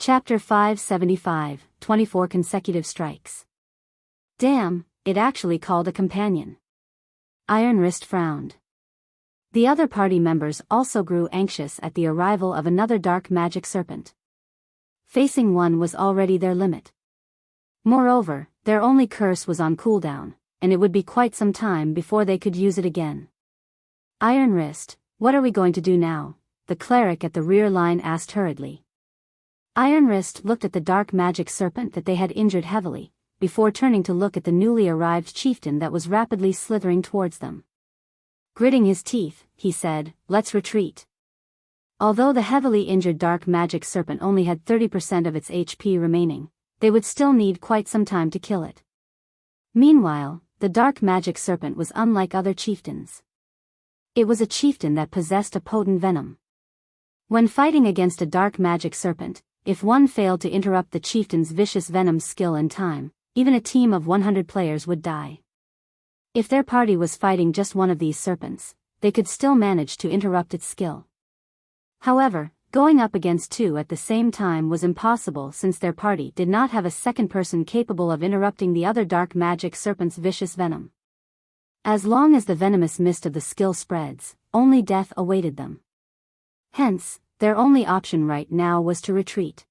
Chapter 575, 24 Consecutive Strikes. Damn, it actually called a companion. Iron Wrist frowned. The other party members also grew anxious at the arrival of another dark magic serpent. Facing one was already their limit. Moreover, their only curse was on cooldown, and it would be quite some time before they could use it again. Iron Wrist, what are we going to do now? The cleric at the rear line asked hurriedly. Iron Wrist looked at the dark magic serpent that they had injured heavily, before turning to look at the newly arrived chieftain that was rapidly slithering towards them. Gritting his teeth, he said, "Let's retreat." Although the heavily injured dark magic serpent only had 30% of its HP remaining, they would still need quite some time to kill it. Meanwhile, the dark magic serpent was unlike other chieftains. It was a chieftain that possessed a potent venom. When fighting against a dark magic serpent, if one failed to interrupt the chieftain's vicious venom skill in time, even a team of 100 players would die. If their party was fighting just one of these serpents, they could still manage to interrupt its skill. However, going up against two at the same time was impossible since their party did not have a second person capable of interrupting the other dark magic serpent's vicious venom. As long as the venomous mist of the skill spreads, only death awaited them. Hence, their only option right now was to retreat.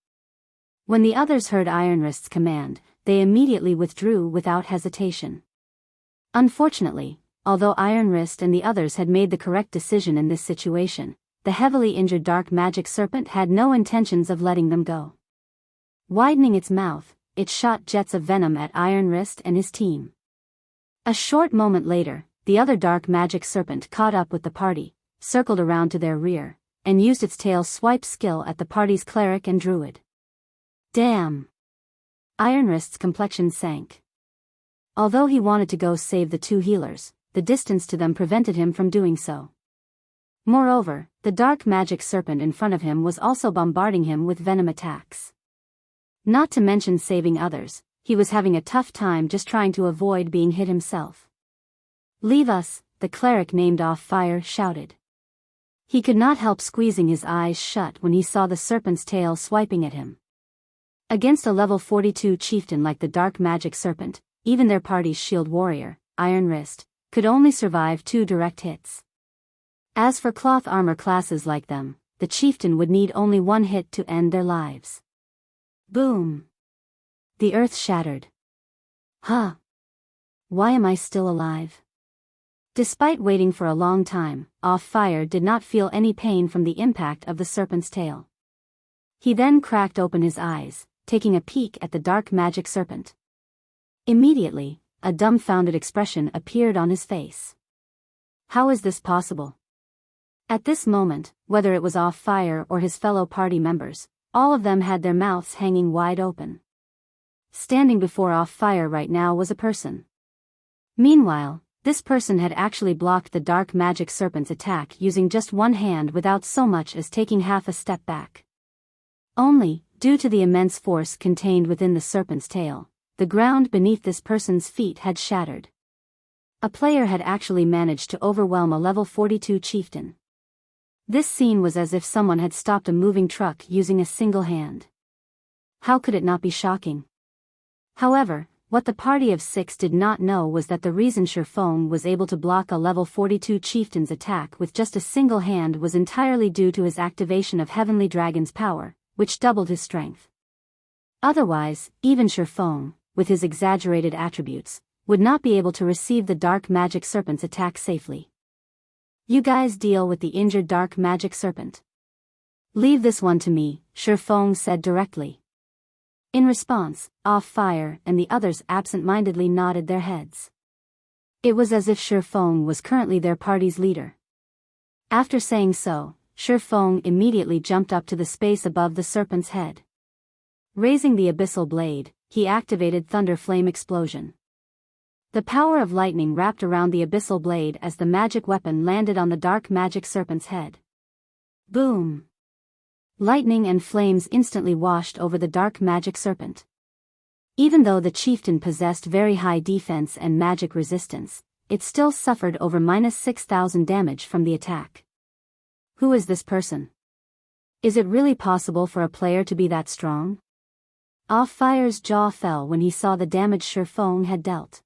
When the others heard Iron Wrist's command, they immediately withdrew without hesitation. Unfortunately, although Iron Wrist and the others had made the correct decision in this situation, the heavily injured dark magic serpent had no intentions of letting them go. Widening its mouth, it shot jets of venom at Iron Wrist and his team. A short moment later, the other dark magic serpent caught up with the party, circled around to their rear, and used its tail swipe skill at the party's cleric and druid. Damn! Iron Wrist's complexion sank. Although he wanted to go save the two healers, the distance to them prevented him from doing so. Moreover, the dark magic serpent in front of him was also bombarding him with venom attacks. Not to mention saving others, he was having a tough time just trying to avoid being hit himself. "Leave us," the cleric named Off Fire shouted. He could not help squeezing his eyes shut when he saw the serpent's tail swiping at him. Against a level 42 chieftain like the dark magic serpent, even their party's shield warrior, Iron Wrist, could only survive 2 direct hits. As for cloth armor classes like them, the chieftain would need only 1 hit to end their lives. Boom! The earth shattered. Huh! Why am I still alive? Despite waiting for a long time, Off Fire did not feel any pain from the impact of the serpent's tail. He then cracked open his eyes, taking a peek at the dark magic serpent. Immediately, a dumbfounded expression appeared on his face. How is this possible? At this moment, whether it was Off Fire or his fellow party members, all of them had their mouths hanging wide open. Standing before Off Fire right now was a person. Meanwhile, this person had actually blocked the dark magic serpent's attack using just one hand without so much as taking half a step back. Only, due to the immense force contained within the serpent's tail, the ground beneath this person's feet had shattered. A player had actually managed to overwhelm a level 42 chieftain. This scene was as if someone had stopped a moving truck using a single hand. How could it not be shocking? However, what the party of 6 did not know was that the reason Shurfeng was able to block a level 42 chieftain's attack with just a single hand was entirely due to his activation of Heavenly Dragon's power, which doubled his strength. Otherwise, even Shurfeng, with his exaggerated attributes, would not be able to receive the dark magic serpent's attack safely. You guys deal with the injured dark magic serpent. Leave this one to me, Shurfeng said directly. In response, Off Fire and the others absent-mindedly nodded their heads. It was as if Shurfeng was currently their party's leader. After saying so, Shurfeng immediately jumped up to the space above the serpent's head. Raising the abyssal blade, he activated Thunder Flame Explosion. The power of lightning wrapped around the abyssal blade as the magic weapon landed on the dark magic serpent's head. Boom! Lightning and flames instantly washed over the dark magic serpent. Even though the chieftain possessed very high defense and magic resistance, it still suffered over -6,000 damage from the attack. Who is this person? Is it really possible for a player to be that strong? Fire's jaw fell when he saw the damage Shifeng had dealt.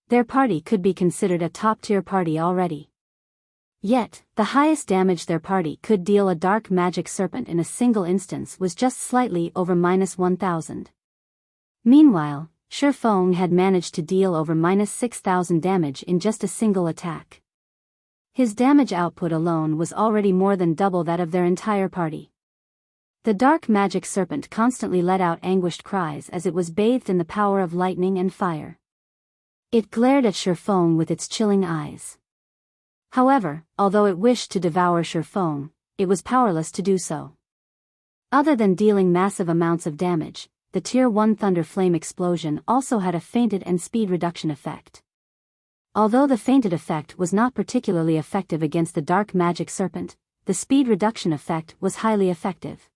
Their party could be considered a top-tier party already. Yet, the highest damage their party could deal a dark magic serpent in a single instance was just slightly over -1,000. Meanwhile, Shifeng had managed to deal over -6,000 damage in just a single attack. His damage output alone was already more than double that of their entire party. The dark magic serpent constantly let out anguished cries as it was bathed in the power of lightning and fire. It glared at Shifeng with its chilling eyes. However, although it wished to devour Shifeng, it was powerless to do so. Other than dealing massive amounts of damage, the Tier 1 Thunder Flame explosion also had a fainted and speed reduction effect. Although the fainted effect was not particularly effective against the dark magic serpent, the speed reduction effect was highly effective.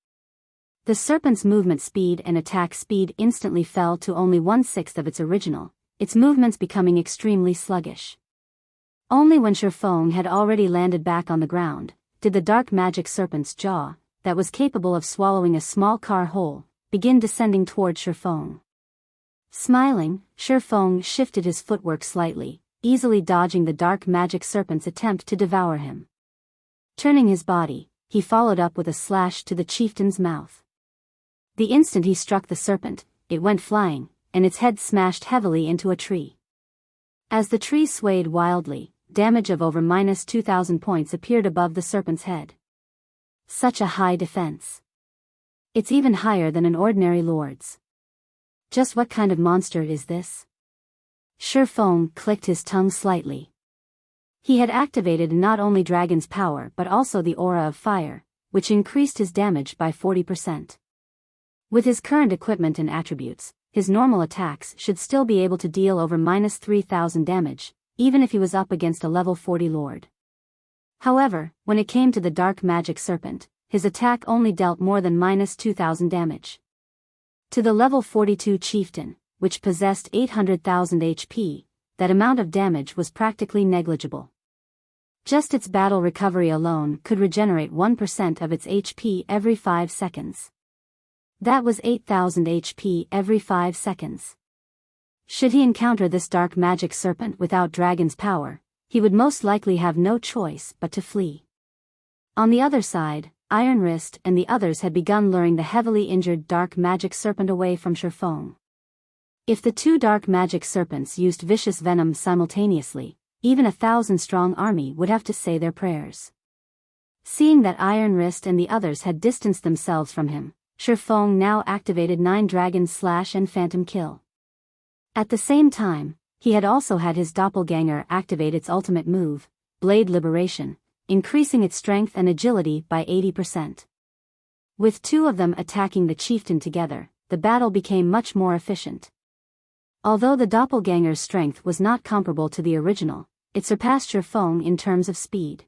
The serpent's movement speed and attack speed instantly fell to only 1/6 of its original, its movements becoming extremely sluggish. Only when Shifeng had already landed back on the ground, did the dark magic serpent's jaw, that was capable of swallowing a small car whole, begin descending toward Shifeng. Smiling, Shifeng shifted his footwork slightly, easily dodging the dark magic serpent's attempt to devour him. Turning his body, he followed up with a slash to the chieftain's mouth. The instant he struck the serpent, it went flying, and its head smashed heavily into a tree. As the tree swayed wildly, damage of over -2,000 points appeared above the serpent's head. Such a high defense. It's even higher than an ordinary lord's. Just what kind of monster is this? Shifeng clicked his tongue slightly. He had activated not only Dragon's power but also the aura of fire, which increased his damage by 40%. With his current equipment and attributes, his normal attacks should still be able to deal over -3,000 damage, even if he was up against a level 40 lord. However, when it came to the dark magic serpent, his attack only dealt more than -2,000 damage. To the level 42 chieftain, which possessed 800,000 HP, that amount of damage was practically negligible. Just its battle recovery alone could regenerate 1% of its HP every 5 seconds. That was 8,000 HP every 5 seconds. Should he encounter this dark magic serpent without Dragon's power, he would most likely have no choice but to flee. On the other side, Iron Wrist and the others had begun luring the heavily injured dark magic serpent away from Shifeng. If the two dark magic serpents used vicious venom simultaneously, even 1,000-strong army would have to say their prayers. Seeing that Iron Wrist and the others had distanced themselves from him, Shifeng now activated 9 Dragon Slash and Phantom Kill. At the same time, he had also had his doppelganger activate its ultimate move, Blade Liberation, increasing its strength and agility by 80%. With two of them attacking the chieftain together, the battle became much more efficient. Although the doppelganger's strength was not comparable to the original, it surpassed Shifeng in terms of speed.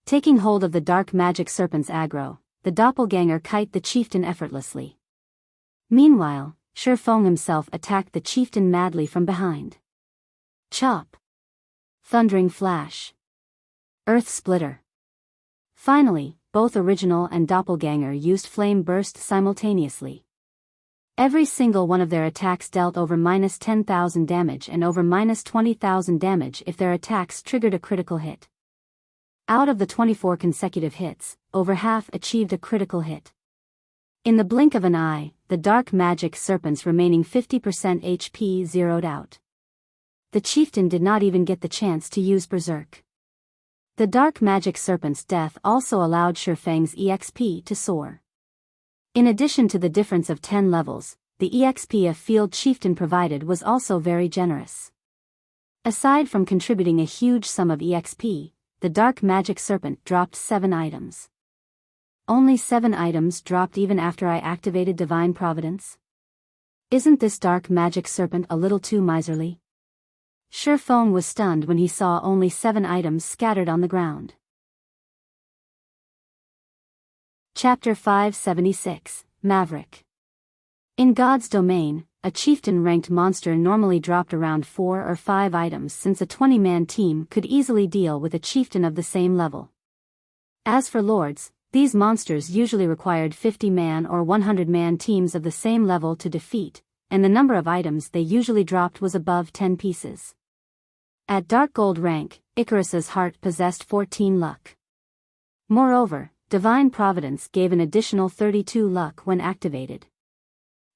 Taking hold of the dark magic serpent's aggro, the doppelganger kite the chieftain effortlessly. Meanwhile, Shifeng himself attacked the chieftain madly from behind. Chop! Thundering flash! Earth splitter! Finally, both original and doppelganger used flame burst simultaneously. Every single one of their attacks dealt over -10,000 damage and over -20,000 damage if their attacks triggered a critical hit. Out of the 24 consecutive hits, over half achieved a critical hit. In the blink of an eye, the dark magic serpent's remaining 50% HP zeroed out. The chieftain did not even get the chance to use Berserk. The dark magic serpent's death also allowed Shifeng's EXP to soar. In addition to the difference of 10 levels, the EXP a field chieftain provided was also very generous. Aside from contributing a huge sum of EXP, the dark magic serpent dropped 7 items. Only 7 items dropped even after I activated Divine Providence? Isn't this dark magic serpent a little too miserly? Shifeng was stunned when he saw only 7 items scattered on the ground. Chapter 576, Maverick. In God's domain, a chieftain-ranked monster normally dropped around 4 or 5 items since a 20-man team could easily deal with a chieftain of the same level. As for lords, These monsters usually required 50-man or 100-man teams of the same level to defeat, and the number of items they usually dropped was above 10 pieces. At Dark Gold rank, Icarus's heart possessed 14 luck. Moreover, Divine Providence gave an additional 32 luck when activated.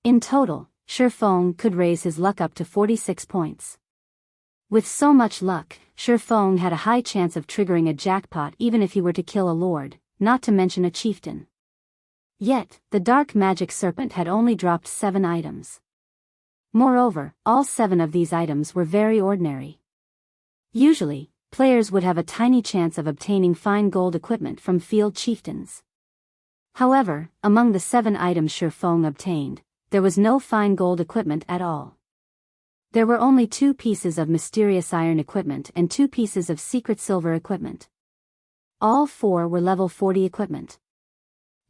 In total, Shifeng could raise his luck up to 46 points. With so much luck, Shifeng had a high chance of triggering a jackpot even if he were to kill a lord, not to mention a chieftain. Yet, the dark magic serpent had only dropped 7 items. Moreover, all 7 of these items were very ordinary. Usually, players would have a tiny chance of obtaining fine gold equipment from field chieftains. However, among the 7 items Shifeng obtained, there was no fine gold equipment at all. There were only 2 pieces of mysterious iron equipment and 2 pieces of secret silver equipment. All 4 were level 40 equipment.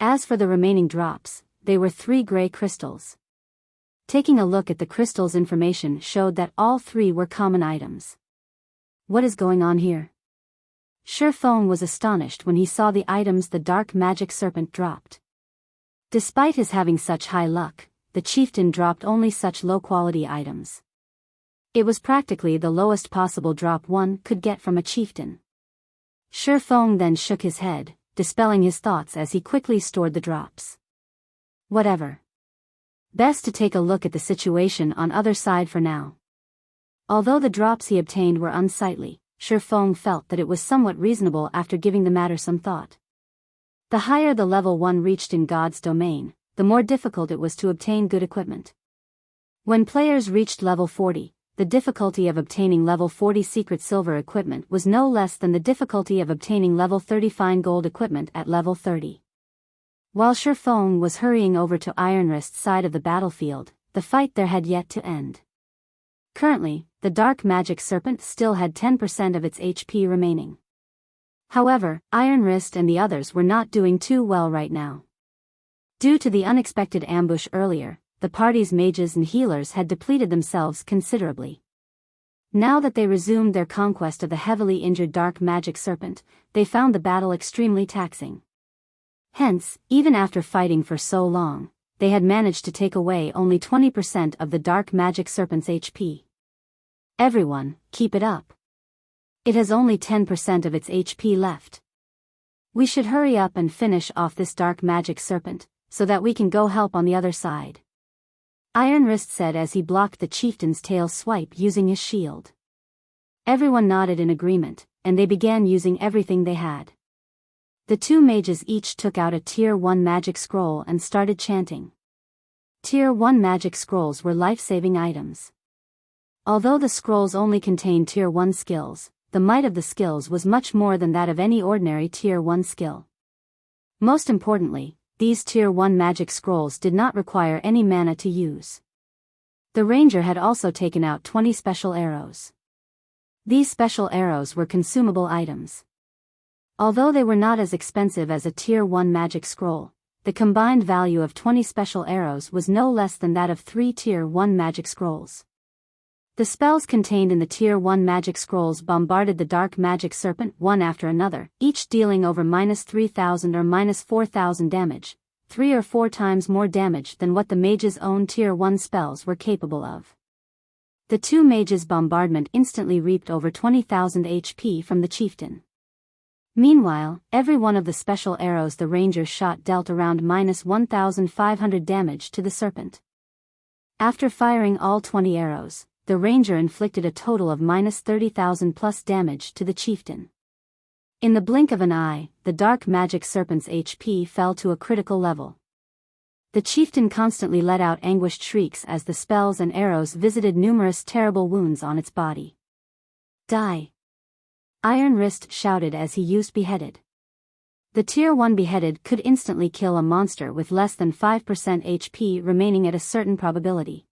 As for the remaining drops, they were 3 gray crystals. Taking a look at the crystals, information showed that all 3 were common items. What is going on here? Shifeng was astonished when he saw the items the dark magic serpent dropped. Despite his having such high luck, the chieftain dropped only such low-quality items. It was practically the lowest possible drop one could get from a chieftain. Shifeng then shook his head, dispelling his thoughts as he quickly stored the drops. Whatever. Best to take a look at the situation on other side for now. Although the drops he obtained were unsightly, Shifeng felt that it was somewhat reasonable after giving the matter some thought. The higher the level one reached in God's domain, the more difficult it was to obtain good equipment. When players reached level 40, the difficulty of obtaining level 40 secret silver equipment was no less than the difficulty of obtaining level 30 fine gold equipment at level 30. While Shifeng was hurrying over to Ironwrist's side of the battlefield, the fight there had yet to end. Currently, the dark magic serpent still had 10% of its HP remaining. However, Ironwrist and the others were not doing too well right now. Due to the unexpected ambush earlier, the party's mages and healers had depleted themselves considerably. Now that they resumed their conquest of the heavily injured dark magic serpent, they found the battle extremely taxing. Hence, even after fighting for so long, they had managed to take away only 20% of the dark magic serpent's HP. Everyone, keep it up. It has only 10% of its HP left. We should hurry up and finish off this dark magic serpent, so that we can go help on the other side. Ironwrist said as he blocked the chieftain's tail swipe using his shield. Everyone nodded in agreement, and they began using everything they had. The 2 mages each took out a Tier 1 magic scroll and started chanting. Tier 1 magic scrolls were life-saving items. Although the scrolls only contained Tier 1 skills, the might of the skills was much more than that of any ordinary Tier 1 skill. Most importantly, these Tier 1 magic scrolls did not require any mana to use. The ranger had also taken out 20 special arrows. These special arrows were consumable items. Although they were not as expensive as a Tier 1 magic scroll, the combined value of 20 special arrows was no less than that of 3 Tier 1 magic scrolls. The spells contained in the Tier 1 magic scrolls bombarded the dark magic serpent one after another, each dealing over -3,000 or -4,000 damage, 3 or 4 times more damage than what the mage's own Tier 1 spells were capable of. The 2 mages' bombardment instantly reaped over 20,000 HP from the chieftain. Meanwhile, every one of the special arrows the ranger shot dealt around -1,500 damage to the serpent. After firing all 20 arrows, the ranger inflicted a total of -30,000 plus damage to the chieftain. In the blink of an eye, the dark magic serpent's HP fell to a critical level. The chieftain constantly let out anguished shrieks as the spells and arrows visited numerous terrible wounds on its body. Die! Ironwrist shouted as he used Beheaded. The Tier 1 Beheaded could instantly kill a monster with less than 5% HP remaining at a certain probability.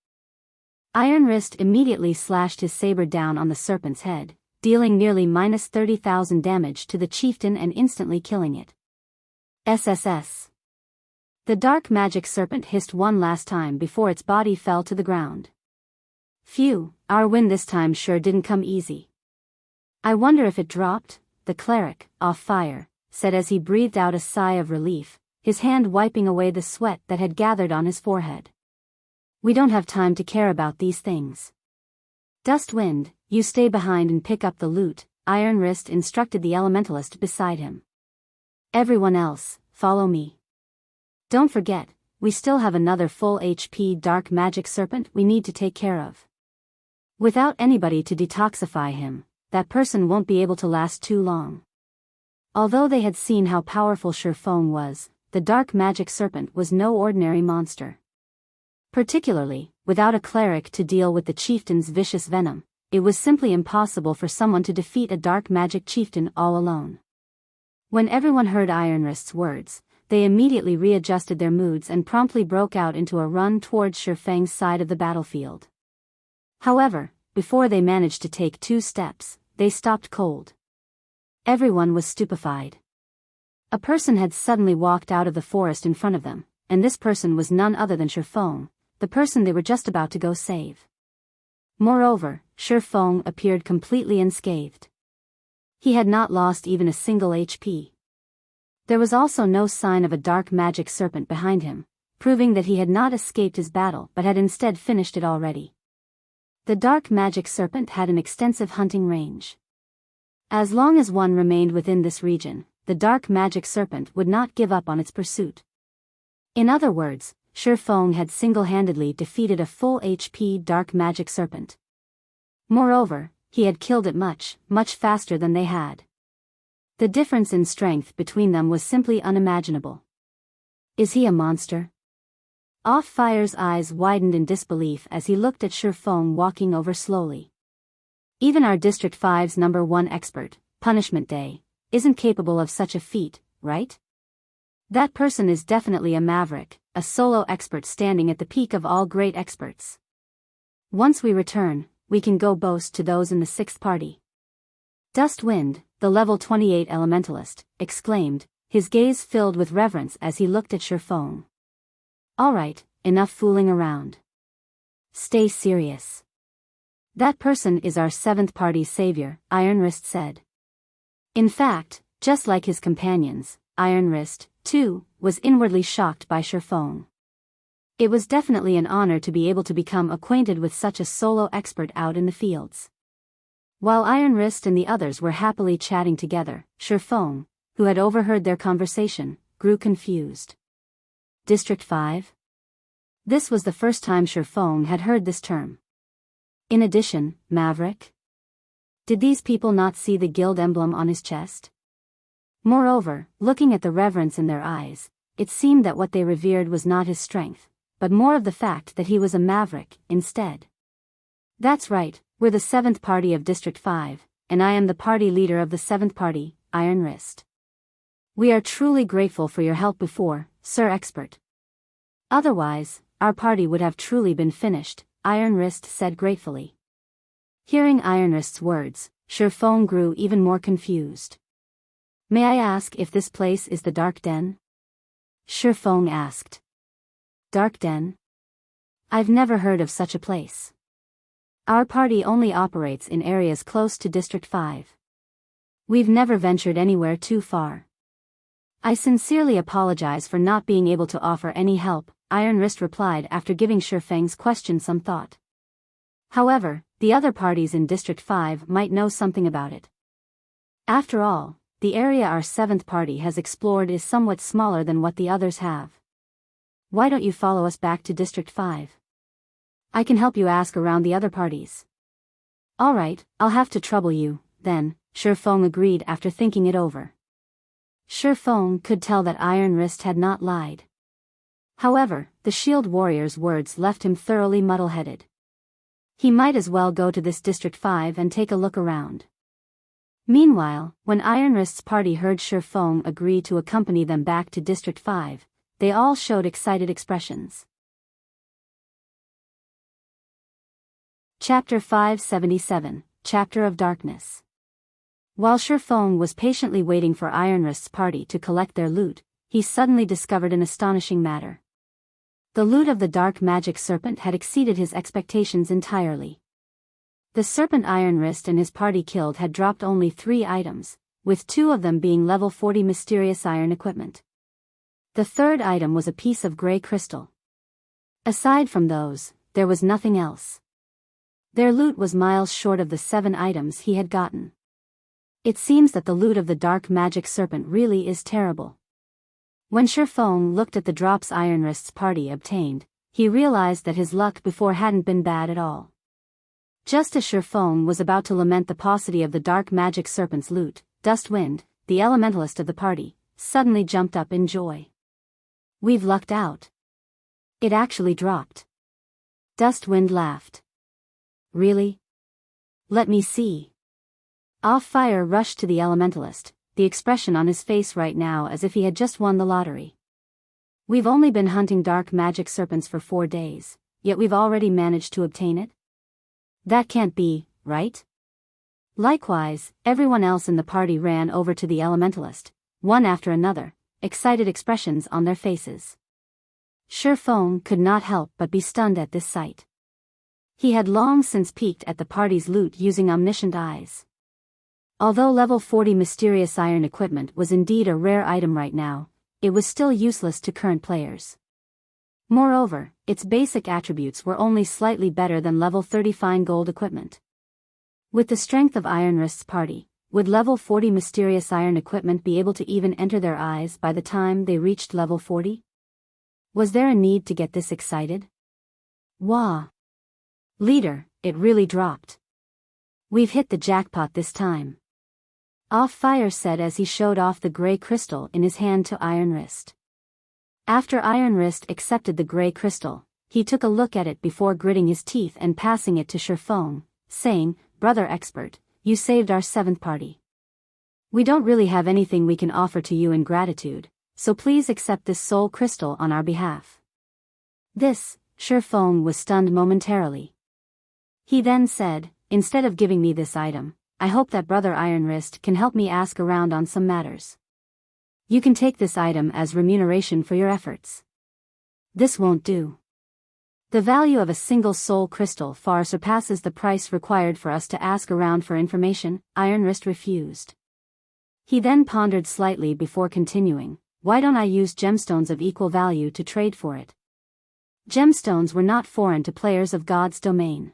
Ironwrist immediately slashed his saber down on the serpent's head, dealing nearly -30,000 damage to the chieftain and instantly killing it. SSS. The dark magic serpent hissed one last time before its body fell to the ground. Phew, our win this time sure didn't come easy. I wonder if it dropped, the cleric, off fire, said as he breathed out a sigh of relief, his hand wiping away the sweat that had gathered on his forehead. We don't have time to care about these things. Dustwind, you stay behind and pick up the loot, Iron Wrist instructed the elementalist beside him. Everyone else, follow me. Don't forget, we still have another full HP dark magic serpent we need to take care of. Without anybody to detoxify him, that person won't be able to last too long. Although they had seen how powerful Shifeng was, the dark magic serpent was no ordinary monster. Particularly, without a cleric to deal with the chieftain's vicious venom, it was simply impossible for someone to defeat a dark magic chieftain all alone. When everyone heard Iron Wrist's words, they immediately readjusted their moods and promptly broke out into a run towards Shifeng's side of the battlefield. However, before they managed to take 2 steps, they stopped cold. Everyone was stupefied. A person had suddenly walked out of the forest in front of them, and this person was none other than Shifeng, the person they were just about to go save. Moreover, Shifeng appeared completely unscathed. He had not lost even a single HP. There was also no sign of a dark magic serpent behind him, proving that he had not escaped his battle but had instead finished it already. The dark magic serpent had an extensive hunting range. As long as one remained within this region, the dark magic serpent would not give up on its pursuit. In other words, Shifeng had single-handedly defeated a full HP dark magic serpent. Moreover, he had killed it much, much faster than they had. The difference in strength between them was simply unimaginable. Is he a monster? Off-Fire's eyes widened in disbelief as he looked at Shifeng walking over slowly. Even our District 5's #1 expert, Punishment Day, isn't capable of such a feat, right? That person is definitely a Maverick, a solo expert standing at the peak of all great experts. Once we return, we can go boast to those in the 6th party. Dustwind, the level 28 elementalist, exclaimed, his gaze filled with reverence as he looked at Shifeng. Alright, enough fooling around. Stay serious. That person is our 7th party's savior, Iron Wrist said. In fact, just like his companions, Iron Wrist, too, was inwardly shocked by Shifeng. It was definitely an honor to be able to become acquainted with such a solo expert out in the fields. While Iron Wrist and the others were happily chatting together, Shifeng, who had overheard their conversation, grew confused. District 5? This was the first time Shifeng had heard this term. In addition, Maverick? Did these people not see the guild emblem on his chest? Moreover, looking at the reverence in their eyes, it seemed that what they revered was not his strength, but more of the fact that he was a Maverick, instead. That's right, we're the 7th party of District 5, and I am the party leader of the 7th party, Iron Wrist. We are truly grateful for your help before, Sir Expert. Otherwise, our party would have truly been finished, Iron Wrist said gratefully. Hearing Iron Wrist's words, Shifeng grew even more confused. May I ask if this place is the Dark Den? Shifeng asked. Dark Den? I've never heard of such a place. Our party only operates in areas close to District 5. We've never ventured anywhere too far. I sincerely apologize for not being able to offer any help, Iron Wrist replied after giving Shifeng's question some thought. However, the other parties in District 5 might know something about it. After all, the area our 7th party has explored is somewhat smaller than what the others have. Why don't you follow us back to District 5? I can help you ask around the other parties. Alright, I'll have to trouble you, then, Shifeng agreed after thinking it over. Shifeng could tell that Iron Wrist had not lied. However, the shield warrior's words left him thoroughly muddle-headed. He might as well go to this District 5 and take a look around. Meanwhile, when Iron Wrist's party heard Shifeng agree to accompany them back to District 5, they all showed excited expressions. Chapter 577, Chapter of Darkness. While Shifeng was patiently waiting for Iron Wrist's party to collect their loot, he suddenly discovered an astonishing matter. The loot of the dark magic serpent had exceeded his expectations entirely. The serpent Iron Wrist and his party killed had dropped only 3 items, with 2 of them being level 40 mysterious iron equipment. The third item was a piece of gray crystal. Aside from those, there was nothing else. Their loot was miles short of the 7 items he had gotten. It seems that the loot of the dark magic serpent really is terrible. When Shifeng looked at the drops Iron Wrist's party obtained, he realized that his luck before hadn't been bad at all. Just as Shifeng was about to lament the paucity of the dark magic serpent's loot, Dustwind, the elementalist of the party, suddenly jumped up in joy. "We've lucked out. It actually dropped." Dustwind laughed. "Really? Let me see." Off-Fire rushed to the elementalist, the expression on his face right now as if he had just won the lottery. "We've only been hunting dark magic serpents for 4 days, yet we've already managed to obtain it? That can't be, right?" Likewise, everyone else in the party ran over to the elementalist, one after another, excited expressions on their faces. Shifeng could not help but be stunned at this sight. He had long since peeked at the party's loot using omniscient eyes. Although level 40 mysterious iron equipment was indeed a rare item right now, it was still useless to current players. Moreover, its basic attributes were only slightly better than level 30 fine gold equipment. With the strength of Iron Wrist's party, would level 40 mysterious iron equipment be able to even enter their eyes by the time they reached level 40? Was there a need to get this excited? Wah! Leader, it really dropped. We've hit the jackpot this time. Off-Fire said as he showed off the gray crystal in his hand to Iron Wrist. After Iron Wrist accepted the gray crystal, he took a look at it before gritting his teeth and passing it to Shifeng, saying, "Brother expert, you saved our 7th party. We don't really have anything we can offer to you in gratitude, so please accept this soul crystal on our behalf." This, Shifeng was stunned momentarily. He then said, "Instead of giving me this item, I hope that Brother Iron Wrist can help me ask around on some matters. You can take this item as remuneration for your efforts." "This won't do. The value of a single soul crystal far surpasses the price required for us to ask around for information," Iron Wrist refused. He then pondered slightly before continuing, "Why don't I use gemstones of equal value to trade for it?" Gemstones were not foreign to players of God's domain.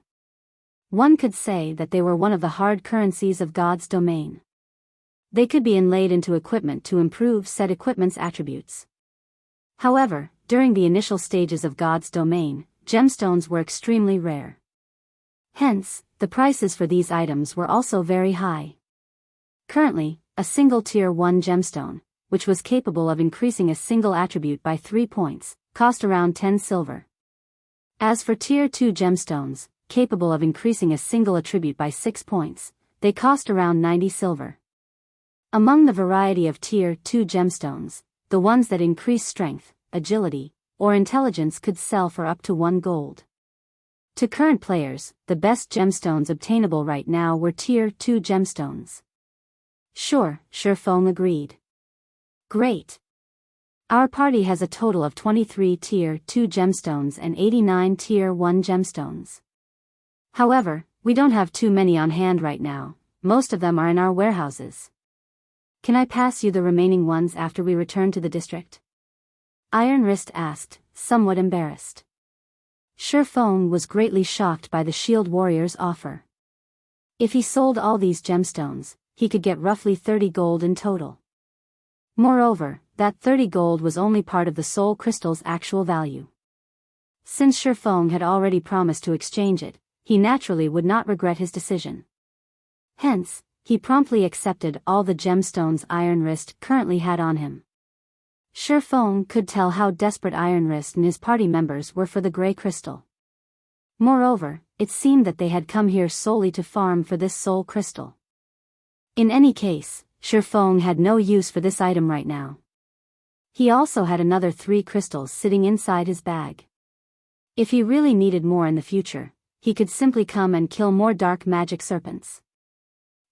One could say that they were one of the hard currencies of God's domain. They could be inlaid into equipment to improve said equipment's attributes. However, during the initial stages of God's domain, gemstones were extremely rare. Hence, the prices for these items were also very high. Currently, a single Tier 1 gemstone, which was capable of increasing a single attribute by 3 points, cost around 10 silver. As for Tier 2 gemstones, capable of increasing a single attribute by 6 points, they cost around 90 silver. Among the variety of Tier 2 gemstones, the ones that increase strength, agility, or intelligence could sell for up to 1 gold. To current players, the best gemstones obtainable right now were Tier 2 gemstones. Sure, Shifeng agreed. Great. Our party has a total of 23 Tier 2 gemstones and 89 Tier 1 gemstones. However, we don't have too many on hand right now, most of them are in our warehouses. Can I pass you the remaining ones after we return to the district? Iron Wrist asked, somewhat embarrassed. Shifeng was greatly shocked by the shield warrior's offer. If he sold all these gemstones, he could get roughly 30 gold in total. Moreover, that 30 gold was only part of the soul crystal's actual value. Since Shifeng had already promised to exchange it, he naturally would not regret his decision. Hence, he promptly accepted all the gemstones Iron Wrist currently had on him. Shifeng could tell how desperate Iron Wrist and his party members were for the gray crystal. Moreover, it seemed that they had come here solely to farm for this soul crystal. In any case, Shifeng had no use for this item right now. He also had another 3 crystals sitting inside his bag. If he really needed more in the future, he could simply come and kill more dark magic serpents.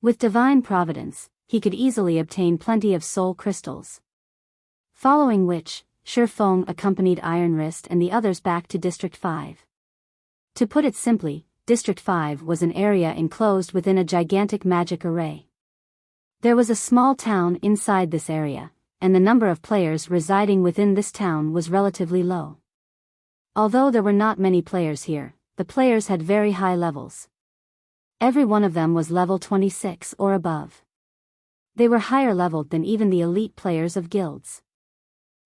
With divine providence, he could easily obtain plenty of soul crystals. Following which, Shifeng accompanied Iron Wrist and the others back to District 5. To put it simply, District 5 was an area enclosed within a gigantic magic array. There was a small town inside this area, and the number of players residing within this town was relatively low. Although there were not many players here, the players had very high levels. Every one of them was level 26 or above. They were higher leveled than even the elite players of guilds.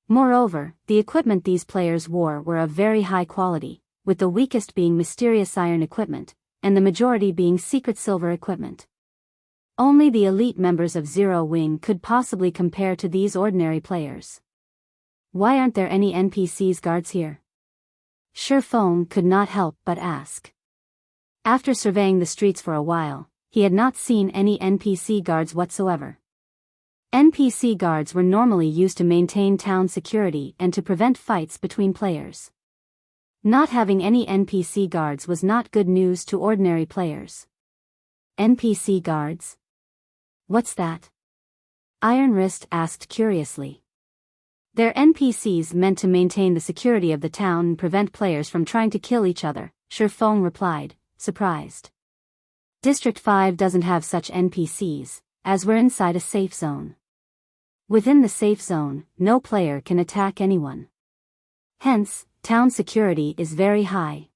Moreover, the equipment these players wore were of very high quality, with the weakest being mysterious iron equipment, and the majority being secret silver equipment. Only the elite members of Zero Wing could possibly compare to these ordinary players. Why aren't there any NPCs guards here? Shifeng could not help but ask. After surveying the streets for a while, he had not seen any NPC guards whatsoever. NPC guards were normally used to maintain town security and to prevent fights between players. Not having any NPC guards was not good news to ordinary players. NPC guards? What's that? Iron Wrist asked curiously. They're NPCs meant to maintain the security of the town and prevent players from trying to kill each other, Shifeng replied, surprised. District 5 doesn't have such NPCs, as we're inside a safe zone. Within the safe zone, no player can attack anyone. Hence, town security is very high.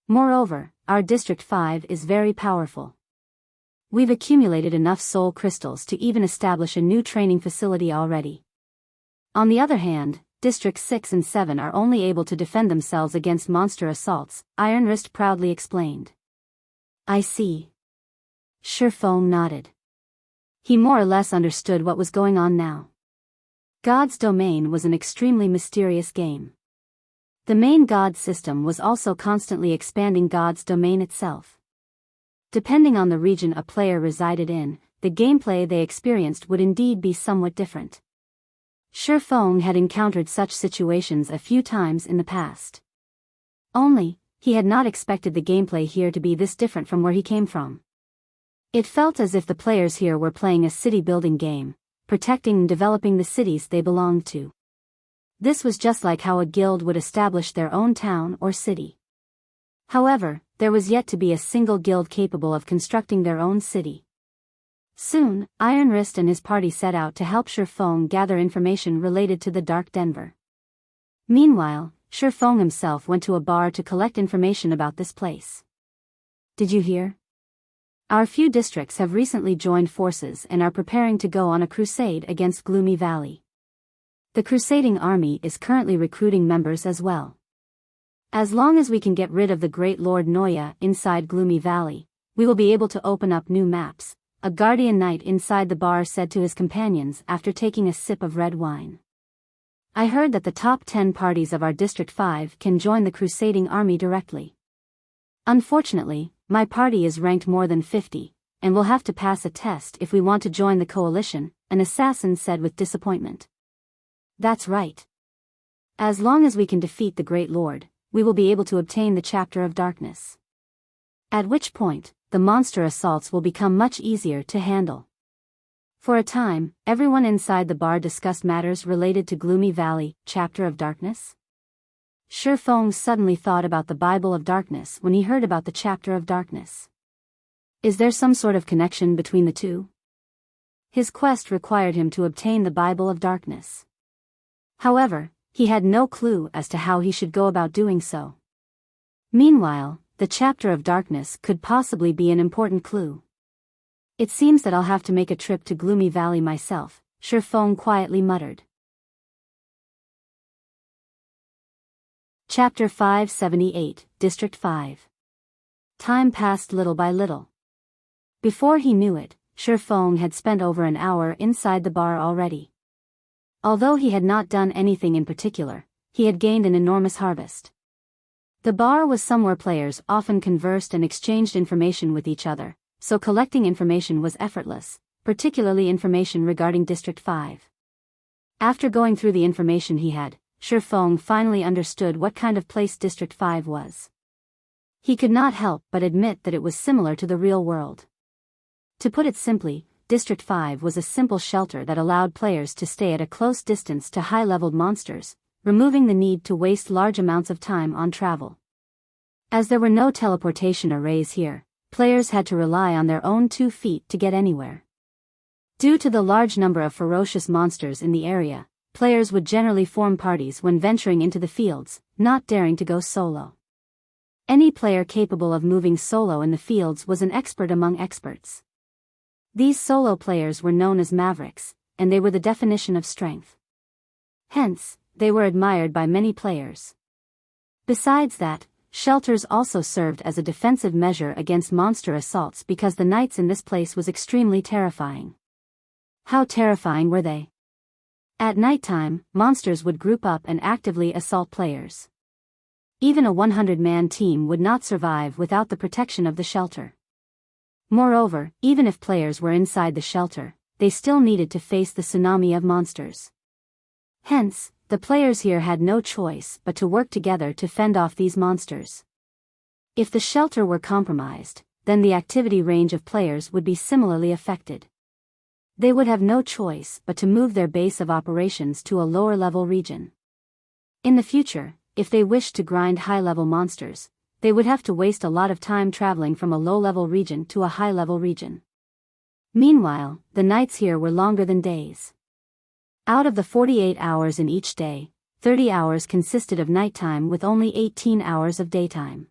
Moreover, our District 5 is very powerful. We've accumulated enough soul crystals to even establish a new training facility already. On the other hand, Districts 6 and 7 are only able to defend themselves against monster assaults, Iron Wrist proudly explained. I see. Shifeng nodded. He more or less understood what was going on now. God's Domain was an extremely mysterious game. The main God system was also constantly expanding God's Domain itself. Depending on the region a player resided in, the gameplay they experienced would indeed be somewhat different. Shifeng had encountered such situations a few times in the past. Only, he had not expected the gameplay here to be this different from where he came from. It felt as if the players here were playing a city-building game, protecting and developing the cities they belonged to. This was just like how a guild would establish their own town or city. However, there was yet to be a single guild capable of constructing their own city. Soon, Iron Wrist and his party set out to help Shifeng gather information related to the Dark Denver. Meanwhile, Shifeng himself went to a bar to collect information about this place. Did you hear? Our few districts have recently joined forces and are preparing to go on a crusade against Gloomy Valley. The Crusading army is currently recruiting members as well. As long as we can get rid of the Great Lord Noya inside Gloomy Valley, we will be able to open up new maps, a guardian knight inside the bar said to his companions after taking a sip of red wine. I heard that the top 10 parties of our District 5 can join the Crusading army directly. Unfortunately, my party is ranked more than 50, and will have to pass a test if we want to join the coalition, an assassin said with disappointment. That's right. As long as we can defeat the Great Lord, we will be able to obtain the Chapter of Darkness. At which point, the monster assaults will become much easier to handle. For a time, everyone inside the bar discussed matters related to Gloomy Valley, Chapter of Darkness. Shifeng suddenly thought about the Bible of Darkness when he heard about the Chapter of Darkness. Is there some sort of connection between the two? His quest required him to obtain the Bible of Darkness. However, he had no clue as to how he should go about doing so. Meanwhile, the Chapter of Darkness could possibly be an important clue. It seems that I'll have to make a trip to Gloomy Valley myself, Shifeng quietly muttered. Chapter 578, District 5. Time passed little by little. Before he knew it, Shifeng had spent over an hour inside the bar already. Although he had not done anything in particular, he had gained an enormous harvest. The bar was somewhere players often conversed and exchanged information with each other, so collecting information was effortless, particularly information regarding District 5. After going through the information he had, Shifeng finally understood what kind of place District 5 was. He could not help but admit that it was similar to the real world. To put it simply, District 5 was a simple shelter that allowed players to stay at a close distance to high-leveled monsters, removing the need to waste large amounts of time on travel. As there were no teleportation arrays here, players had to rely on their own 2 feet to get anywhere. Due to the large number of ferocious monsters in the area, players would generally form parties when venturing into the fields, not daring to go solo. Any player capable of moving solo in the fields was an expert among experts. These solo players were known as Mavericks, and they were the definition of strength. Hence, they were admired by many players. Besides that, shelters also served as a defensive measure against monster assaults because the nights in this place was extremely terrifying. How terrifying were they? At nighttime, monsters would group up and actively assault players. Even a 100-man team would not survive without the protection of the shelter. Moreover, even if players were inside the shelter, they still needed to face the tsunami of monsters. Hence, the players here had no choice but to work together to fend off these monsters. If the shelter were compromised, then the activity range of players would be similarly affected. They would have no choice but to move their base of operations to a lower-level region. In the future, if they wished to grind high-level monsters, they would have to waste a lot of time traveling from a low-level region to a high-level region. Meanwhile, the nights here were longer than days. Out of the 48 hours in each day, 30 hours consisted of nighttime with only 18 hours of daytime.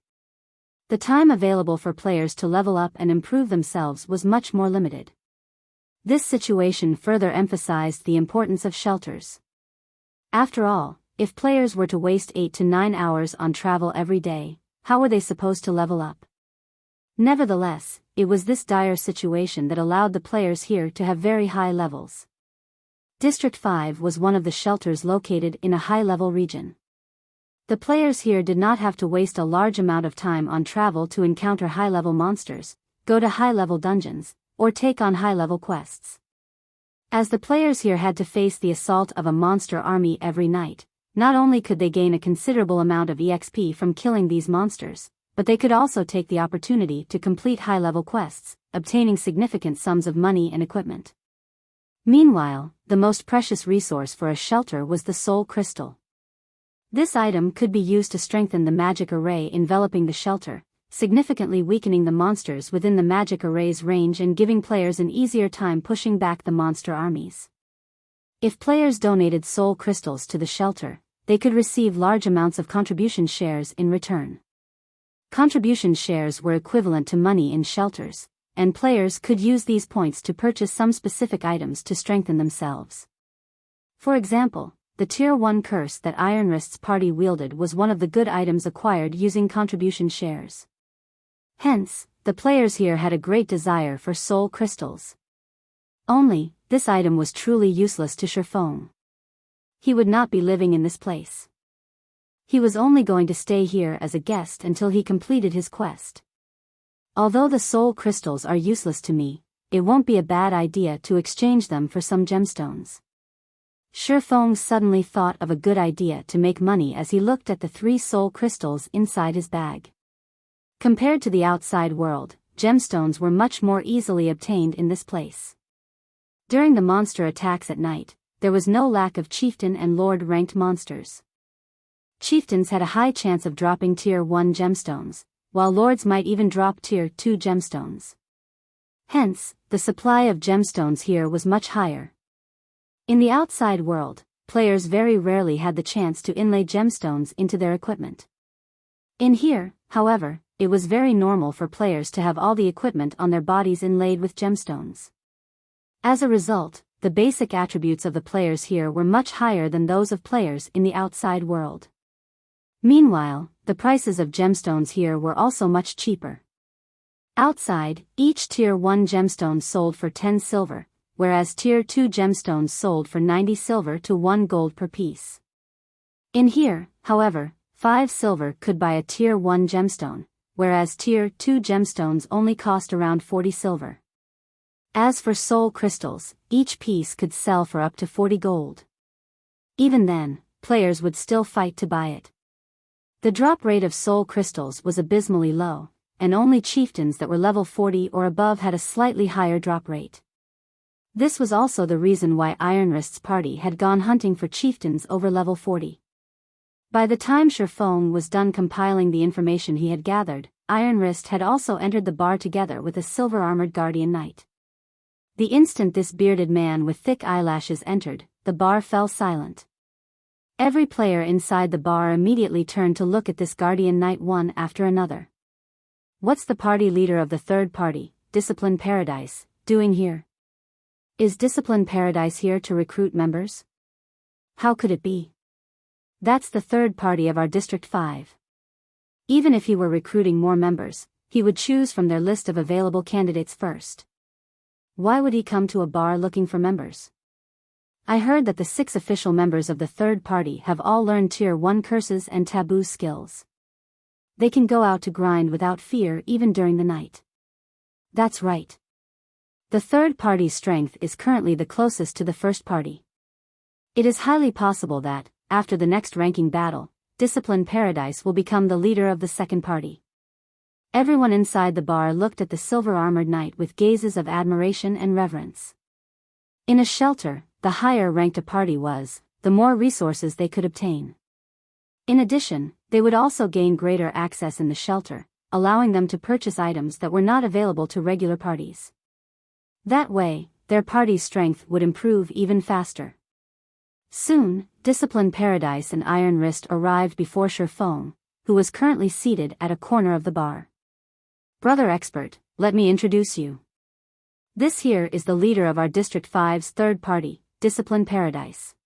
The time available for players to level up and improve themselves was much more limited. This situation further emphasized the importance of shelters. After all, if players were to waste 8 to 9 hours on travel every day, how were they supposed to level up? Nevertheless, it was this dire situation that allowed the players here to have very high levels. District 5 was one of the shelters located in a high-level region. The players here did not have to waste a large amount of time on travel to encounter high-level monsters, go to high-level dungeons, or take on high-level quests. As the players here had to face the assault of a monster army every night, not only could they gain a considerable amount of EXP from killing these monsters, but they could also take the opportunity to complete high-level quests, obtaining significant sums of money and equipment. Meanwhile, the most precious resource for a shelter was the Soul Crystal. This item could be used to strengthen the magic array enveloping the shelter, significantly weakening the monsters within the magic array's range and giving players an easier time pushing back the monster armies. If players donated soul crystals to the shelter, they could receive large amounts of contribution shares in return. Contribution shares were equivalent to money in shelters, and players could use these points to purchase some specific items to strengthen themselves. For example, the Tier 1 curse that Iron Wrist's party wielded was one of the good items acquired using contribution shares. Hence, the players here had a great desire for soul crystals. Only, this item was truly useless to Shifeng. He would not be living in this place. He was only going to stay here as a guest until he completed his quest. Although the soul crystals are useless to me, it won't be a bad idea to exchange them for some gemstones. Shifeng suddenly thought of a good idea to make money as he looked at the 3 soul crystals inside his bag. Compared to the outside world, gemstones were much more easily obtained in this place. During the monster attacks at night, there was no lack of chieftain and lord-ranked monsters. Chieftains had a high chance of dropping Tier 1 gemstones, while lords might even drop Tier 2 gemstones. Hence, the supply of gemstones here was much higher. In the outside world, players very rarely had the chance to inlay gemstones into their equipment. In here, however, it was very normal for players to have all the equipment on their bodies inlaid with gemstones. As a result, the basic attributes of the players here were much higher than those of players in the outside world. Meanwhile, the prices of gemstones here were also much cheaper. Outside, each Tier 1 gemstone sold for 10 silver, whereas Tier 2 gemstones sold for 90 silver to 1 gold per piece. In here, however, 5 silver could buy a Tier 1 gemstone, whereas Tier 2 gemstones only cost around 40 silver. As for soul crystals, each piece could sell for up to 40 gold. Even then, players would still fight to buy it. The drop rate of soul crystals was abysmally low, and only chieftains that were level 40 or above had a slightly higher drop rate. This was also the reason why Iron Wrist's party had gone hunting for chieftains over level 40. By the time Shifeng was done compiling the information he had gathered, Iron Wrist had also entered the bar together with a silver-armored guardian knight. The instant this bearded man with thick eyelashes entered, the bar fell silent. Every player inside the bar immediately turned to look at this guardian knight one after another. What's the party leader of the third party, Discipline Paradise, doing here? Is Discipline Paradise here to recruit members? How could it be? That's the third party of our District 5. Even if he were recruiting more members, he would choose from their list of available candidates first. Why would he come to a bar looking for members? I heard that the 6 official members of the third party have all learned Tier 1 curses and taboo skills. They can go out to grind without fear even during the night. That's right. The third party's strength is currently the closest to the first party. It is highly possible that, after the next ranking battle, Discipline Paradise will become the leader of the second party. Everyone inside the bar looked at the silver-armored knight with gazes of admiration and reverence. In a shelter, the higher ranked a party was, the more resources they could obtain. In addition, they would also gain greater access in the shelter, allowing them to purchase items that were not available to regular parties. That way, their party's strength would improve even faster. Soon, Discipline Paradise and Iron Wrist arrived before Shifeng, who was currently seated at a corner of the bar. Brother Expert, let me introduce you. This here is the leader of our District 5's third party, Discipline Paradise.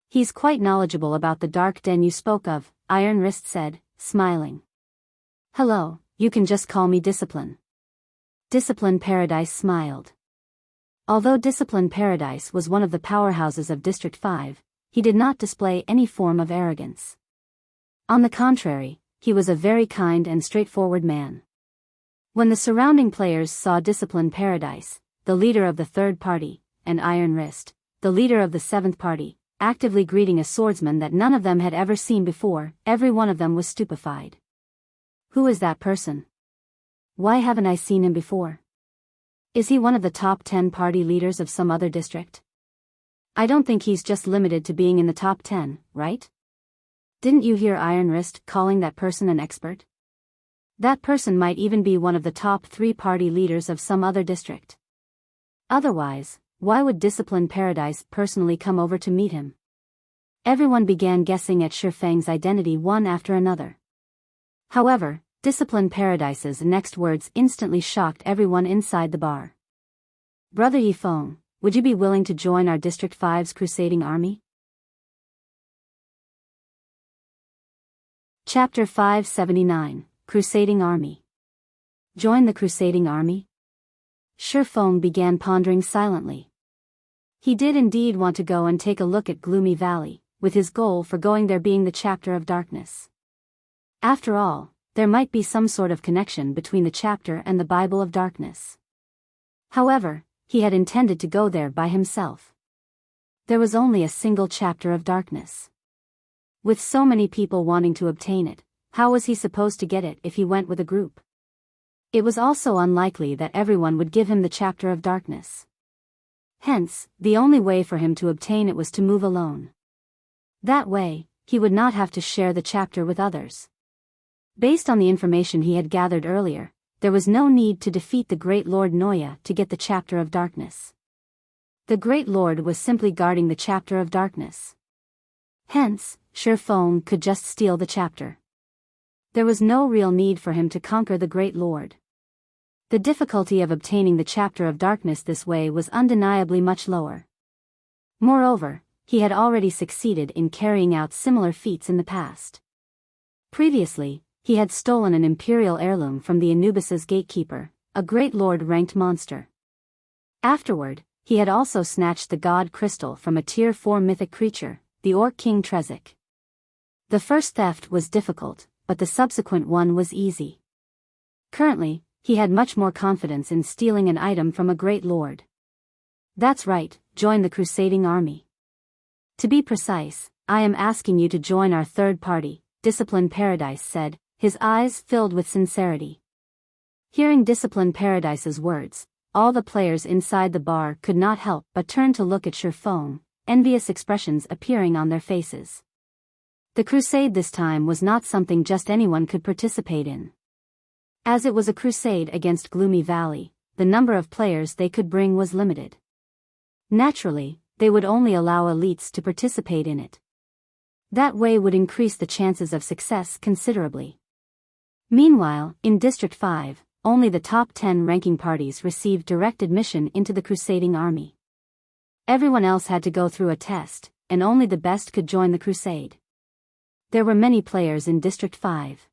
He's quite knowledgeable about the dark den you spoke of, Iron Wrist said, smiling. Hello, you can just call me Discipline. Discipline Paradise smiled. Although Discipline Paradise was one of the powerhouses of District 5, he did not display any form of arrogance. On the contrary, he was a very kind and straightforward man. When the surrounding players saw Discipline Paradise, the leader of the third party, and Iron Wrist, the leader of the seventh party, actively greeting a swordsman that none of them had ever seen before, every one of them was stupefied. Who is that person? Why haven't I seen him before? Is he one of the top 10 party leaders of some other district? I don't think he's just limited to being in the top 10, right? Didn't you hear Iron Wrist calling that person an expert? That person might even be one of the top 3 party leaders of some other district. Otherwise, why would Discipline Paradise personally come over to meet him? Everyone began guessing at Shifeng's identity one after another. However, Discipline Paradise's next words instantly shocked everyone inside the bar. Brother Yifeng, would you be willing to join our District 5's Crusading army? Chapter 579, Crusading Army. Join the Crusading Army? Shifeng began pondering silently. He did indeed want to go and take a look at Gloomy Valley, with his goal for going there being the Chapter of Darkness. After all, there might be some sort of connection between the chapter and the Bible of Darkness. However, he had intended to go there by himself. There was only a single Chapter of Darkness. With so many people wanting to obtain it, how was he supposed to get it if he went with a group? It was also unlikely that everyone would give him the Chapter of Darkness. Hence, the only way for him to obtain it was to move alone. That way, he would not have to share the chapter with others. Based on the information he had gathered earlier, there was no need to defeat the Great Lord Noya to get the Chapter of Darkness. The Great Lord was simply guarding the Chapter of Darkness. Hence, Shifeng could just steal the chapter. There was no real need for him to conquer the Great Lord. The difficulty of obtaining the Chapter of Darkness this way was undeniably much lower. Moreover, he had already succeeded in carrying out similar feats in the past. Previously, he had stolen an imperial heirloom from the Anubis's gatekeeper, a Great Lord-ranked monster. Afterward, he had also snatched the God Crystal from a Tier 4 mythic creature, the Orc King Trezek. The first theft was difficult, but the subsequent one was easy. Currently, he had much more confidence in stealing an item from a Great Lord. That's right, join the Crusading army. To be precise, I am asking you to join our third party, Discipline Paradise said, his eyes filled with sincerity. Hearing Discipline Paradise's words, all the players inside the bar could not help but turn to look at Shifeng, envious expressions appearing on their faces. The crusade this time was not something just anyone could participate in. As it was a crusade against Gloomy Valley, the number of players they could bring was limited. Naturally, they would only allow elites to participate in it. That way would increase the chances of success considerably. Meanwhile, in District 5, only the top 10 ranking parties received direct admission into the Crusading army. Everyone else had to go through a test, and only the best could join the crusade. There were many players in District 5.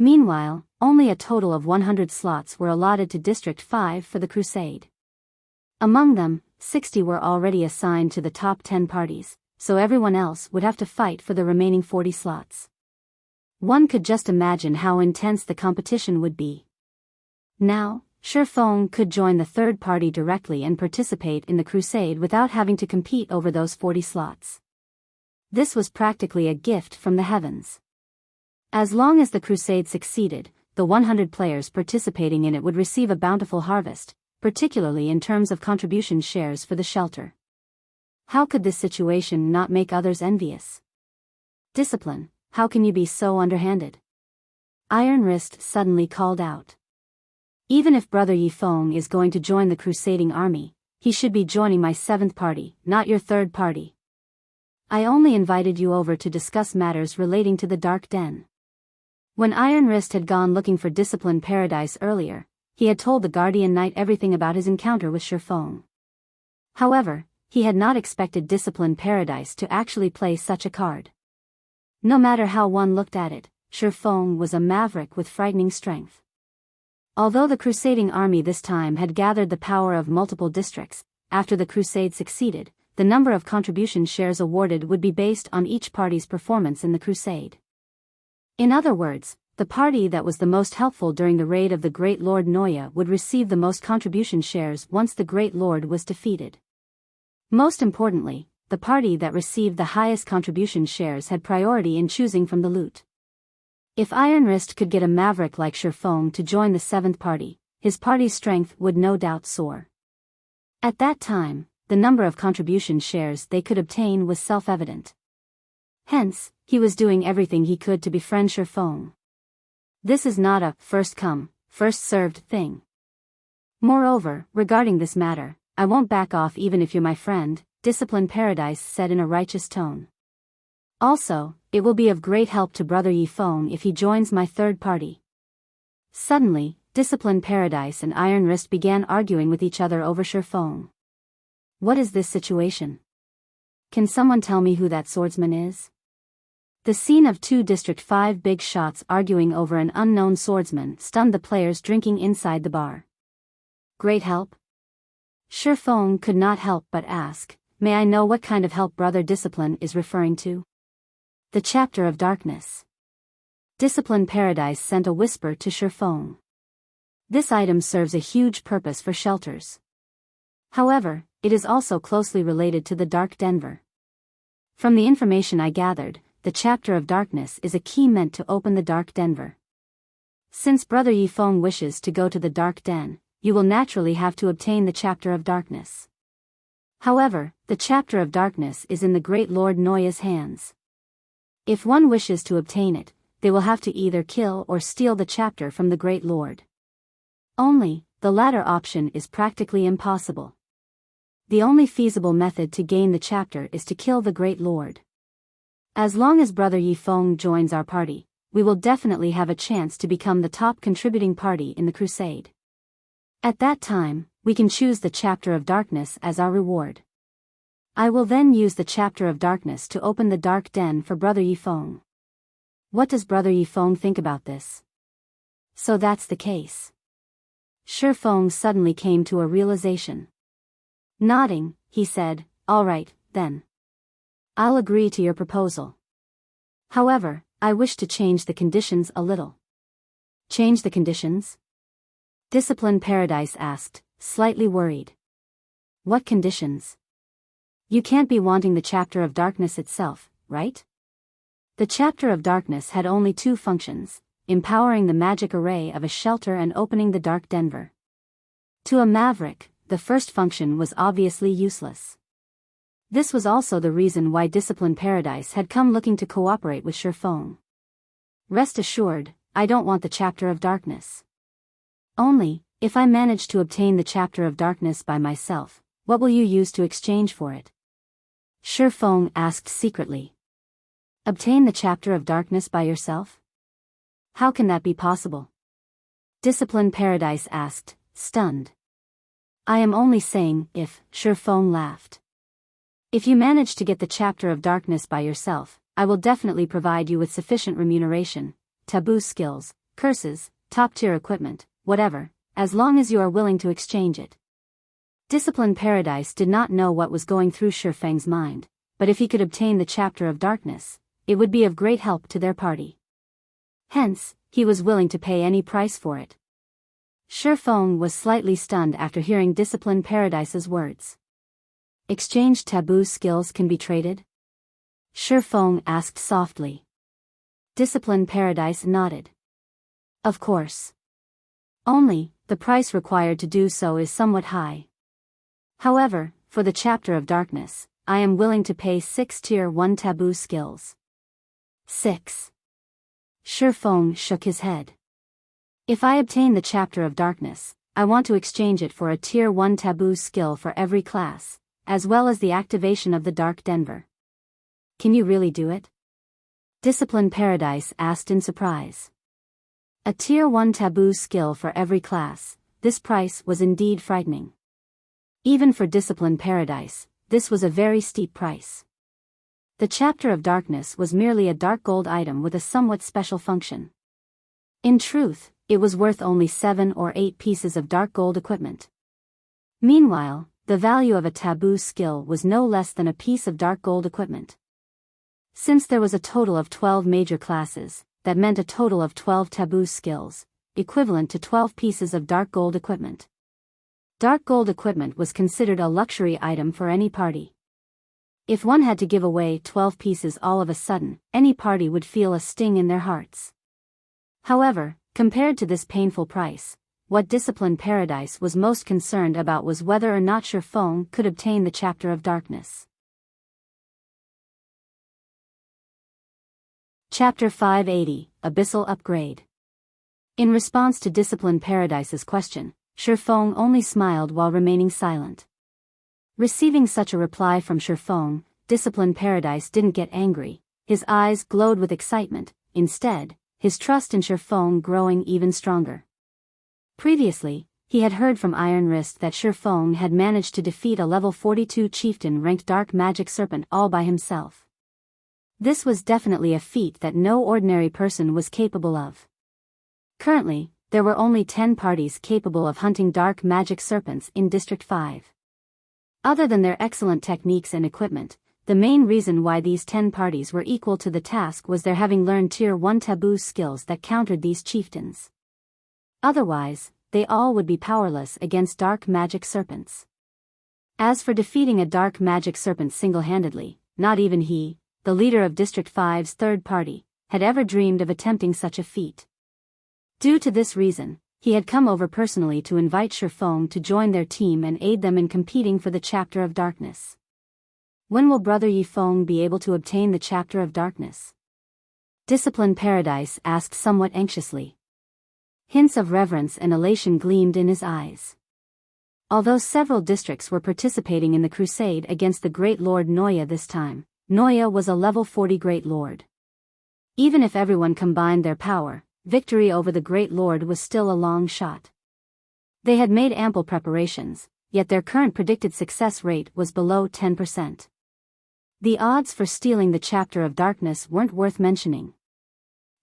Meanwhile, only a total of 100 slots were allotted to District 5 for the crusade. Among them, 60 were already assigned to the top 10 parties, so everyone else would have to fight for the remaining 40 slots. One could just imagine how intense the competition would be. Now, Shifeng could join the third party directly and participate in the crusade without having to compete over those 40 slots. This was practically a gift from the heavens. As long as the crusade succeeded, the 100 players participating in it would receive a bountiful harvest, particularly in terms of contribution shares for the shelter. How could this situation not make others envious? Discipline, how can you be so underhanded? Iron Wrist suddenly called out. Even if Brother Yifeng is going to join the Crusading army, he should be joining my 7th party, not your 3rd party. I only invited you over to discuss matters relating to the Dark Den. When Iron Wrist had gone looking for Discipline Paradise earlier, he had told the Guardian Knight everything about his encounter with Shifeng. However, he had not expected Discipline Paradise to actually play such a card. No matter how one looked at it, Shifeng was a maverick with frightening strength. Although the Crusading army this time had gathered the power of multiple districts, after the crusade succeeded, the number of contribution shares awarded would be based on each party's performance in the crusade. In other words, the party that was the most helpful during the raid of the Great Lord Noya would receive the most contribution shares once the Great Lord was defeated. Most importantly, the party that received the highest contribution shares had priority in choosing from the loot. If Iron Wrist could get a maverick like Shifeng to join the 7th party, his party's strength would no doubt soar. At that time, the number of contribution shares they could obtain was self-evident. Hence, he was doing everything he could to befriend Shifeng. This is not a first-come, first-served thing. Moreover, regarding this matter, I won't back off even if you're my friend, Discipline Paradise said in a righteous tone. Also, it will be of great help to Brother Yifeng if he joins my 3rd party. Suddenly, Discipline Paradise and Iron Wrist began arguing with each other over Shifeng. What is this situation? Can someone tell me who that swordsman is? The scene of 2 District 5 big shots arguing over an unknown swordsman stunned the players drinking inside the bar. Great help? Shifeng could not help but ask, may I know what kind of help Brother Discipline is referring to? The Chapter of Darkness. Discipline Paradise sent a whisper to Shifeng. This item serves a huge purpose for shelters. However, it is also closely related to the Dark Denver. From the information I gathered, the Chapter of Darkness is a key meant to open the Dark Denver. Since Brother Yifeng wishes to go to the Dark Den, you will naturally have to obtain the Chapter of Darkness. However, the Chapter of Darkness is in the Great Lord Noya's hands. If one wishes to obtain it, they will have to either kill or steal the chapter from the Great Lord. Only, the latter option is practically impossible. The only feasible method to gain the chapter is to kill the Great Lord. As long as Brother Yifeng joins our party, we will definitely have a chance to become the top contributing party in the crusade. At that time, we can choose the Chapter of Darkness as our reward. I will then use the Chapter of Darkness to open the Dark Den for Brother Yifeng. What does Brother Yifeng think about this? So that's the case. Shifeng suddenly came to a realization. Nodding, he said, all right, then. I'll agree to your proposal. However, I wish to change the conditions a little. Change the conditions? Discipline Paradise asked, slightly worried. What conditions? You can't be wanting the Chapter of Darkness itself, right? The Chapter of Darkness had only 2 functions, empowering the magic array of a shelter and opening the Dark Denver. To a maverick, the first function was obviously useless. This was also the reason why Discipline Paradise had come looking to cooperate with Shifeng. Rest assured, I don't want the Chapter of Darkness. Only, If I manage to obtain the Chapter of Darkness by myself, what will you use to exchange for it? Shi Feng asked secretly. Obtain the Chapter of Darkness by yourself? How can that be possible? Discipline Paradise asked, stunned. I am only saying, if, Shi Feng laughed. If you manage to get the Chapter of Darkness by yourself, I will definitely provide you with sufficient remuneration, taboo skills, curses, top-tier equipment, whatever, as long as you are willing to exchange it. Discipline Paradise did not know what was going through Shi Feng's mind, but if he could obtain the Chapter of Darkness, it would be of great help to their party. Hence, he was willing to pay any price for it. Shi Feng was slightly stunned after hearing Discipline Paradise's words. Exchange taboo skills can be traded? Shi Feng asked softly. Discipline Paradise nodded. Of course. Only, the price required to do so is somewhat high. However, for the Chapter of Darkness, I am willing to pay 6 Tier 1 taboo skills. 6. Shi Feng shook his head. If I obtain the Chapter of Darkness, I want to exchange it for a Tier 1 taboo skill for every class, as well as the activation of the Dark Denver. Can you really do it? Discipline Paradise asked in surprise. A Tier 1 taboo skill for every class, this price was indeed frightening. Even for Discipline Paradise, this was a very steep price. The Chapter of Darkness was merely a dark gold item with a somewhat special function. In truth, it was worth only 7 or 8 pieces of dark gold equipment. Meanwhile, the value of a taboo skill was no less than a piece of dark gold equipment. Since there was a total of 12 major classes, that meant a total of 12 taboo skills, equivalent to 12 pieces of dark gold equipment. Dark gold equipment was considered a luxury item for any party. If one had to give away 12 pieces all of a sudden, any party would feel a sting in their hearts. However, compared to this painful price, what Discipline Paradise was most concerned about was whether or not Shi Feng could obtain the Chapter of Darkness. Chapter 580, Abyssal Upgrade. In response to Discipline Paradise's question, Shi Feng only smiled while remaining silent. Receiving such a reply from Shi Feng, Discipline Paradise didn't get angry, his eyes glowed with excitement, instead, his trust in Shi Feng growing even stronger. Previously, he had heard from Iron Wrist that Shi Feng had managed to defeat a level 42 chieftain ranked dark magic serpent all by himself. This was definitely a feat that no ordinary person was capable of. Currently, there were only 10 parties capable of hunting dark magic serpents in District 5. Other than their excellent techniques and equipment, the main reason why these 10 parties were equal to the task was their having learned Tier 1 taboo skills that countered these chieftains. Otherwise, they all would be powerless against dark magic serpents. As for defeating a dark magic serpent single-handedly, not even he, the leader of District 5's third party, had ever dreamed of attempting such a feat. Due to this reason, he had come over personally to invite Shi Feng to join their team and aid them in competing for the Chapter of Darkness. When will Brother Yi Feng be able to obtain the Chapter of Darkness? Discipline Paradise asked somewhat anxiously. Hints of reverence and elation gleamed in his eyes. Although several districts were participating in the crusade against the Great Lord Noya this time, Noya was a level 40 Great Lord. Even if everyone combined their power, victory over the Great Lord was still a long shot. They had made ample preparations, yet their current predicted success rate was below 10%. The odds for stealing the Chapter of Darkness weren't worth mentioning.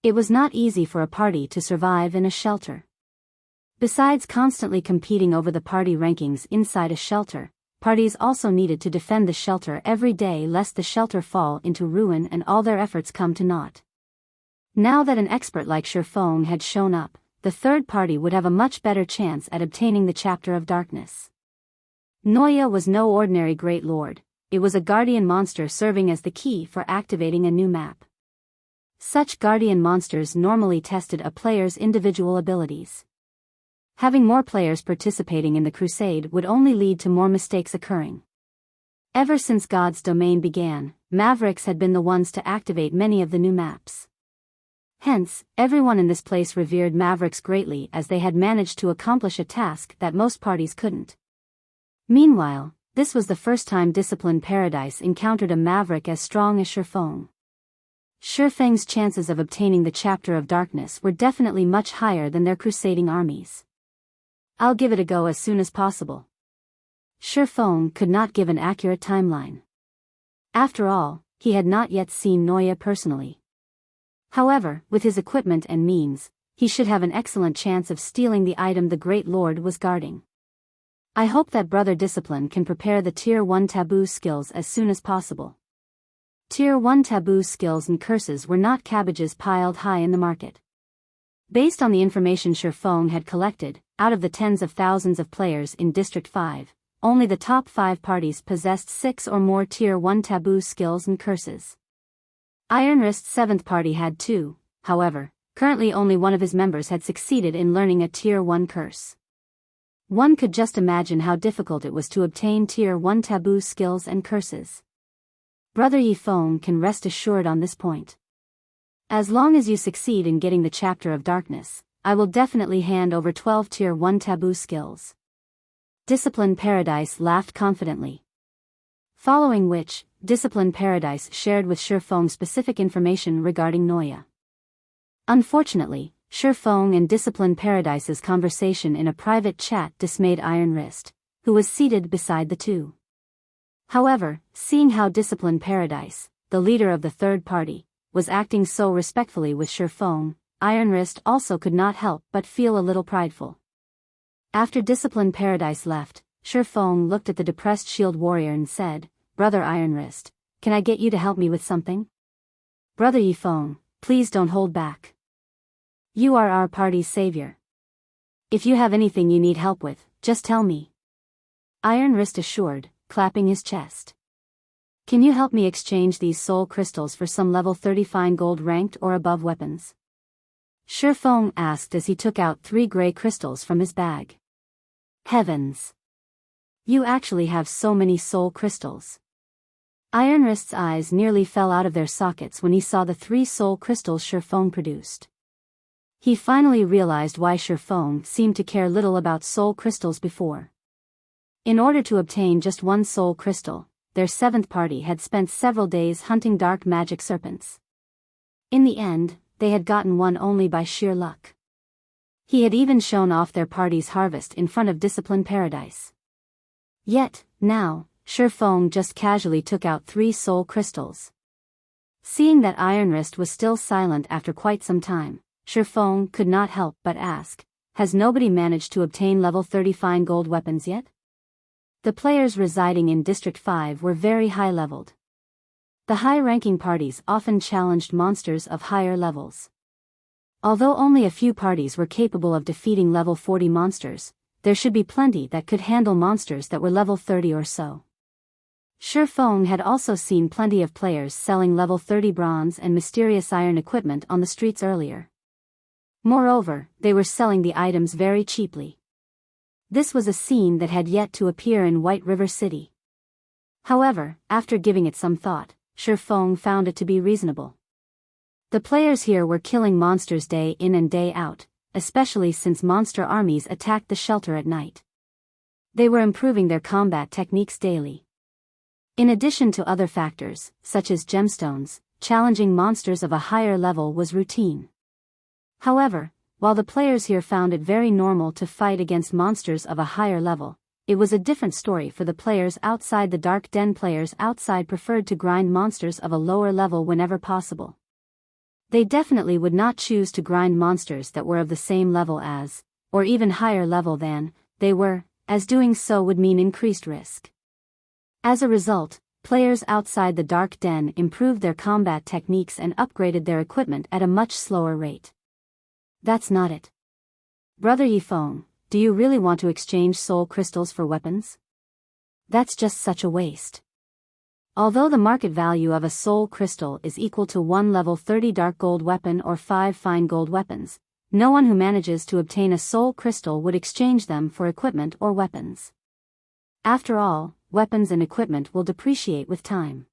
It was not easy for a party to survive in a shelter. Besides constantly competing over the party rankings inside a shelter, parties also needed to defend the shelter every day lest the shelter fall into ruin and all their efforts come to naught. Now that an expert like Shi Feng had shown up, the third party would have a much better chance at obtaining the Chapter of Darkness. Noya was no ordinary Great Lord, it was a guardian monster serving as the key for activating a new map. Such guardian monsters normally tested a player's individual abilities. Having more players participating in the crusade would only lead to more mistakes occurring. Ever since God's Domain began, Mavericks had been the ones to activate many of the new maps. Hence, everyone in this place revered Mavericks greatly as they had managed to accomplish a task that most parties couldn't. Meanwhile, this was the first time Disciplined Paradise encountered a Maverick as strong as Shifeng. Shifeng's chances of obtaining the Chapter of Darkness were definitely much higher than their crusading armies. "I'll give it a go as soon as possible." Shifeng could not give an accurate timeline. After all, he had not yet seen Noya personally. However, with his equipment and means, he should have an excellent chance of stealing the item the Great Lord was guarding. I hope that Brother Discipline can prepare the Tier 1 taboo skills as soon as possible. Tier 1 taboo skills and curses were not cabbages piled high in the market. Based on the information Shifeng had collected, out of the tens of thousands of players in District 5, only the top 5 parties possessed 6 or more Tier 1 taboo skills and curses. Iron Wrist's 7th party had 2, however, currently only one of his members had succeeded in learning a Tier 1 curse. One could just imagine how difficult it was to obtain Tier 1 taboo skills and curses. Brother Yifeng can rest assured on this point. As long as you succeed in getting the Chapter of Darkness, I will definitely hand over 12 Tier 1 taboo skills. Disciplined Paradise laughed confidently. Following which, Disciplined Paradise shared with Shifeng specific information regarding Noya. Unfortunately, Shifeng and Disciplined Paradise's conversation in a private chat dismayed Iron Wrist, who was seated beside the two. However, seeing how Disciplined Paradise, the leader of the third party, was acting so respectfully with Shifeng, Iron Wrist also could not help but feel a little prideful. After Disciplined Paradise left, Shifeng looked at the depressed shield warrior and said, "Brother Iron Wrist, can I get you to help me with something?" "Brother Yifeng, please don't hold back. You are our party's savior. If you have anything you need help with, just tell me," Iron Wrist assured, clapping his chest. "Can you help me exchange these soul crystals for some level 30 fine gold ranked or above weapons?" Shifeng asked as he took out 3 gray crystals from his bag. "Heavens! You actually have so many soul crystals." Iron Wrist's eyes nearly fell out of their sockets when he saw the 3 soul crystals Shifeng produced. He finally realized why Shifeng seemed to care little about soul crystals before. In order to obtain just 1 soul crystal, their 7th party had spent several days hunting dark magic serpents. In the end, they had gotten 1 only by sheer luck. He had even shown off their party's harvest in front of Disciplined Paradise. Yet, now, Shifeng just casually took out 3 soul crystals. Seeing that Iron Wrist was still silent after quite some time, Shifeng could not help but ask, "Has nobody managed to obtain level 30 fine gold weapons yet?" The players residing in District 5 were very high-leveled. The high-ranking parties often challenged monsters of higher levels. Although only a few parties were capable of defeating level 40 monsters, there should be plenty that could handle monsters that were level 30 or so. Shifeng had also seen plenty of players selling level 30 bronze and mysterious iron equipment on the streets earlier. Moreover, they were selling the items very cheaply. This was a scene that had yet to appear in White River City. However, after giving it some thought, Shifeng found it to be reasonable. The players here were killing monsters day in and day out, especially since monster armies attacked the shelter at night. They were improving their combat techniques daily. In addition to other factors, such as gemstones, challenging monsters of a higher level was routine. However, while the players here found it very normal to fight against monsters of a higher level, it was a different story for the players outside the Dark Den. Players outside preferred to grind monsters of a lower level whenever possible. They definitely would not choose to grind monsters that were of the same level as, or even higher level than, they were, as doing so would mean increased risk. As a result, players outside the Dark Den improved their combat techniques and upgraded their equipment at a much slower rate. That's not it. Brother Yifeng, do you really want to exchange soul crystals for weapons? That's just such a waste. Although the market value of a soul crystal is equal to 1 level 30 dark gold weapon or 5 fine gold weapons, no one who manages to obtain a soul crystal would exchange them for equipment or weapons. After all, weapons and equipment will depreciate with time.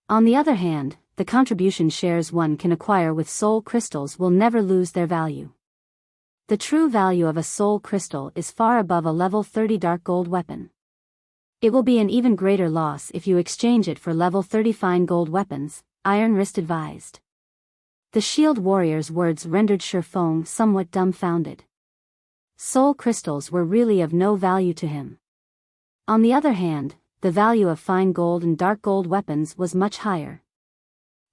On the other hand, the contribution shares one can acquire with soul crystals will never lose their value. The true value of a soul crystal is far above a level 30 dark gold weapon. It will be an even greater loss if you exchange it for level 30 fine gold weapons, Iron Wrist advised. The shield warrior's words rendered Shifeng somewhat dumbfounded. Soul crystals were really of no value to him. On the other hand, the value of fine gold and dark gold weapons was much higher.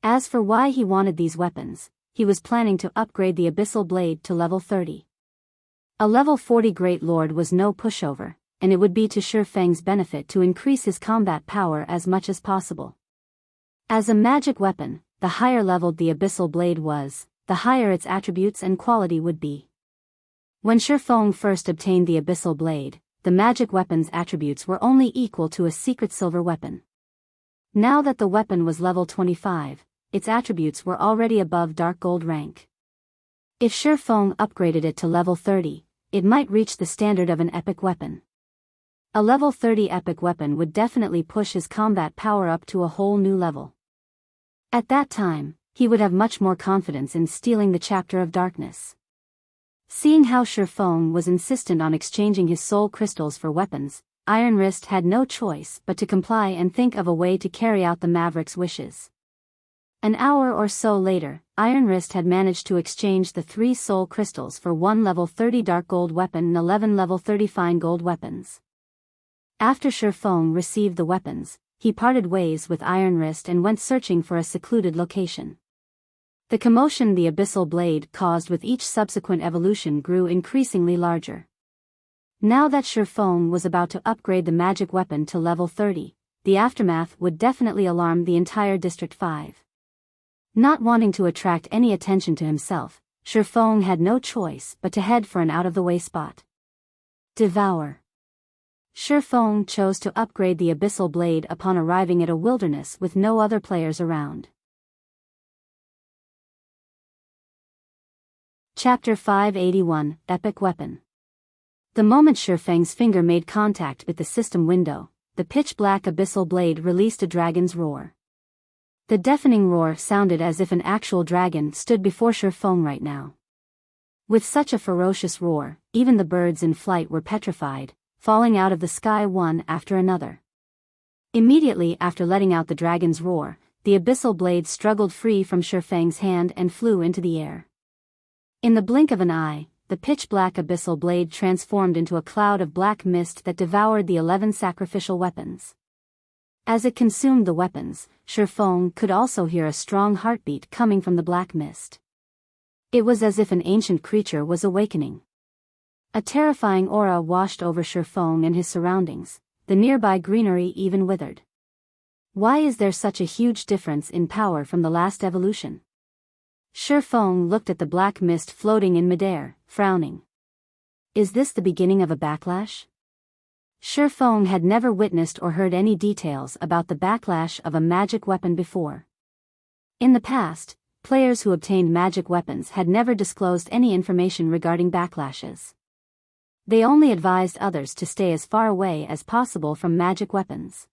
As for why he wanted these weapons, he was planning to upgrade the Abyssal Blade to level 30. A level 40 Great Lord was no pushover, and it would be to Shifeng's benefit to increase his combat power as much as possible. As a magic weapon, the higher leveled the Abyssal Blade was, the higher its attributes and quality would be. When Shifeng first obtained the Abyssal Blade, the magic weapon's attributes were only equal to a secret silver weapon. Now that the weapon was level 25, its attributes were already above dark gold rank. If Shifeng upgraded it to level 30, it might reach the standard of an epic weapon. A level 30 epic weapon would definitely push his combat power up to a whole new level. At that time, he would have much more confidence in stealing the Chapter of Darkness. Seeing how Shifeng was insistent on exchanging his soul crystals for weapons, Iron Wrist had no choice but to comply and think of a way to carry out the Maverick's wishes. An hour or so later, Iron Wrist had managed to exchange the 3 soul crystals for 1 level 30 dark gold weapon and 11 level 30 fine gold weapons. After Shifeng received the weapons, he parted ways with Iron Wrist and went searching for a secluded location. The commotion the Abyssal Blade caused with each subsequent evolution grew increasingly larger. Now that Shifeng was about to upgrade the magic weapon to level 30, the aftermath would definitely alarm the entire District 5. Not wanting to attract any attention to himself, Shifeng had no choice but to head for an out-of-the-way spot. Devour. Shifeng chose to upgrade the Abyssal Blade upon arriving at a wilderness with no other players around. Chapter 581, Epic Weapon. The moment Shifeng's finger made contact with the system window, the pitch-black Abyssal Blade released a dragon's roar. The deafening roar sounded as if an actual dragon stood before Shifeng right now. With such a ferocious roar, even the birds in flight were petrified, falling out of the sky one after another. Immediately after letting out the dragon's roar, the Abyssal Blade struggled free from Shifeng's hand and flew into the air. In the blink of an eye, the pitch-black Abyssal Blade transformed into a cloud of black mist that devoured the 11 sacrificial weapons. As it consumed the weapons, Shifeng could also hear a strong heartbeat coming from the black mist. It was as if an ancient creature was awakening. A terrifying aura washed over Shifeng and his surroundings, the nearby greenery even withered. Why is there such a huge difference in power from the last evolution? Shifeng looked at the black mist floating in midair, frowning. Is this the beginning of a backlash? Shifeng had never witnessed or heard any details about the backlash of a magic weapon before. In the past, players who obtained magic weapons had never disclosed any information regarding backlashes. They only advised others to stay as far away as possible from magic weapons.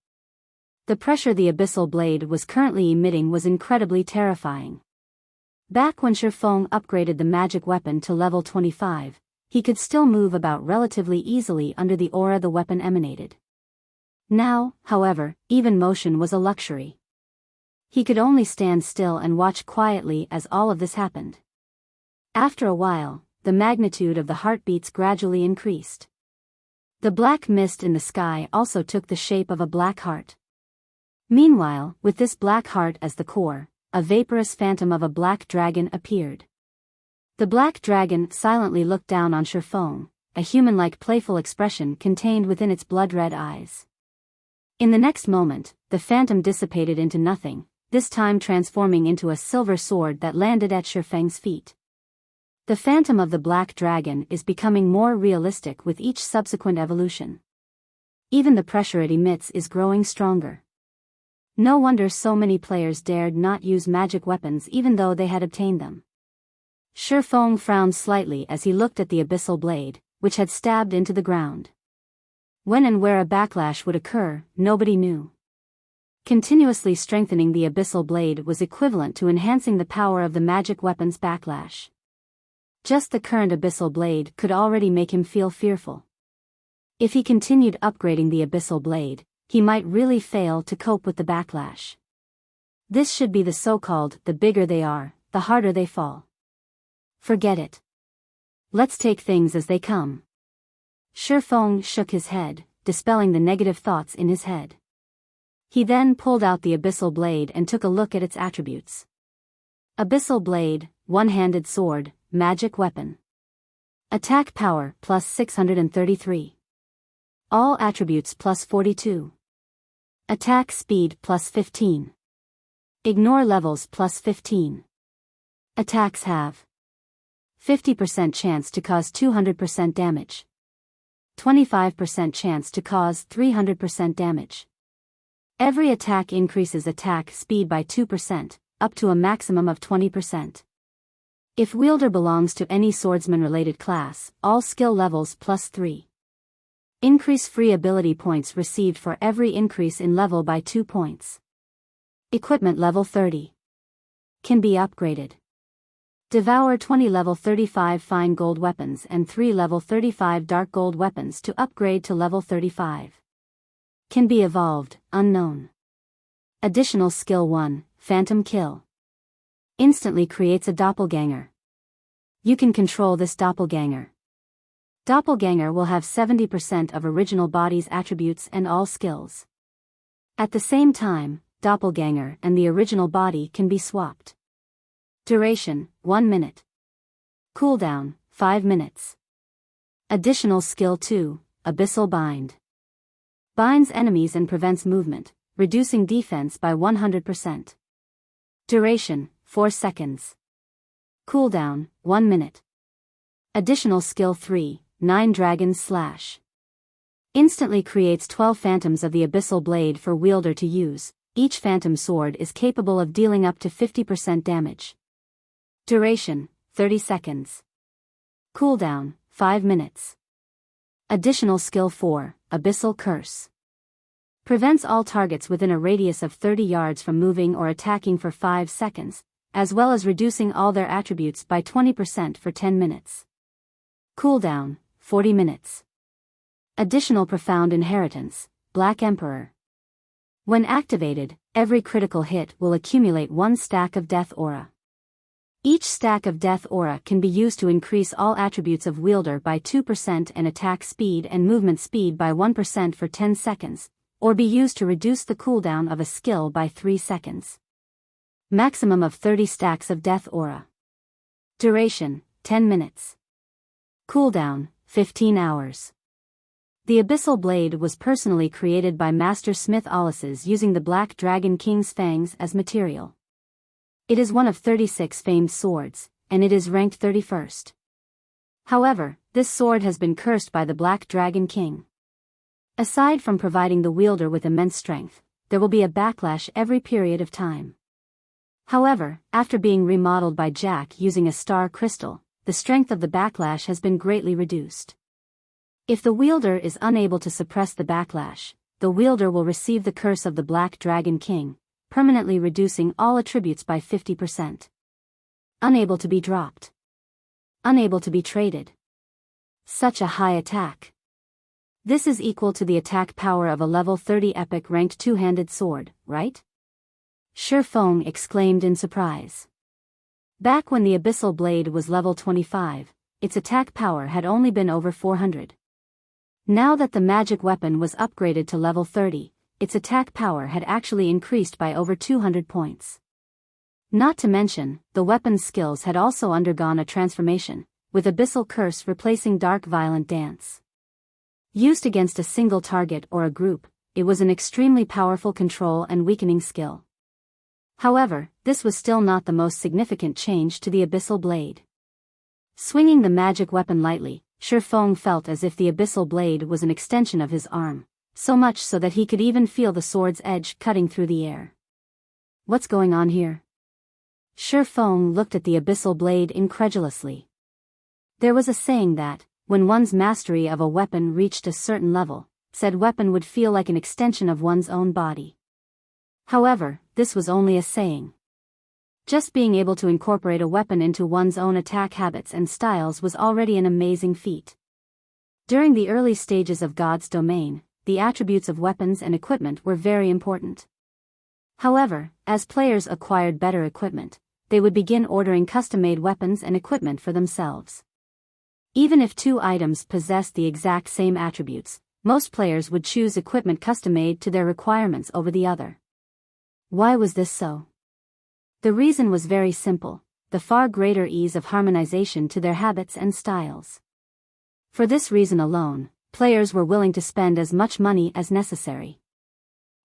The pressure the Abyssal Blade was currently emitting was incredibly terrifying. Back when Shifeng upgraded the magic weapon to level 25, he could still move about relatively easily under the aura the weapon emanated. Now, however, even motion was a luxury. He could only stand still and watch quietly as all of this happened. After a while, the magnitude of the heartbeats gradually increased. The black mist in the sky also took the shape of a black heart. Meanwhile, with this black heart as the core, a vaporous phantom of a black dragon appeared. The black dragon silently looked down on Shifeng, a human-like playful expression contained within its blood-red eyes. In the next moment, the phantom dissipated into nothing, this time transforming into a silver sword that landed at Shifeng's feet. The phantom of the black dragon is becoming more realistic with each subsequent evolution. Even the pressure it emits is growing stronger. No wonder so many players dared not use magic weapons even though they had obtained them. Shifeng frowned slightly as he looked at the Abyssal Blade, which had stabbed into the ground. When and where a backlash would occur, nobody knew. Continuously strengthening the Abyssal Blade was equivalent to enhancing the power of the magic weapon's backlash. Just the current Abyssal Blade could already make him feel fearful. If he continued upgrading the Abyssal Blade, he might really fail to cope with the backlash. This should be the so-called, the bigger they are, the harder they fall. Forget it. Let's take things as they come. Shifeng shook his head, dispelling the negative thoughts in his head. He then pulled out the Abyssal Blade and took a look at its attributes. Abyssal Blade, one-handed sword, magic weapon. Attack power plus 633. All attributes plus 42. Attack speed plus 15. Ignore levels plus 15. Attacks have 50% chance to cause 200% damage. 25% chance to cause 300% damage. Every attack increases attack speed by 2%, up to a maximum of 20%. If wielder belongs to any swordsman-related class, all skill levels plus 3. Increase free ability points received for every increase in level by 2 points. Equipment level 30. Can be upgraded. Devour 20 level 35 fine gold weapons and 3 level 35 dark gold weapons to upgrade to level 35. Can be evolved, unknown. Additional skill 1, Phantom Kill. Instantly creates a doppelganger. You can control this doppelganger. Doppelganger will have 70% of original body's attributes and all skills. At the same time, doppelganger and the original body can be swapped. Duration, 1 minute. Cooldown, 5 minutes. Additional skill 2, Abyssal Bind. Binds enemies and prevents movement, reducing defense by 100%. Duration, 4 seconds. Cooldown, 1 minute. Additional skill 3, 9 Dragon's Slash. Instantly creates 12 phantoms of the Abyssal Blade for wielder to use. Each phantom sword is capable of dealing up to 50% damage. Duration, 30 seconds. Cooldown, 5 minutes. Additional skill 4, Abyssal Curse. Prevents all targets within a radius of 30 yards from moving or attacking for 5 seconds, as well as reducing all their attributes by 20% for 10 minutes. Cooldown, 40 minutes. Additional Profound Inheritance, Black Emperor. When activated, every critical hit will accumulate 1 stack of Death Aura. Each stack of Death Aura can be used to increase all attributes of wielder by 2% and attack speed and movement speed by 1% for 10 seconds, or be used to reduce the cooldown of a skill by 3 seconds. Maximum of 30 stacks of Death Aura. Duration, 10 minutes. Cooldown, 15 hours. The Abyssal Blade was personally created by Master Smith Alices using the Black Dragon King's fangs as material. It is one of 36 famed swords, and it is ranked 31st. However, this sword has been cursed by the Black Dragon King. Aside from providing the wielder with immense strength, there will be a backlash every period of time. However, after being remodeled by Jack using a star crystal, the strength of the backlash has been greatly reduced. If the wielder is unable to suppress the backlash, the wielder will receive the curse of the Black Dragon King, permanently reducing all attributes by 50%. Unable to be dropped. Unable to be traded. Such a high attack. This is equal to the attack power of a level 30 epic ranked two-handed sword, right? Shifeng exclaimed in surprise. Back when the Abyssal Blade was level 25, its attack power had only been over 400. Now that the magic weapon was upgraded to level 30, its attack power had actually increased by over 200 points. Not to mention, the weapon's skills had also undergone a transformation, with Abyssal Curse replacing Dark Violent Dance. Used against a single target or a group, it was an extremely powerful control and weakening skill. However, this was still not the most significant change to the Abyssal Blade. Swinging the magic weapon lightly, Shifeng felt as if the Abyssal Blade was an extension of his arm, so much so that he could even feel the sword's edge cutting through the air. What's going on here? Shifeng looked at the Abyssal Blade incredulously. There was a saying that, when one's mastery of a weapon reached a certain level, said weapon would feel like an extension of one's own body. However, this was only a saying. Just being able to incorporate a weapon into one's own attack habits and styles was already an amazing feat. During the early stages of God's domain, the attributes of weapons and equipment were very important. However, as players acquired better equipment, they would begin ordering custom-made weapons and equipment for themselves. Even if two items possessed the exact same attributes, most players would choose equipment custom-made to their requirements over the other. Why was this so? The reason was very simple: the far greater ease of harmonization to their habits and styles. For this reason alone, players were willing to spend as much money as necessary.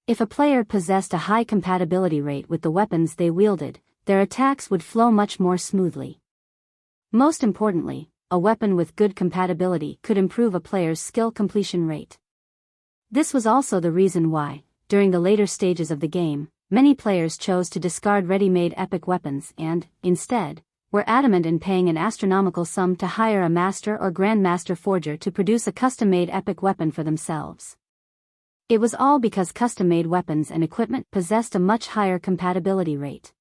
If a player possessed a high compatibility rate with the weapons they wielded, their attacks would flow much more smoothly. Most importantly, a weapon with good compatibility could improve a player's skill completion rate. This was also the reason why, during the later stages of the game, many players chose to discard ready-made epic weapons and, instead, were adamant in paying an astronomical sum to hire a master or grandmaster forger to produce a custom-made epic weapon for themselves. It was all because custom-made weapons and equipment possessed a much higher compatibility rate.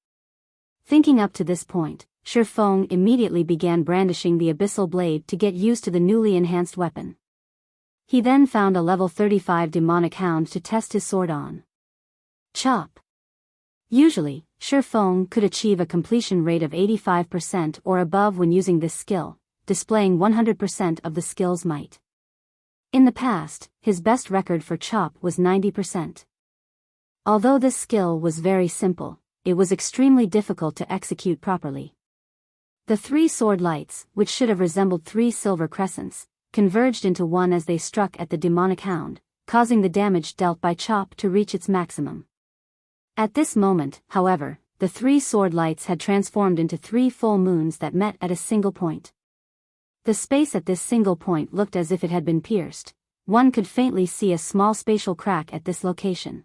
Thinking up to this point, Shi Feng immediately began brandishing the Abyssal blade to get used to the newly enhanced weapon. He then found a level 35 demonic hound to test his sword on. Chop. Usually, Shi Feng could achieve a completion rate of 85% or above when using this skill, displaying 100% of the skill's might. In the past, his best record for chop was 90%. Although this skill was very simple, it was extremely difficult to execute properly. The three sword lights, which should have resembled three silver crescents, converged into one as they struck at the demonic hound, causing the damage dealt by chop to reach its maximum. At this moment, however, the three sword lights had transformed into three full moons that met at a single point. The space at this single point looked as if it had been pierced. One could faintly see a small spatial crack at this location.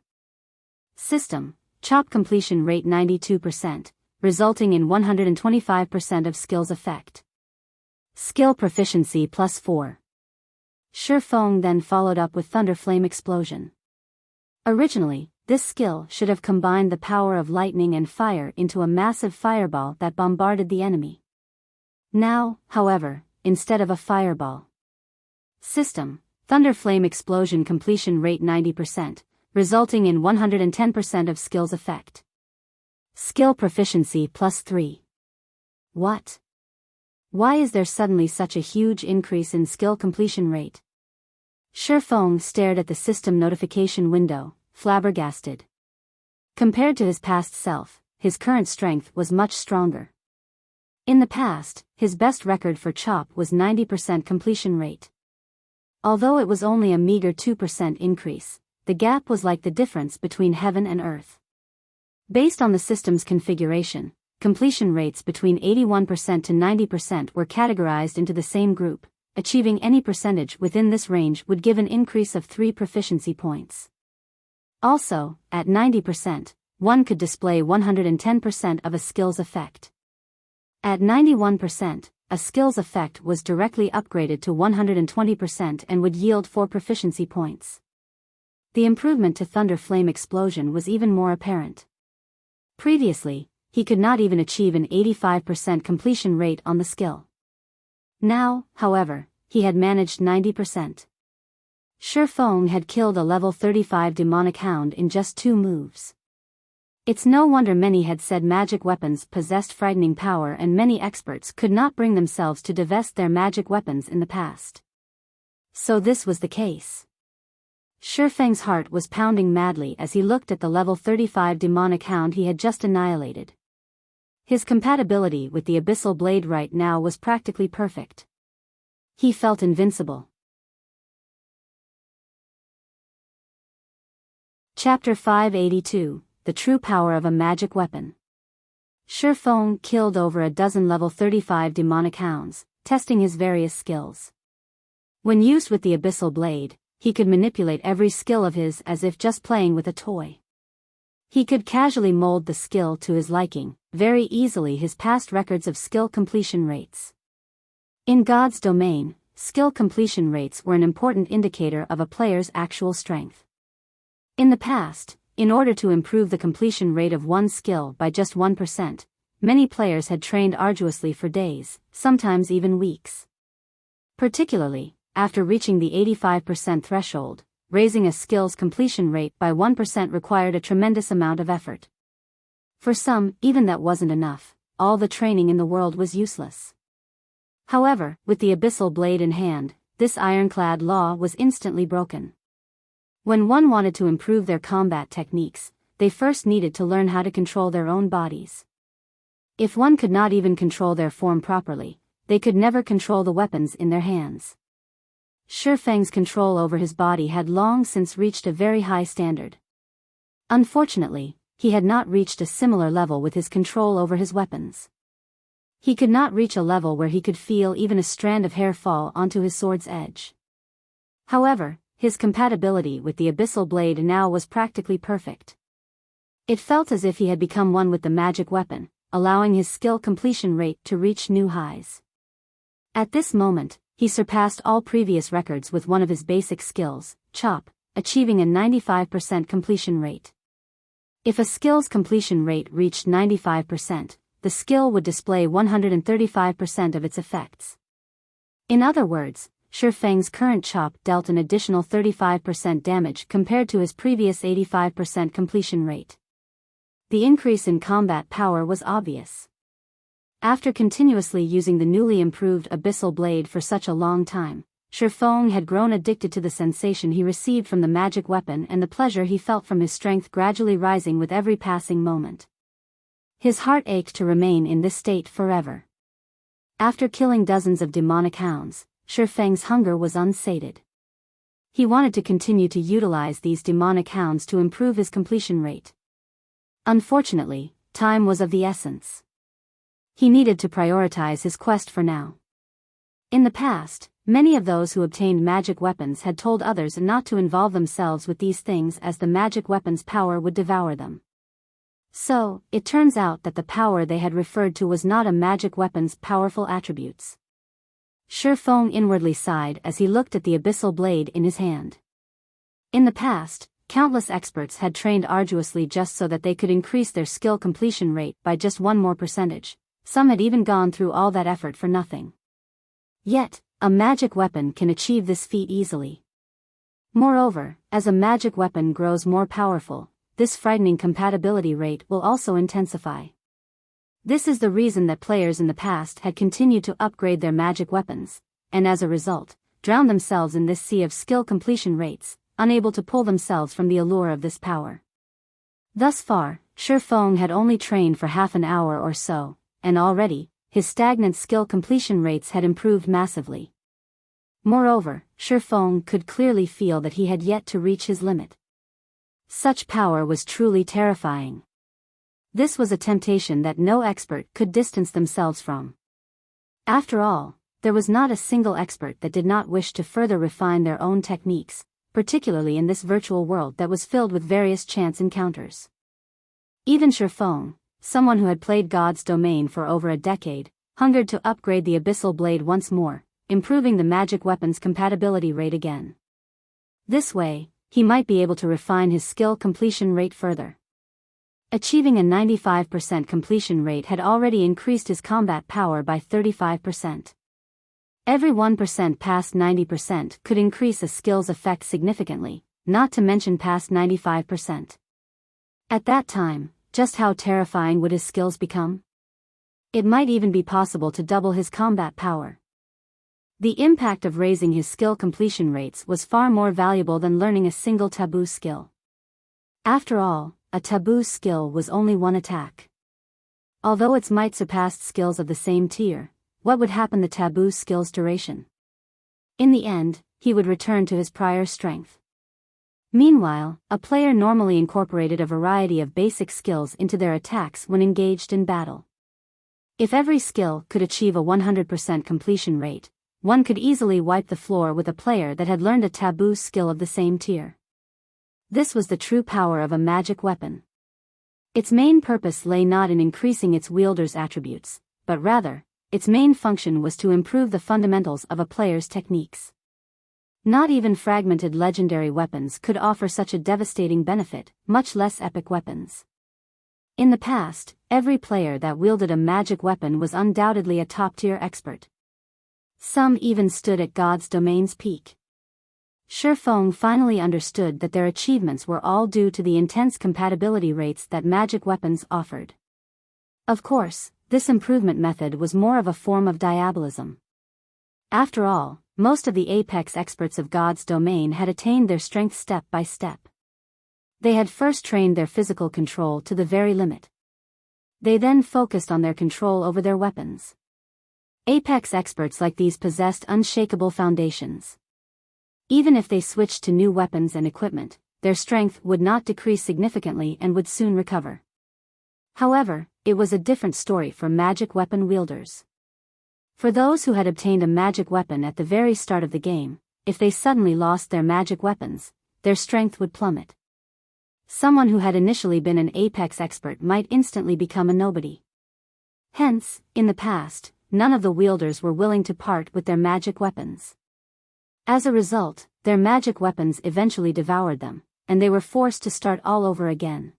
System: chop completion rate 92%, resulting in 125% of skill's effect. Skill proficiency +4. Shi Feng then followed up with Thunder Flame Explosion. Originally, this skill should have combined the power of lightning and fire into a massive fireball that bombarded the enemy. Now, however, instead of a fireball. System: Thunder Flame Explosion completion rate 90%, resulting in 110% of skill's effect. Skill proficiency +3. What? Why is there suddenly such a huge increase in skill completion rate? Shi Feng stared at the system notification window, flabbergasted. Compared to his past self, his current strength was much stronger. In the past, his best record for chop was 90% completion rate. Although it was only a meager 2% increase, the gap was like the difference between heaven and earth. Based on the system's configuration, completion rates between 81% to 90% were categorized into the same group. Achieving any percentage within this range would give an increase of 3 proficiency points. Also, at 90%, one could display 110% of a skill's effect. At 91%, a skill's effect was directly upgraded to 120% and would yield 4 proficiency points. The improvement to Thunder Flame Explosion was even more apparent. Previously, he could not even achieve an 85% completion rate on the skill. Now, however, he had managed 90%. Shi Feng had killed a level 35 demonic hound in just 2 moves. It's no wonder many had said magic weapons possessed frightening power, and many experts could not bring themselves to divest their magic weapons in the past. So this was the case. Shi Feng's heart was pounding madly as he looked at the level 35 demonic hound he had just annihilated. His compatibility with the Abyssal blade right now was practically perfect. He felt invincible. Chapter 582, The True Power of a Magic Weapon. Shi Feng killed over a dozen level 35 demonic hounds, testing his various skills. When used with the Abyssal blade, he could manipulate every skill of his as if just playing with a toy. He could casually mold the skill to his liking, very easily his past records of skill completion rates. In God's domain, skill completion rates were an important indicator of a player's actual strength. In the past, In order to improve the completion rate of one skill by just 1%, many players had trained arduously for days, sometimes even weeks. Particularly, after reaching the 85% threshold, raising a skill's completion rate by 1% required a tremendous amount of effort. For some, even that wasn't enough. All the training in the world was useless. However, with the Abyssal blade in hand, this ironclad law was instantly broken. When one wanted to improve their combat techniques, they first needed to learn how to control their own bodies. If one could not even control their form properly, they could never control the weapons in their hands. Shi Feng's control over his body had long since reached a very high standard. Unfortunately, he had not reached a similar level with his control over his weapons. He could not reach a level where he could feel even a strand of hair fall onto his sword's edge. However, his compatibility with the Abyssal blade now was practically perfect. It felt as if he had become one with the magic weapon, allowing his skill completion rate to reach new highs. At this moment, he surpassed all previous records with one of his basic skills, Chop, achieving a 95% completion rate. If a skill's completion rate reached 95%, the skill would display 135% of its effects. In other words, Shi Feng's current Chop dealt an additional 35% damage compared to his previous 85% completion rate. The increase in combat power was obvious. After continuously using the newly improved Abyssal blade for such a long time, Shi Feng had grown addicted to the sensation he received from the magic weapon and the pleasure he felt from his strength gradually rising with every passing moment. His heart ached to remain in this state forever. After killing dozens of demonic hounds, Shi Feng's hunger was unsated. He wanted to continue to utilize these demonic hounds to improve his completion rate. Unfortunately, time was of the essence. He needed to prioritize his quest for now. In the past, many of those who obtained magic weapons had told others not to involve themselves with these things as the magic weapon's power would devour them. So, it turns out that the power they had referred to was not a magic weapon's powerful attributes. Shi Feng inwardly sighed as he looked at the Abyssal blade in his hand. In the past, countless experts had trained arduously just so that they could increase their skill completion rate by just one more percentage. Some had even gone through all that effort for nothing. Yet, a magic weapon can achieve this feat easily. Moreover, as a magic weapon grows more powerful, this frightening compatibility rate will also intensify. This is the reason that players in the past had continued to upgrade their magic weapons, and as a result, drowned themselves in this sea of skill completion rates, unable to pull themselves from the allure of this power. Thus far, Shi Feng had only trained for half an hour or so, and already, his stagnant skill completion rates had improved massively. Moreover, Shi Feng could clearly feel that he had yet to reach his limit. Such power was truly terrifying. This was a temptation that no expert could distance themselves from. After all, there was not a single expert that did not wish to further refine their own techniques, particularly in this virtual world that was filled with various chance encounters. Even Shi Feng, someone who had played God's Domain for over a decade, hungered to upgrade the Abyssal blade once more, improving the magic weapon's compatibility rate again. This way, he might be able to refine his skill completion rate further. Achieving a 95% completion rate had already increased his combat power by 35%. Every 1% past 90% could increase a skill's effect significantly, not to mention past 95%. At that time, just how terrifying would his skills become? It might even be possible to double his combat power. The impact of raising his skill completion rates was far more valuable than learning a single taboo skill. After all, a taboo skill was only one attack. Although its might surpassed skills of the same tier, what would happen the taboo skill's duration? In the end, he would return to his prior strength. Meanwhile, a player normally incorporated a variety of basic skills into their attacks when engaged in battle. If every skill could achieve a 100% completion rate, one could easily wipe the floor with a player that had learned a taboo skill of the same tier. This was the true power of a magic weapon. Its main purpose lay not in increasing its wielder's attributes, but rather, its main function was to improve the fundamentals of a player's techniques. Not even fragmented legendary weapons could offer such a devastating benefit, much less epic weapons. In the past, every player that wielded a magic weapon was undoubtedly a top-tier expert. Some even stood at God's domain's peak. Shifeng finally understood that their achievements were all due to the intense compatibility rates that magic weapons offered. Of course, this improvement method was more of a form of diabolism. After all, most of the apex experts of God's domain had attained their strength step by step. They had first trained their physical control to the very limit. They then focused on their control over their weapons. Apex experts like these possessed unshakable foundations. Even if they switched to new weapons and equipment, their strength would not decrease significantly and would soon recover. However, it was a different story for magic weapon wielders. For those who had obtained a magic weapon at the very start of the game, if they suddenly lost their magic weapons, their strength would plummet. Someone who had initially been an apex expert might instantly become a nobody. Hence, in the past, none of the wielders were willing to part with their magic weapons. As a result, their magic weapons eventually devoured them, and they were forced to start all over again.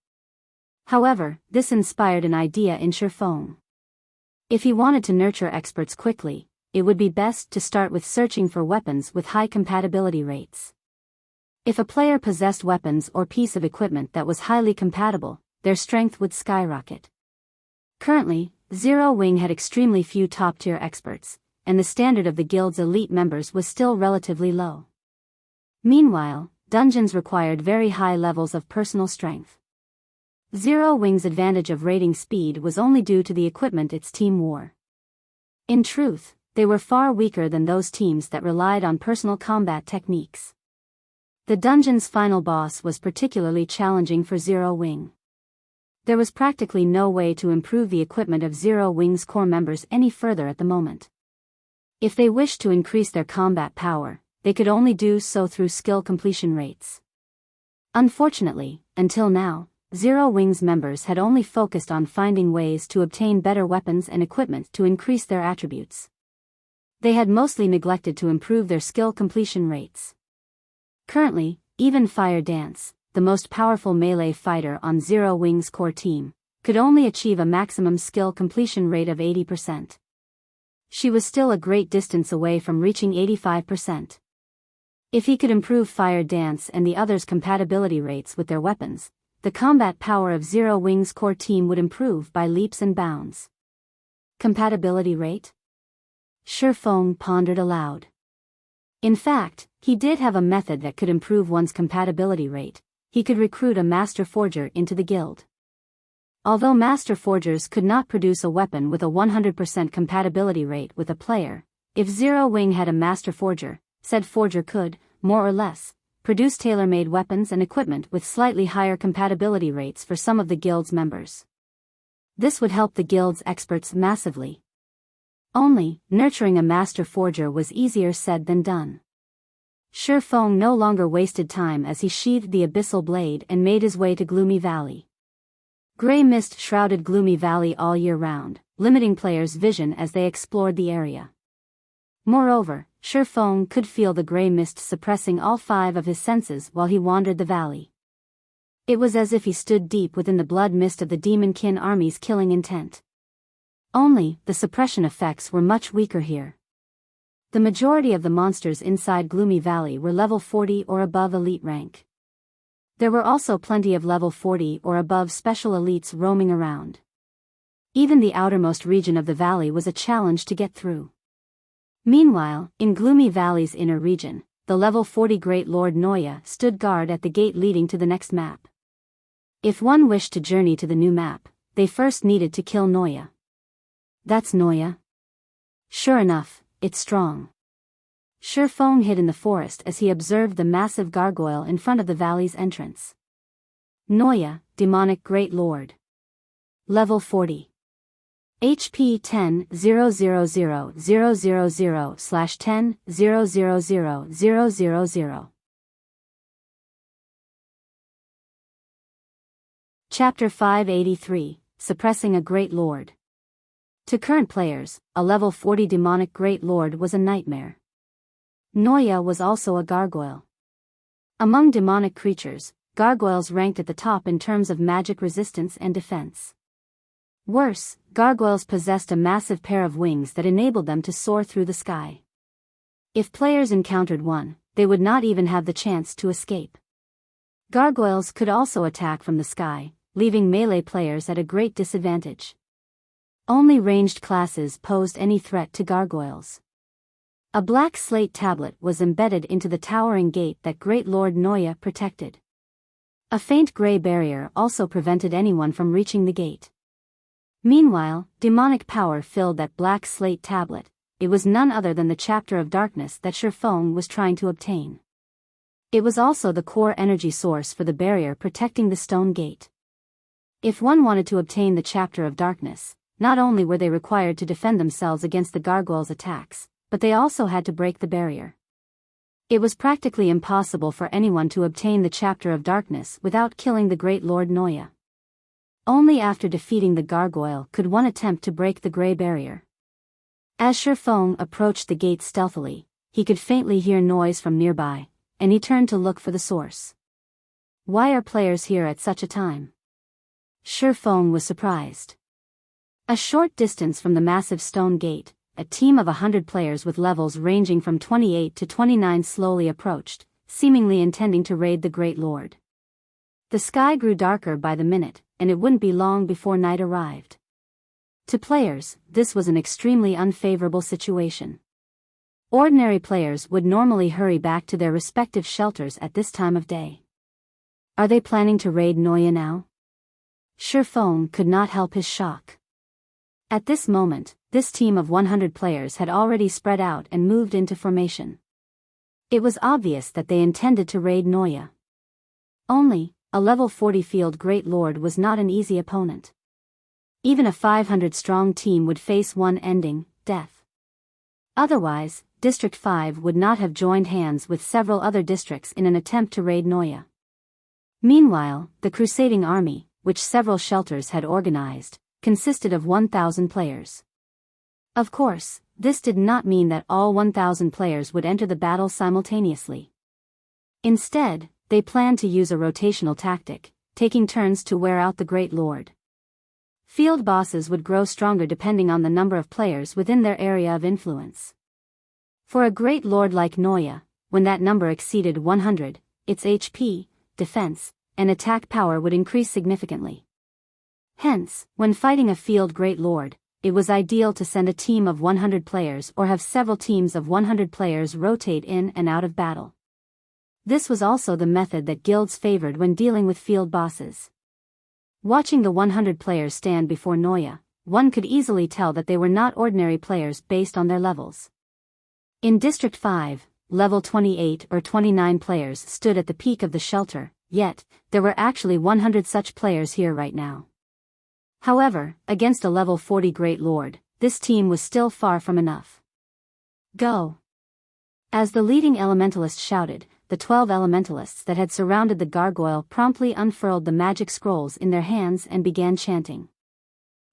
However, this inspired an idea in Shifeng. If he wanted to nurture experts quickly, it would be best to start with searching for weapons with high compatibility rates. If a player possessed weapons or piece of equipment that was highly compatible, their strength would skyrocket. Currently, Zero Wing had extremely few top-tier experts, and the standard of the guild's elite members was still relatively low. Meanwhile, dungeons required very high levels of personal strength. Zero Wing's advantage of raiding speed was only due to the equipment its team wore. In truth, they were far weaker than those teams that relied on personal combat techniques. The dungeon's final boss was particularly challenging for Zero Wing. There was practically no way to improve the equipment of Zero Wing's core members any further at the moment. If they wished to increase their combat power, they could only do so through skill completion rates. Unfortunately, until now, Zero Wing's members had only focused on finding ways to obtain better weapons and equipment to increase their attributes. They had mostly neglected to improve their skill completion rates. Currently, even Fire Dance, the most powerful melee fighter on Zero Wing's core team, could only achieve a maximum skill completion rate of 80%. She was still a great distance away from reaching 85%. If he could improve Fire Dance and the others' compatibility rates with their weapons, the combat power of Zero Wing's core team would improve by leaps and bounds. Compatibility rate? Shifeng pondered aloud. In fact, he did have a method that could improve one's compatibility rate. He could recruit a master forger into the guild. Although master forgers could not produce a weapon with a 100% compatibility rate with a player, if Zero Wing had a master forger, said forger could, more or less, produce tailor-made weapons and equipment with slightly higher compatibility rates for some of the guild's members. This would help the guild's experts massively. Only, nurturing a master forger was easier said than done. Shifeng no longer wasted time as he sheathed the abyssal blade and made his way to Gloomy Valley. Gray mist shrouded Gloomy Valley all year round, limiting players' vision as they explored the area. Moreover, Shifeng could feel the gray mist suppressing all 5 of his senses while he wandered the valley. It was as if he stood deep within the blood mist of the Demonkin army's killing intent. Only, the suppression effects were much weaker here. The majority of the monsters inside Gloomy Valley were level 40 or above elite rank. There were also plenty of level 40 or above special elites roaming around. Even the outermost region of the valley was a challenge to get through. Meanwhile, in Gloomy Valley's inner region, the level 40 Great Lord Noya stood guard at the gate leading to the next map. If one wished to journey to the new map, they first needed to kill Noya. That's Noya? Sure enough, it's strong. Shifeng hid in the forest as he observed the massive gargoyle in front of the valley's entrance. Noya, Demonic Great Lord. Level 40. HP 10,000,000/10,000,000. Chapter 583, Suppressing a Great Lord. To current players, a level 40 demonic Great Lord was a nightmare. Noya was also a gargoyle. Among demonic creatures, gargoyles ranked at the top in terms of magic resistance and defense. Worse, gargoyles possessed a massive pair of wings that enabled them to soar through the sky. If players encountered one, they would not even have the chance to escape. Gargoyles could also attack from the sky, leaving melee players at a great disadvantage. Only ranged classes posed any threat to gargoyles. A black slate tablet was embedded into the towering gate that Great Lord Noya protected. A faint gray barrier also prevented anyone from reaching the gate. Meanwhile, demonic power filled that black slate tablet. It was none other than the chapter of darkness that Shifeng was trying to obtain. It was also the core energy source for the barrier protecting the stone gate. If one wanted to obtain the chapter of darkness, not only were they required to defend themselves against the gargoyles' attacks, but they also had to break the barrier. It was practically impossible for anyone to obtain the chapter of darkness without killing the Great Lord Noya. Only after defeating the gargoyle could one attempt to break the gray barrier. As Shifeng approached the gate stealthily, he could faintly hear noise from nearby, and he turned to look for the source. Why are players here at such a time? Shifeng was surprised. A short distance from the massive stone gate, a team of 100 players with levels ranging from 28 to 29 slowly approached, seemingly intending to raid the Great Lord. The sky grew darker by the minute, and it wouldn't be long before night arrived. To players, this was an extremely unfavorable situation. Ordinary players would normally hurry back to their respective shelters at this time of day. Are they planning to raid Noya now? Shifeng could not help his shock. At this moment, this team of 100 players had already spread out and moved into formation. It was obvious that they intended to raid Noya. Only, a level 40 field Great Lord was not an easy opponent. Even a 500-strong team would face one ending, death. Otherwise, District 5 would not have joined hands with several other districts in an attempt to raid Noya. Meanwhile, the Crusading army, which several shelters had organized, consisted of 1,000 players. Of course, this did not mean that all 1,000 players would enter the battle simultaneously. Instead, they planned to use a rotational tactic, taking turns to wear out the Great Lord. Field bosses would grow stronger depending on the number of players within their area of influence. For a Great Lord like Noya, when that number exceeded 100, its HP, defense, and attack power would increase significantly. Hence, when fighting a field Great Lord, it was ideal to send a team of 100 players or have several teams of 100 players rotate in and out of battle. This was also the method that guilds favored when dealing with field bosses. Watching the 100 players stand before Noya, one could easily tell that they were not ordinary players based on their levels. In District 5, level 28 or 29 players stood at the peak of the shelter, yet, there were actually 100 such players here right now. However, against a level 40 Great Lord, this team was still far from enough. Go! As the leading elementalist shouted, the 12 elementalists that had surrounded the gargoyle promptly unfurled the magic scrolls in their hands and began chanting.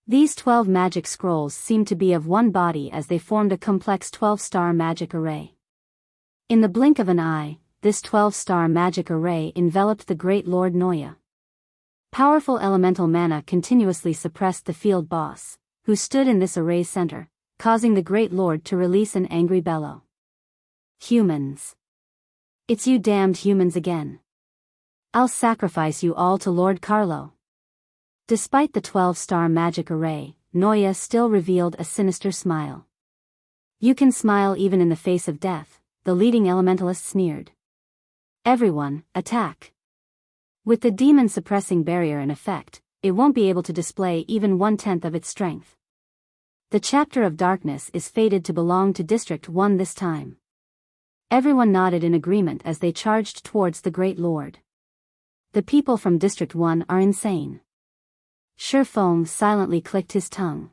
These 12 magic scrolls seemed to be of one body as they formed a complex 12-star magic array. In the blink of an eye, this 12-star magic array enveloped the Great Lord Noya. Powerful elemental mana continuously suppressed the field boss, who stood in this array's center, causing the Great Lord to release an angry bellow. Humans. It's you damned humans again. I'll sacrifice you all to Lord Carlo. Despite the 12-star magic array, Noya still revealed a sinister smile. You can smile even in the face of death, the leading elementalist sneered. Everyone, attack. With the demon suppressing barrier in effect, it won't be able to display even 1/10 of its strength. The chapter of darkness is fated to belong to District 1 this time. Everyone nodded in agreement as they charged towards the Great Lord. The people from District 1 are insane. Shifeng silently clicked his tongue.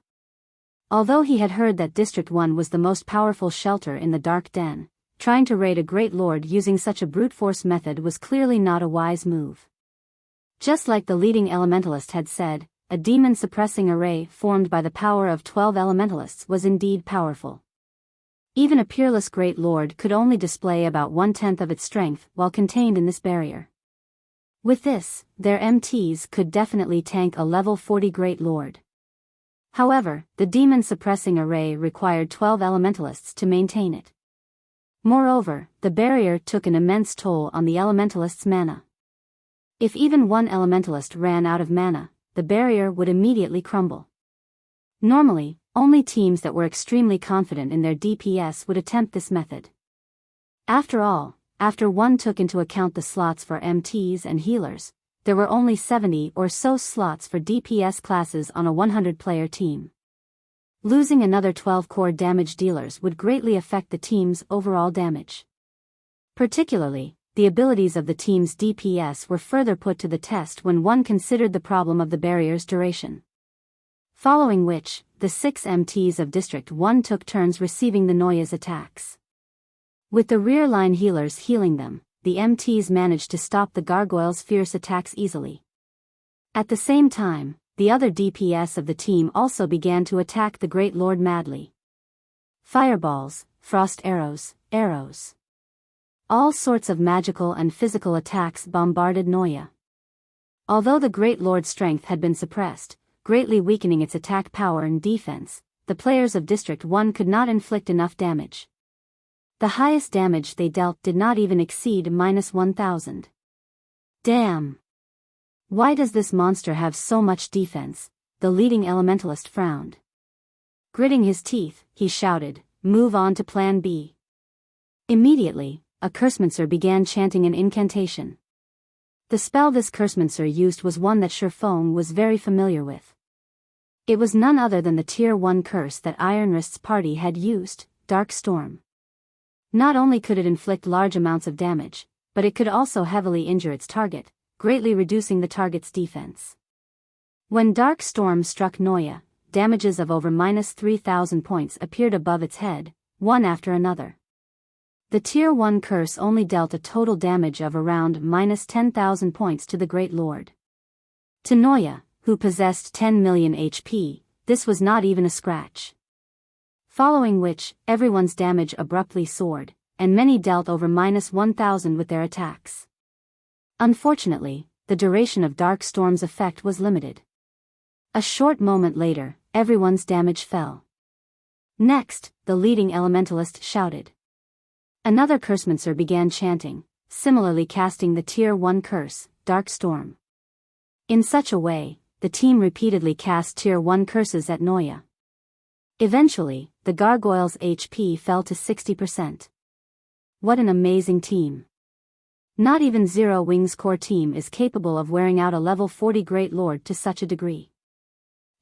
Although he had heard that District 1 was the most powerful shelter in the Dark Den, trying to raid a Great Lord using such a brute force method was clearly not a wise move. Just like the leading elementalist had said, a demon-suppressing array formed by the power of 12 elementalists was indeed powerful. Even a peerless Great Lord could only display about 1/10 of its strength while contained in this barrier. With this, their MTs could definitely tank a level 40 Great Lord. However, the demon suppressing array required 12 elementalists to maintain it. Moreover, the barrier took an immense toll on the elementalist's mana. If even one elementalist ran out of mana, the barrier would immediately crumble. Normally, only teams that were extremely confident in their DPS would attempt this method. After all, after one took into account the slots for MTs and healers, there were only 70 or so slots for DPS classes on a 100-player team. Losing another 12 core damage dealers would greatly affect the team's overall damage. Particularly, the abilities of the team's DPS were further put to the test when one considered the problem of the barrier's duration. Following which, the 6 MTs of District 1 took turns receiving the Noya's attacks. With the rear line healers healing them, the MTs managed to stop the gargoyle's fierce attacks easily. At the same time, the other DPS of the team also began to attack the Great Lord madly. Fireballs, frost arrows, arrows. All sorts of magical and physical attacks bombarded Noya. Although the Great Lord's strength had been suppressed, greatly weakening its attack power and defense, the players of District 1 could not inflict enough damage. The highest damage they dealt did not even exceed -1,000. Damn! Why does this monster have so much defense? The leading elementalist frowned. Gritting his teeth, he shouted, "Move on to Plan B." Immediately, a cursemancer began chanting an incantation. The spell this cursemancer used was one that Sherfone was very familiar with. It was none other than the Tier 1 curse that Iron Wrist's party had used, Dark Storm. Not only could it inflict large amounts of damage, but it could also heavily injure its target, greatly reducing the target's defense. When Dark Storm struck Noya, damages of over -3,000 points appeared above its head, one after another. The Tier 1 curse only dealt a total damage of around -10,000 points to the Great Lord. To Noya, who possessed 10 million HP, this was not even a scratch. Following which, everyone's damage abruptly soared, and many dealt over -1,000 with their attacks. Unfortunately, the duration of Dark Storm's effect was limited. A short moment later, everyone's damage fell. Next, the leading elementalist shouted. Another cursemancer began chanting, similarly casting the Tier 1 curse, Dark Storm. In such a way, the team repeatedly cast Tier 1 curses at Noya. Eventually, the gargoyle's HP fell to 60%. What an amazing team. Not even Zero Wings core team is capable of wearing out a level 40 Great Lord to such a degree.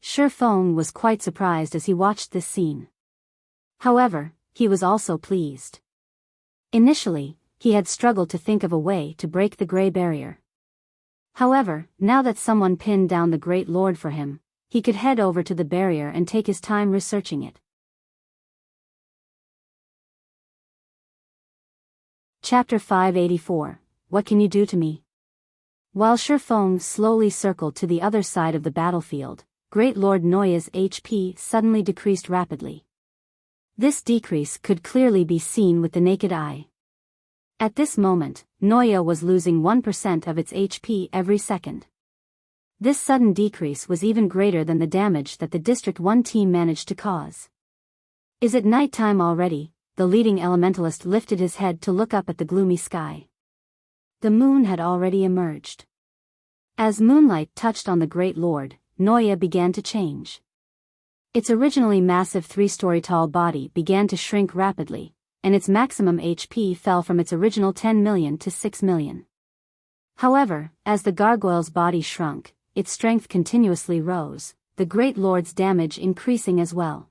Sherfone was quite surprised as he watched this scene. However, he was also pleased. Initially, he had struggled to think of a way to break the Grey Barrier. However, now that someone pinned down the Great Lord for him, he could head over to the barrier and take his time researching it. Chapter 584, What Can You Do to Me? While Sherfone slowly circled to the other side of the battlefield, Great Lord Noya's HP suddenly decreased rapidly. This decrease could clearly be seen with the naked eye. At this moment, Noya was losing 1% of its HP every second. This sudden decrease was even greater than the damage that the District 1 team managed to cause. Is it night time already? The leading elementalist lifted his head to look up at the gloomy sky. The moon had already emerged. As moonlight touched on the Great Lord, Noya began to change. Its originally massive 3-story tall body began to shrink rapidly, and its maximum HP fell from its original 10 million to 6 million. However, as the gargoyle's body shrunk, its strength continuously rose, the Great Lord's damage increasing as well.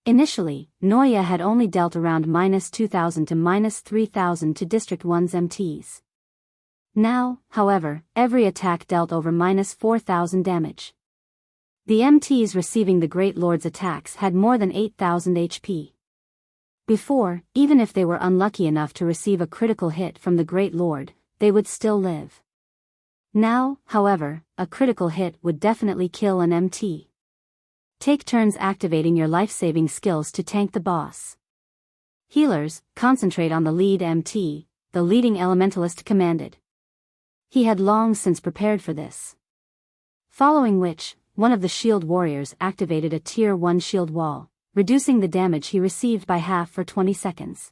Initially, Noya had only dealt around -2,000 to -3,000 to District 1's MTs. Now, however, every attack dealt over -4,000 damage. The MTs receiving the Great Lord's attacks had more than 8,000 HP. Before, even if they were unlucky enough to receive a critical hit from the Great Lord, they would still live. Now, however, a critical hit would definitely kill an MT. Take turns activating your life-saving skills to tank the boss. Healers, concentrate on the lead MT, the leading elementalist commanded. He had long since prepared for this. Following which, one of the shield warriors activated a tier 1 shield wall, reducing the damage he received by half for 20 seconds.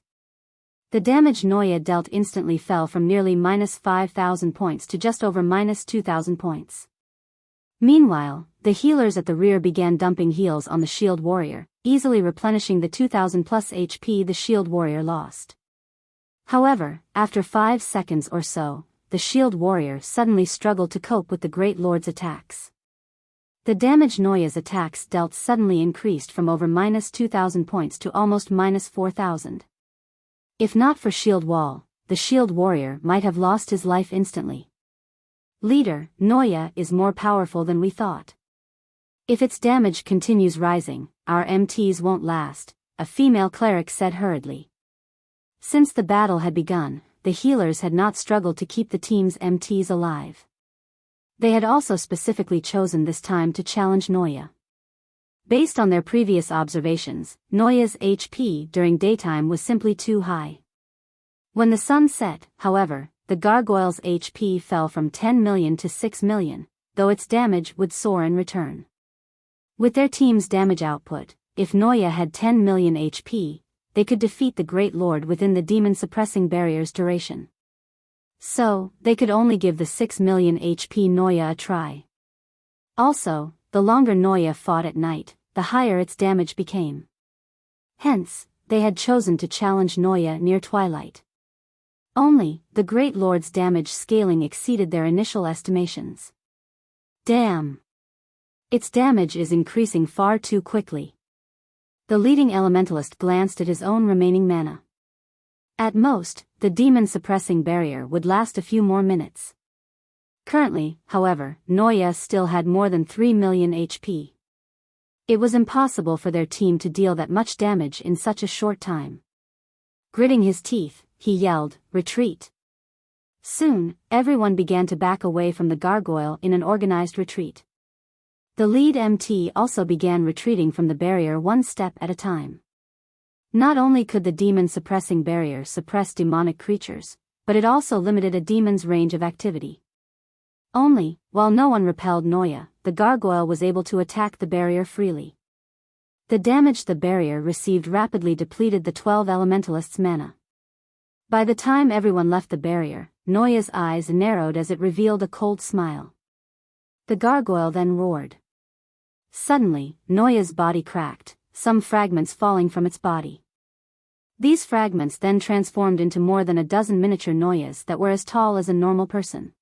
The damage Noya dealt instantly fell from nearly minus 5,000 points to just over minus 2,000 points. Meanwhile, the healers at the rear began dumping heals on the shield warrior, easily replenishing the 2,000 plus HP the shield warrior lost. However, after 5 seconds or so, the shield warrior suddenly struggled to cope with the Great Lord's attacks. The damage Noya's attacks dealt suddenly increased from over minus 2,000 points to almost minus 4,000. If not for shield wall, the shield warrior might have lost his life instantly. Leader, Noya is more powerful than we thought. If its damage continues rising, our MTs won't last, a female cleric said hurriedly. Since the battle had begun, the healers had not struggled to keep the team's MTs alive. They had also specifically chosen this time to challenge Noya. Based on their previous observations, Noya's HP during daytime was simply too high. When the sun set, however, the gargoyle's HP fell from 10 million to 6 million, though its damage would soar in return. With their team's damage output, if Noya had 10 million HP, they could defeat the Great Lord within the demon-suppressing barrier's duration. So, they could only give the 6 million HP Noya a try. Also, the longer Noya fought at night, the higher its damage became. Hence, they had chosen to challenge Noya near twilight. Only, the Great Lord's damage scaling exceeded their initial estimations. Damn! Its damage is increasing far too quickly. The leading elementalist glanced at his own remaining mana. At most, the demon-suppressing barrier would last a few more minutes. Currently, however, Noya still had more than 3 million HP. It was impossible for their team to deal that much damage in such a short time. Gritting his teeth, he yelled, "Retreat!" Soon, everyone began to back away from the gargoyle in an organized retreat. The lead MT also began retreating from the barrier one step at a time. Not only could the demon-suppressing barrier suppress demonic creatures, but it also limited a demon's range of activity. Only, while no one repelled Noya, the gargoyle was able to attack the barrier freely. The damage the barrier received rapidly depleted the 12 elementalists' mana. By the time everyone left the barrier, Noya's eyes narrowed as it revealed a cold smile. The gargoyle then roared. Suddenly, Noya's body cracked, some fragments falling from its body. These fragments then transformed into more than a dozen miniature Noyas that were as tall as a normal person.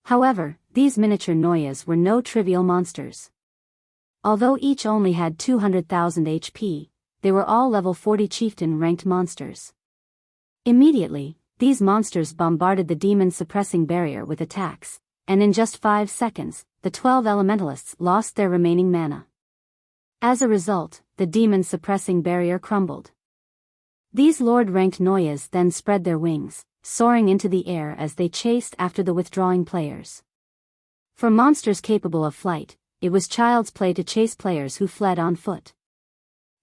However, these miniature Noyas were no trivial monsters. Although each only had 200,000 HP, they were all level 40 chieftain-ranked monsters. Immediately, these monsters bombarded the demon-suppressing barrier with attacks, and in just 5 seconds, the 12 elementalists lost their remaining mana. As a result, the demon-suppressing barrier crumbled. These Lord-ranked Noyas then spread their wings, soaring into the air as they chased after the withdrawing players. For monsters capable of flight, it was child's play to chase players who fled on foot.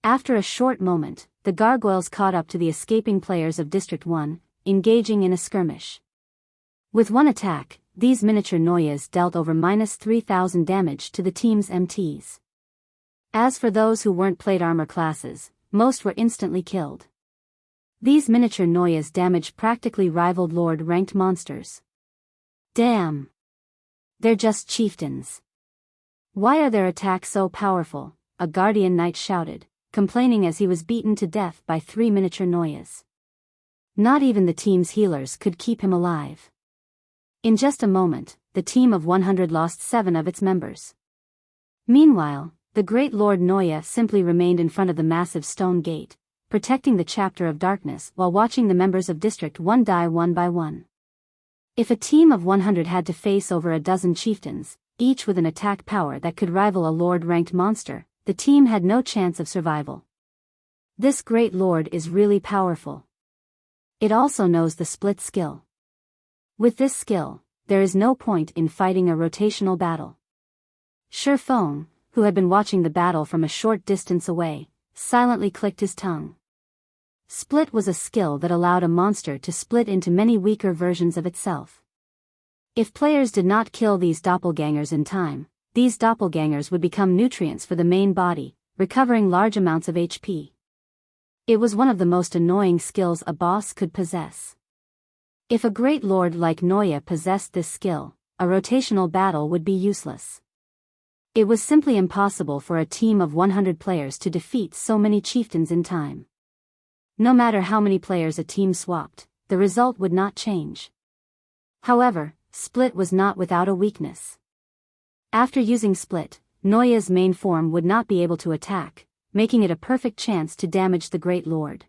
After a short moment, the gargoyles caught up to the escaping players of District 1, engaging in a skirmish. With one attack, these miniature Noyas dealt over minus 3,000 damage to the team's MTs. As for those who weren't plate armor classes, most were instantly killed. These miniature Noyas' damage practically rivaled Lord-ranked monsters. Damn! They're just chieftains. Why are their attacks so powerful? A guardian knight shouted, complaining as he was beaten to death by 3 miniature Noyas. Not even the team's healers could keep him alive. In just a moment, the team of 100 lost 7 of its members. Meanwhile, the Great Lord Noya simply remained in front of the massive stone gate, protecting the chapter of darkness while watching the members of District 1 die one by one. If a team of 100 had to face over a dozen chieftains, each with an attack power that could rival a Lord-ranked monster, the team had no chance of survival. This Great Lord is really powerful. It also knows the split skill. With this skill, there is no point in fighting a rotational battle. Feng, who had been watching the battle from a short distance away, silently clicked his tongue. Split was a skill that allowed a monster to split into many weaker versions of itself. If players did not kill these doppelgangers in time, these doppelgangers would become nutrients for the main body, recovering large amounts of HP. It was one of the most annoying skills a boss could possess. If a great lord like Noya possessed this skill, a rotational battle would be useless. It was simply impossible for a team of 100 players to defeat so many chieftains in time. No matter how many players a team swapped, the result would not change. However, Split was not without a weakness. After using Split, Noya's main form would not be able to attack, making it a perfect chance to damage the Great Lord.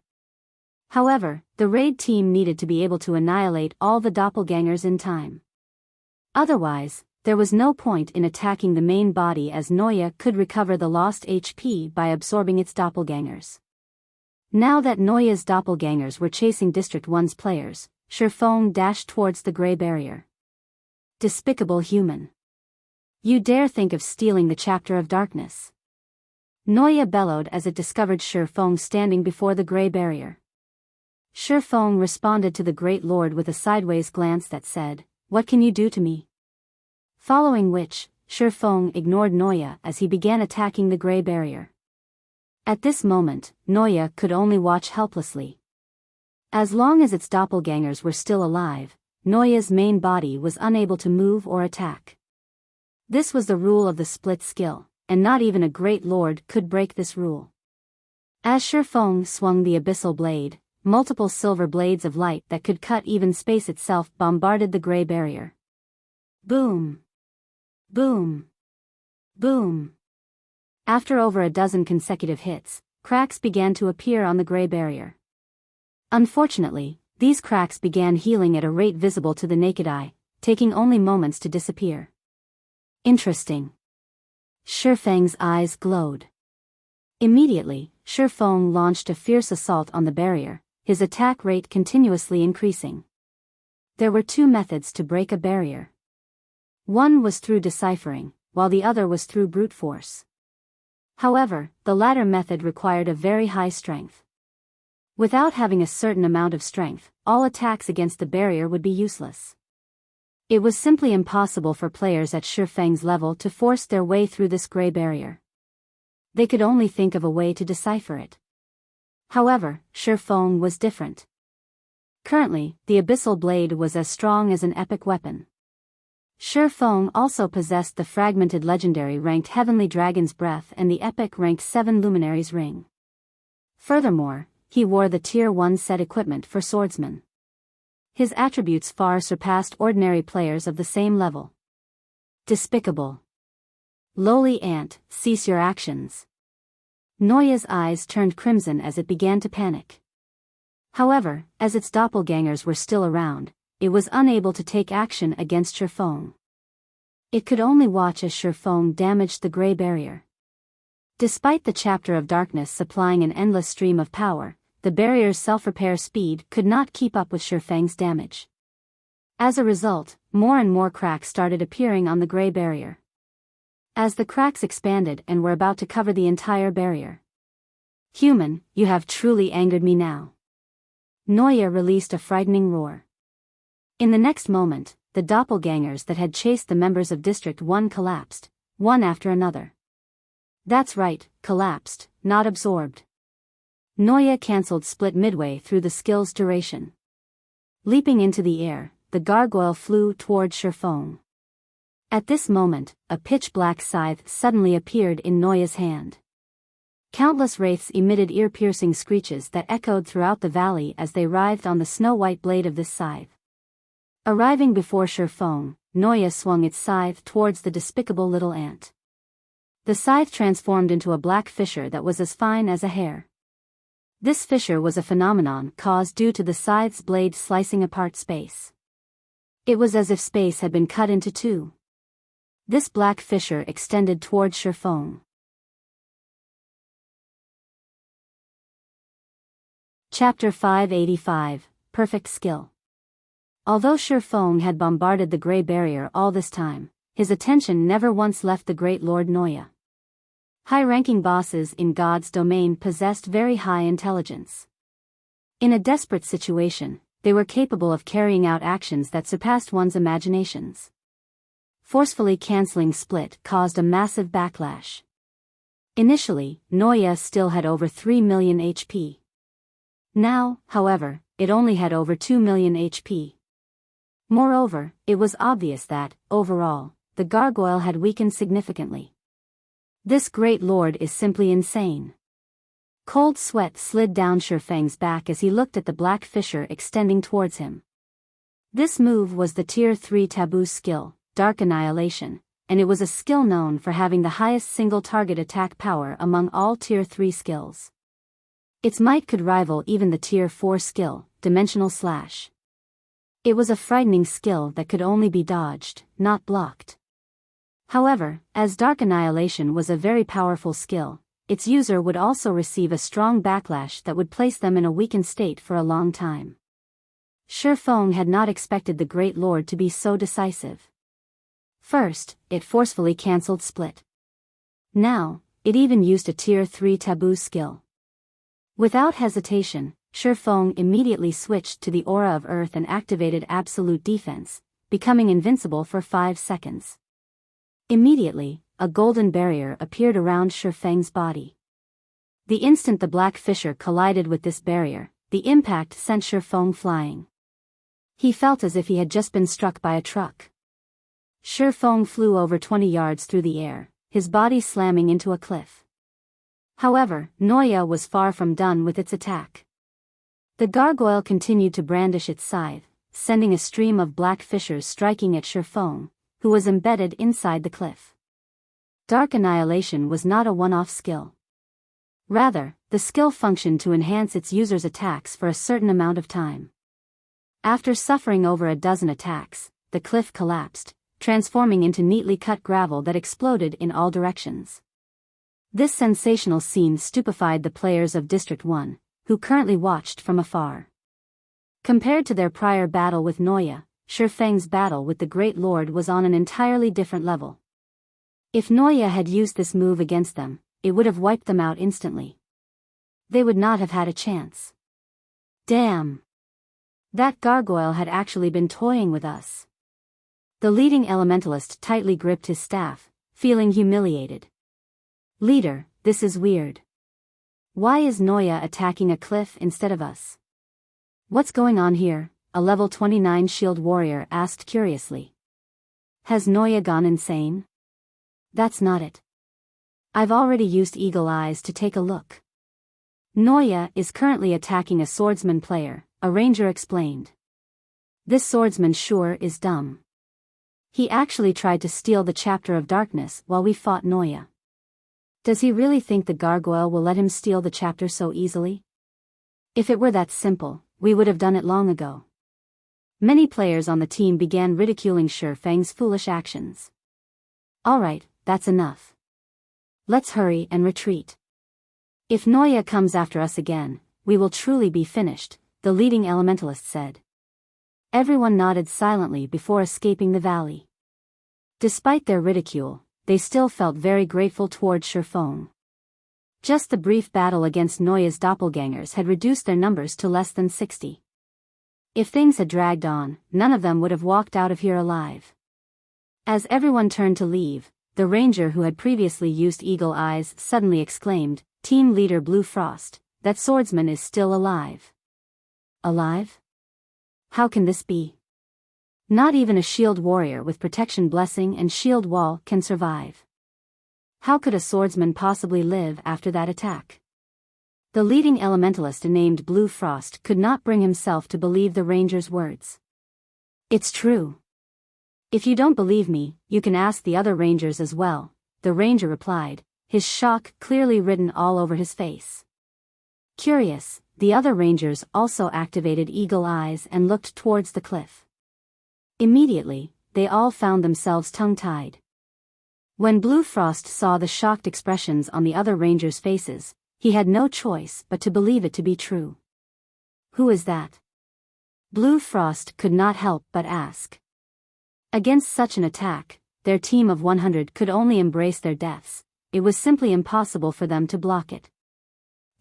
However, the raid team needed to be able to annihilate all the doppelgangers in time. Otherwise, there was no point in attacking the main body, as Noya could recover the lost HP by absorbing its doppelgangers. Now that Noya's doppelgangers were chasing District 1's players, Shifeng dashed towards the Grey Barrier. Despicable human. You dare think of stealing the Chapter of Darkness? Noya bellowed as it discovered Shifeng standing before the Grey Barrier. Shifeng responded to the Great Lord with a sideways glance that said, "What can you do to me?" Following which, Shifeng ignored Noya as he began attacking the Grey Barrier. At this moment, Noya could only watch helplessly. As long as its doppelgangers were still alive, Noya's main body was unable to move or attack. This was the rule of the Split skill, and not even a Great Lord could break this rule. As Shifeng swung the Abyssal blade, multiple silver blades of light that could cut even space itself bombarded the Grey Barrier. Boom! Boom! Boom! After over a dozen consecutive hits, cracks began to appear on the Grey Barrier. Unfortunately, these cracks began healing at a rate visible to the naked eye, taking only moments to disappear. Interesting. Shifeng's eyes glowed. Immediately, Shifeng launched a fierce assault on the barrier, his attack rate continuously increasing. There were two methods to break a barrier. One was through deciphering, while the other was through brute force. However, the latter method required a very high strength. Without having a certain amount of strength, all attacks against the barrier would be useless. It was simply impossible for players at Shifeng's level to force their way through this Grey Barrier. They could only think of a way to decipher it. However, Shifeng was different. Currently, the Abyssal blade was as strong as an epic weapon. Shifeng also possessed the fragmented legendary ranked Heavenly Dragon's Breath and the epic ranked 7 Luminary's Ring. Furthermore, he wore the Tier 1 set equipment for swordsman. His attributes far surpassed ordinary players of the same level. Despicable. Lowly ant, cease your actions. Noya's eyes turned crimson as it began to panic. However, as its doppelgangers were still around, it was unable to take action against Shifeng. It could only watch as Shifeng damaged the Grey Barrier. Despite the Chapter of Darkness supplying an endless stream of power, the barrier's self-repair speed could not keep up with Shifeng's damage. As a result, more and more cracks started appearing on the Grey Barrier. As the cracks expanded and were about to cover the entire barrier. "Human, you have truly angered me now." Noya released a frightening roar. In the next moment, the doppelgangers that had chased the members of District 1 collapsed, one after another. That's right, collapsed, not absorbed. Noya cancelled Split midway through the skill's duration. Leaping into the air, the gargoyle flew toward Shifeng. At this moment, a pitch-black scythe suddenly appeared in Noya's hand. Countless wraiths emitted ear-piercing screeches that echoed throughout the valley as they writhed on the snow-white blade of this scythe. Arriving before Shifeng, Noya swung its scythe towards the despicable little ant. The scythe transformed into a black fissure that was as fine as a hair. This fissure was a phenomenon caused due to the scythe's blade slicing apart space. It was as if space had been cut into two. This black fissure extended toward Shifeng. Chapter 585, Perfect Skill. Although Shifeng had bombarded the Grey Barrier all this time, his attention never once left the Great Lord Noya. High-ranking bosses in God's domain possessed very high intelligence. In a desperate situation, they were capable of carrying out actions that surpassed one's imaginations. Forcefully canceling Split caused a massive backlash. Initially, Noya still had over 3 million HP. Now, however, it only had over 2 million HP. Moreover, it was obvious that, overall, the gargoyle had weakened significantly. This great lord is simply insane. Cold sweat slid down Shifeng's back as he looked at the black fissure extending towards him. This move was the Tier 3 taboo skill, Dark Annihilation, and it was a skill known for having the highest single target attack power among all Tier 3 skills. Its might could rival even the Tier 4 skill, Dimensional Slash. It was a frightening skill that could only be dodged, not blocked. However, as Dark Annihilation was a very powerful skill, its user would also receive a strong backlash that would place them in a weakened state for a long time. Shifeng had not expected the Great Lord to be so decisive. First, it forcefully cancelled Split. Now, it even used a Tier 3 taboo skill. Without hesitation, Shifeng immediately switched to the Aura of Earth and activated Absolute Defense, becoming invincible for 5 seconds. Immediately, a golden barrier appeared around Shifeng's body. The instant the black fissure collided with this barrier, the impact sent Shifeng flying. He felt as if he had just been struck by a truck. Shifeng flew over 20 yards through the air, his body slamming into a cliff. However, Noya was far from done with its attack. The gargoyle continued to brandish its scythe, sending a stream of black fissures striking at Shifeng, who was embedded inside the cliff. Dark Annihilation was not a one-off skill. Rather, the skill functioned to enhance its user's attacks for a certain amount of time. After suffering over a dozen attacks, the cliff collapsed, transforming into neatly cut gravel that exploded in all directions. This sensational scene stupefied the players of District 1, who currently watched from afar. Compared to their prior battle with Noya, Shifeng's battle with the Great Lord was on an entirely different level. If Noya had used this move against them, it would have wiped them out instantly. They would not have had a chance. Damn! That gargoyle had actually been toying with us. The leading elementalist tightly gripped his staff, feeling humiliated. Leader, this is weird. Why is Noya attacking a cliff instead of us? What's going on here? A level 29 shield warrior asked curiously. Has Noya gone insane? That's not it. I've already used Eagle Eyes to take a look. Noya is currently attacking a swordsman player, a ranger explained. This swordsman sure is dumb. He actually tried to steal the chapter of darkness while we fought Noya. Does he really think the gargoyle will let him steal the chapter so easily? If it were that simple, we would have done it long ago. Many players on the team began ridiculing Shifeng's foolish actions. Alright, that's enough. Let's hurry and retreat. If Noya comes after us again, we will truly be finished, the leading elementalist said. Everyone nodded silently before escaping the valley. Despite their ridicule, they still felt very grateful toward Shifeng. Just the brief battle against Noya's doppelgangers had reduced their numbers to less than 60. If things had dragged on, none of them would have walked out of here alive. As everyone turned to leave, the ranger who had previously used Eagle Eyes suddenly exclaimed, Team Leader Blue Frost, that swordsman is still alive. Alive? How can this be? Not even a shield warrior with protection blessing and shield wall can survive. How could a swordsman possibly live after that attack? The leading elementalist named Blue Frost could not bring himself to believe the ranger's words. It's true. If you don't believe me, you can ask the other rangers as well, the ranger replied, his shock clearly written all over his face. Curious, the other rangers also activated Eagle Eyes and looked towards the cliff. Immediately, they all found themselves tongue-tied. When Blue Frost saw the shocked expressions on the other rangers' faces, he had no choice but to believe it to be true. Who is that? Blue Frost could not help but ask. Against such an attack, their team of 100 could only embrace their deaths. It was simply impossible for them to block it.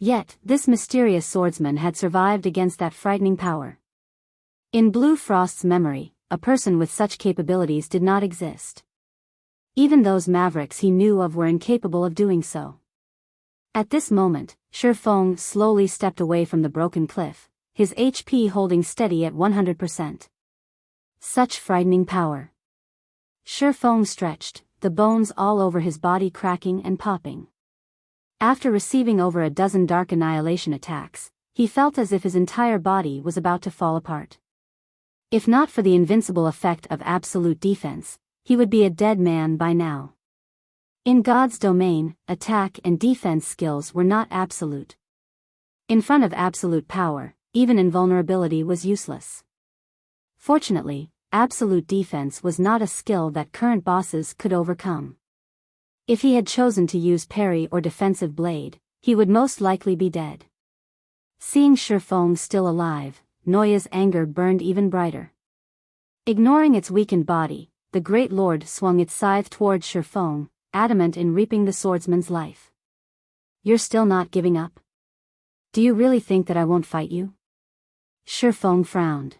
Yet, this mysterious swordsman had survived against that frightening power. In Blue Frost's memory, a person with such capabilities did not exist. Even those mavericks he knew of were incapable of doing so. At this moment, Shifeng slowly stepped away from the broken cliff, his HP holding steady at 100%. Such frightening power. Shifeng stretched, the bones all over his body cracking and popping. After receiving over a dozen dark annihilation attacks, he felt as if his entire body was about to fall apart. If not for the invincible effect of absolute defense, he would be a dead man by now. In God's domain, attack and defense skills were not absolute. In front of absolute power, even invulnerability was useless. Fortunately, absolute defense was not a skill that current bosses could overcome. If he had chosen to use parry or defensive blade, he would most likely be dead. Seeing Shifeng still alive, Noya's anger burned even brighter. Ignoring its weakened body, the Great Lord swung its scythe towards Shifeng, adamant in reaping the swordsman's life. "You're still not giving up? Do you really think that I won't fight you?" Shifeng frowned.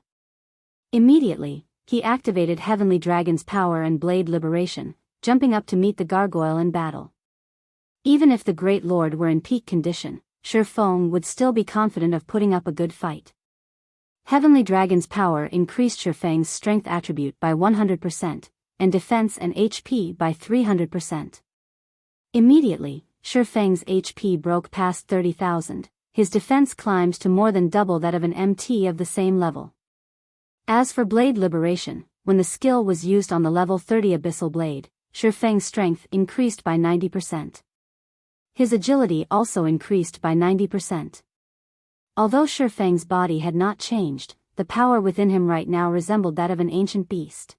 Immediately, he activated Heavenly Dragon's power and blade liberation, jumping up to meet the gargoyle in battle. Even if the Great Lord were in peak condition, Shifeng would still be confident of putting up a good fight. Heavenly Dragon's power increased Shifeng's strength attribute by 100%, and defense and HP by 300%. Immediately, Shifeng's HP broke past 30,000, his defense climbed to more than double that of an MT of the same level. As for blade liberation, when the skill was used on the level 30 Abyssal blade, Shifeng's strength increased by 90%. His agility also increased by 90%. Although Shifeng's body had not changed, the power within him right now resembled that of an ancient beast.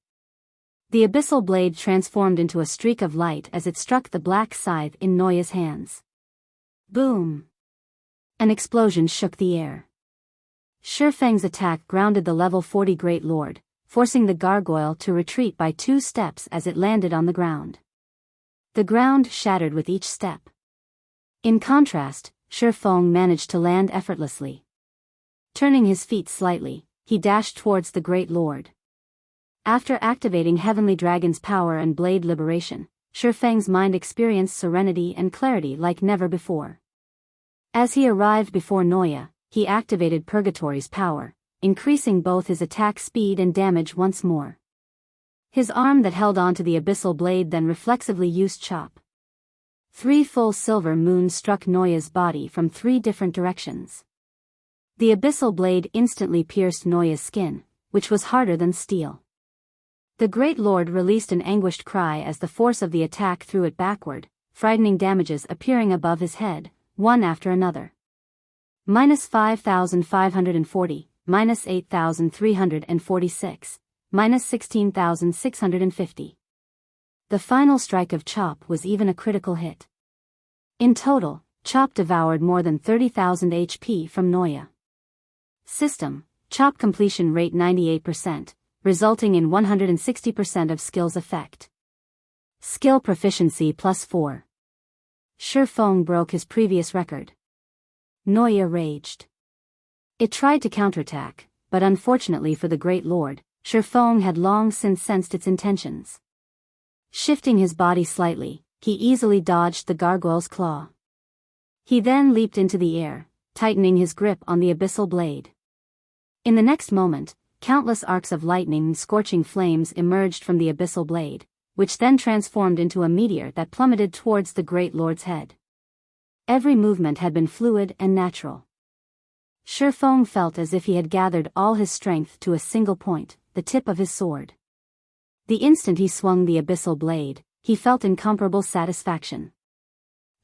The Abyssal blade transformed into a streak of light as it struck the black scythe in Noya's hands. Boom! An explosion shook the air. Shifeng's attack grounded the level 40 Great Lord, forcing the gargoyle to retreat by 2 steps as it landed on the ground. The ground shattered with each step. In contrast, Shifeng managed to land effortlessly. Turning his feet slightly, he dashed towards the Great Lord. After activating Heavenly Dragon's power and blade liberation, Shifeng's mind experienced serenity and clarity like never before. As he arrived before Noya, he activated Purgatory's power, increasing both his attack speed and damage once more. His arm that held onto the Abyssal blade then reflexively used Chop. 3 full silver moons struck Noya's body from 3 different directions. The Abyssal blade instantly pierced Noya's skin, which was harder than steel. The Great Lord released an anguished cry as the force of the attack threw it backward, frightening damages appearing above his head, one after another. -5,540, -8,346, -16,650. The final strike of Chop was even a critical hit. In total, Chop devoured more than 30,000 HP from Noya. System: Chop completion rate 98%, resulting in 160% of skill's effect. Skill proficiency +4. Shifeng broke his previous record. Noya raged. It tried to counterattack, but unfortunately for the Great Lord, Shifeng had long since sensed its intentions. Shifting his body slightly, he easily dodged the gargoyle's claw. He then leaped into the air, tightening his grip on the Abyssal blade. In the next moment, countless arcs of lightning and scorching flames emerged from the Abyssal blade, which then transformed into a meteor that plummeted towards the Great Lord's head. Every movement had been fluid and natural. Shifeng felt as if he had gathered all his strength to a single point, the tip of his sword. The instant he swung the Abyssal blade, he felt incomparable satisfaction.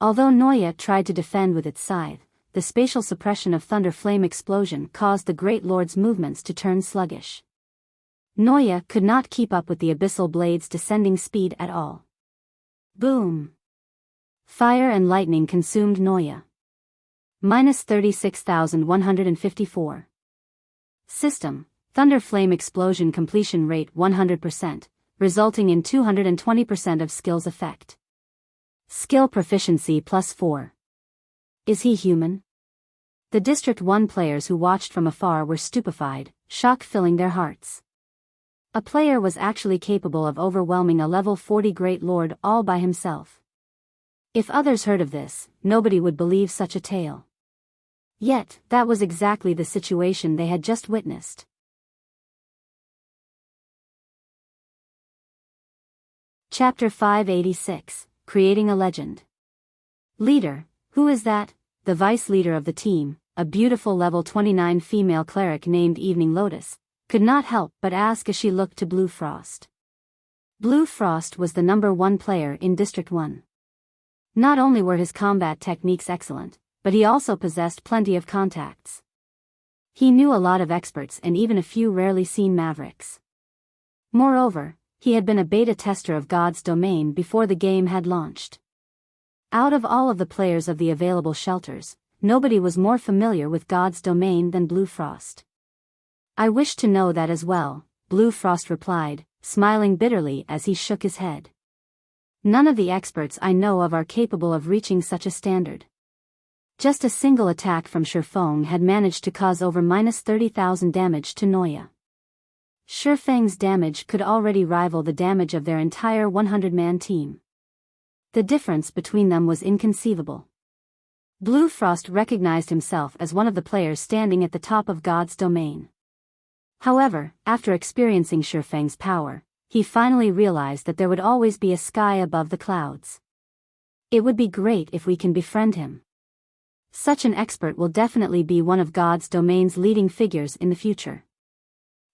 Although Noya tried to defend with its scythe, the spatial suppression of Thunder Flame explosion caused the Great Lord's movements to turn sluggish. Noya could not keep up with the Abyssal blade's descending speed at all. Boom! Fire and lightning consumed Noya. -36,154. System: Thunder Flame explosion completion rate 100%, resulting in 220% of skill's effect. Skill proficiency +4. Is he human? The District 1 players who watched from afar were stupefied, shock filling their hearts. A player was actually capable of overwhelming a level 40 Great Lord all by himself. If others heard of this, nobody would believe such a tale. Yet, that was exactly the situation they had just witnessed. Chapter 586, Creating a Legend. Leader, who is that? The vice leader of the team, a beautiful level 29 female cleric named Evening Lotus, could not help but ask as she looked to Blue Frost. Blue Frost was the number 1 player in District 1. Not only were his combat techniques excellent, but he also possessed plenty of contacts. He knew a lot of experts and even a few rarely seen mavericks. Moreover, he had been a beta tester of God's Domain before the game had launched. Out of all of the players of the available shelters, nobody was more familiar with God's Domain than Blue Frost. I wish to know that as well, Blue Frost replied, smiling bitterly as he shook his head. None of the experts I know of are capable of reaching such a standard. Just a single attack from Shifeng had managed to cause over -30,000 damage to Noya. Shifeng's damage could already rival the damage of their entire 100-man team. The difference between them was inconceivable. Blue Frost recognized himself as one of the players standing at the top of God's Domain. However, after experiencing Shifeng's power, he finally realized that there would always be a sky above the clouds. It would be great if we can befriend him. Such an expert will definitely be one of God's Domain's leading figures in the future.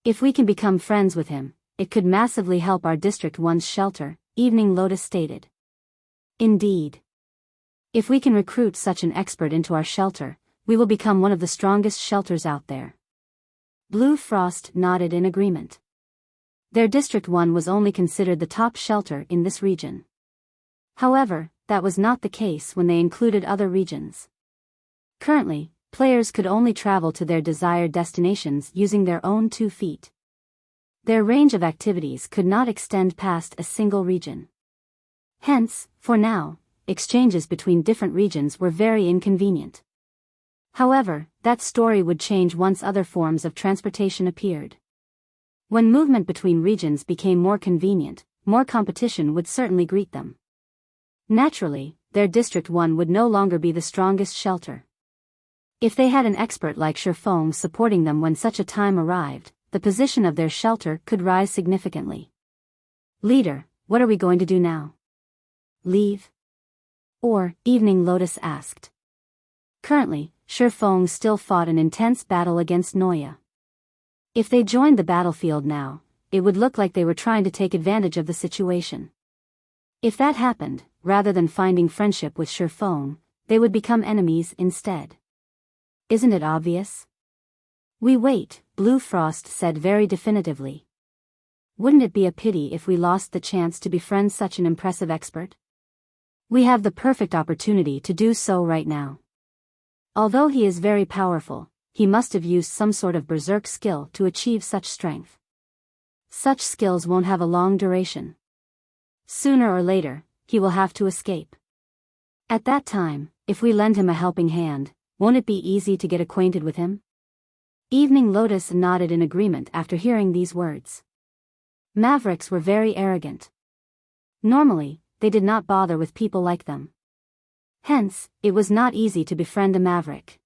If we can become friends with him, it could massively help our District 1's shelter, Evening Lotus stated. Indeed. If we can recruit such an expert into our shelter, we will become one of the strongest shelters out there. Blue Frost nodded in agreement. Their District 1 was only considered the top shelter in this region. However, that was not the case when they included other regions. Currently, players could only travel to their desired destinations using their own 2 feet. Their range of activities could not extend past a single region. Hence, for now, exchanges between different regions were very inconvenient. However, that story would change once other forms of transportation appeared. When movement between regions became more convenient, more competition would certainly greet them. Naturally, their District 1 would no longer be the strongest shelter. If they had an expert like Shifeng supporting them when such a time arrived, the position of their shelter could rise significantly. Leader, what are we going to do now? Leave? Or, Evening Lotus asked. Currently, Shifeng still fought an intense battle against Noya. If they joined the battlefield now, it would look like they were trying to take advantage of the situation. If that happened, rather than finding friendship with Shifeng, they would become enemies instead. Isn't it obvious? We wait, Blue Frost said very definitively. Wouldn't it be a pity if we lost the chance to befriend such an impressive expert? We have the perfect opportunity to do so right now. Although he is very powerful, he must have used some sort of berserk skill to achieve such strength. Such skills won't have a long duration. Sooner or later, he will have to escape. At that time, if we lend him a helping hand, won't it be easy to get acquainted with him? Evening Lotus nodded in agreement after hearing these words. Mavericks were very arrogant. Normally, they did not bother with people like them. Hence, it was not easy to befriend a maverick.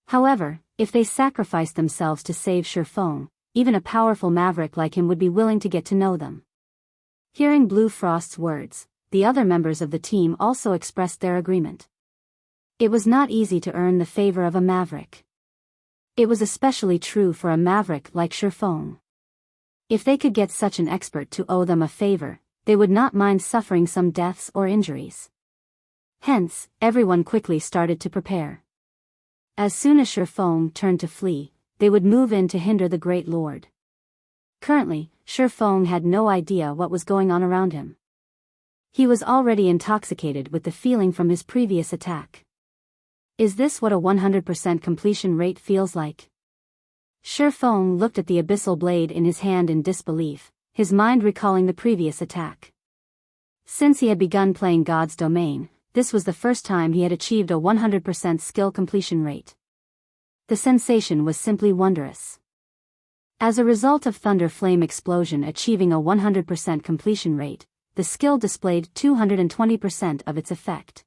However, if they sacrificed themselves to save Shifeng, even a powerful maverick like him would be willing to get to know them. Hearing Blue Frost's words, the other members of the team also expressed their agreement. It was not easy to earn the favor of a maverick. It was especially true for a maverick like Shifeng. If they could get such an expert to owe them a favor, they would not mind suffering some deaths or injuries. Hence, everyone quickly started to prepare. As soon as Shifeng turned to flee, they would move in to hinder the Great Lord. Currently, Shifeng had no idea what was going on around him. He was already intoxicated with the feeling from his previous attack. Is this what a 100% completion rate feels like? Shifeng looked at the abyssal blade in his hand in disbelief, his mind recalling the previous attack. Since he had begun playing God's Domain, this was the first time he had achieved a 100% skill completion rate. The sensation was simply wondrous. As a result of Thunder Flame Explosion achieving a 100% completion rate, the skill displayed 220% of its effect.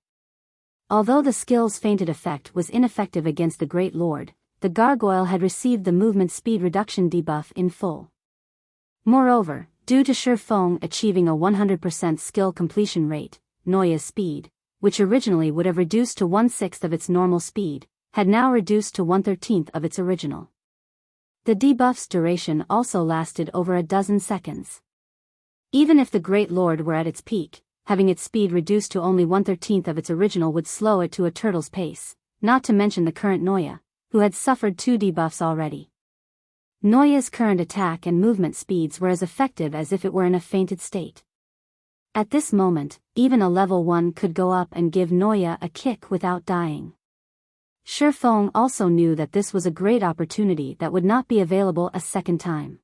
Although the skill's fainted effect was ineffective against the Great Lord, the gargoyle had received the movement speed reduction debuff in full. Moreover, due to Shi Feng achieving a 100% skill completion rate, Noya's speed, which originally would have reduced to 1/6 of its normal speed, had now reduced to 1/13 of its original. The debuff's duration also lasted over a dozen seconds. Even if the Great Lord were at its peak, having its speed reduced to only 1/13 of its original would slow it to a turtle's pace, not to mention the current Noya, who had suffered 2 debuffs already. Noya's current attack and movement speeds were as effective as if it were in a fainted state. At this moment, even a level 1 could go up and give Noya a kick without dying. Shi Feng also knew that this was a great opportunity that would not be available a second time.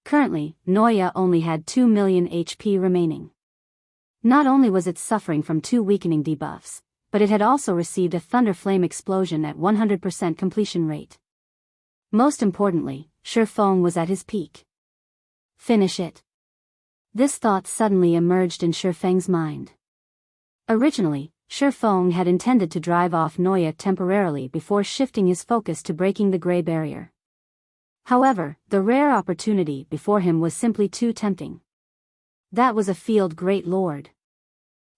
Currently, Noya only had 2 million HP remaining. Not only was it suffering from 2 weakening debuffs, but it had also received a Thunder Flame Explosion at 100% completion rate. Most importantly, Shi Feng was at his peak. Finish it. This thought suddenly emerged in Shi Feng's mind. Originally, Shi Feng had intended to drive off Noya temporarily before shifting his focus to breaking the Grey Barrier. However, the rare opportunity before him was simply too tempting. That was a Field Great Lord.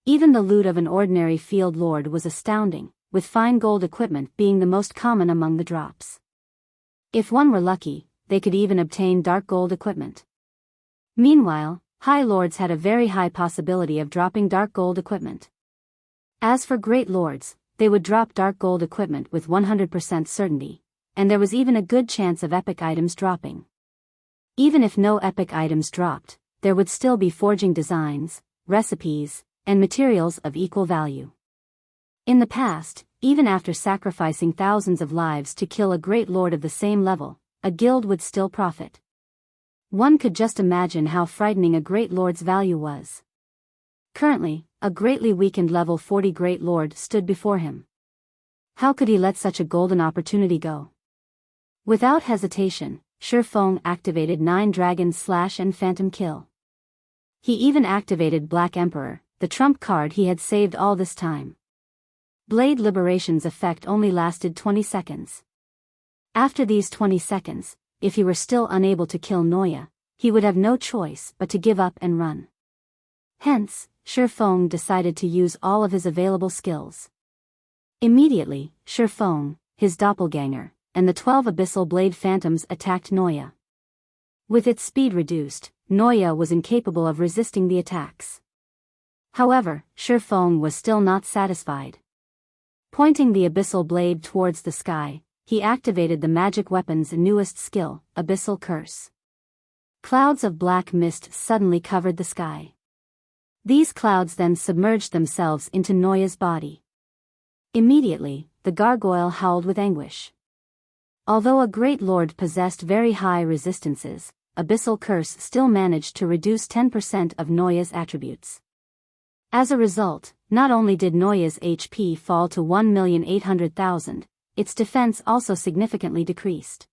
Even the loot of an ordinary Field Lord was astounding, with fine gold equipment being the most common among the drops. If one were lucky, they could even obtain dark gold equipment. Meanwhile, High Lords had a very high possibility of dropping dark gold equipment. As for Great Lords, they would drop dark gold equipment with 100% certainty, and there was even a good chance of epic items dropping. Even if no epic items dropped, there would still be forging designs, recipes, and materials of equal value. In the past, even after sacrificing thousands of lives to kill a Great Lord of the same level, a guild would still profit. One could just imagine how frightening a Great Lord's value was. Currently, a greatly weakened level 40 Great Lord stood before him. How could he let such a golden opportunity go? Without hesitation, Shi Feng activated 9 Dragon Slash and Phantom Kill. He even activated Black Emperor, the trump card he had saved all this time. Blade Liberation's effect only lasted 20 seconds. After these 20 seconds, if he were still unable to kill Noya, he would have no choice but to give up and run. Hence, Shi Feng decided to use all of his available skills. Immediately, Shi Feng, his doppelganger, and the 12 Abyssal Blade Phantoms attacked Noya. With its speed reduced, Noya was incapable of resisting the attacks. However, Shi Feng was still not satisfied. Pointing the Abyssal Blade towards the sky, he activated the magic weapon's newest skill, Abyssal Curse. Clouds of black mist suddenly covered the sky. These clouds then submerged themselves into Noya's body. Immediately, the gargoyle howled with anguish. Although a Great Lord possessed very high resistances, Abyssal Curse still managed to reduce 10% of Noya's attributes. As a result, not only did Noya's HP fall to 1,800,000, its defense also significantly decreased.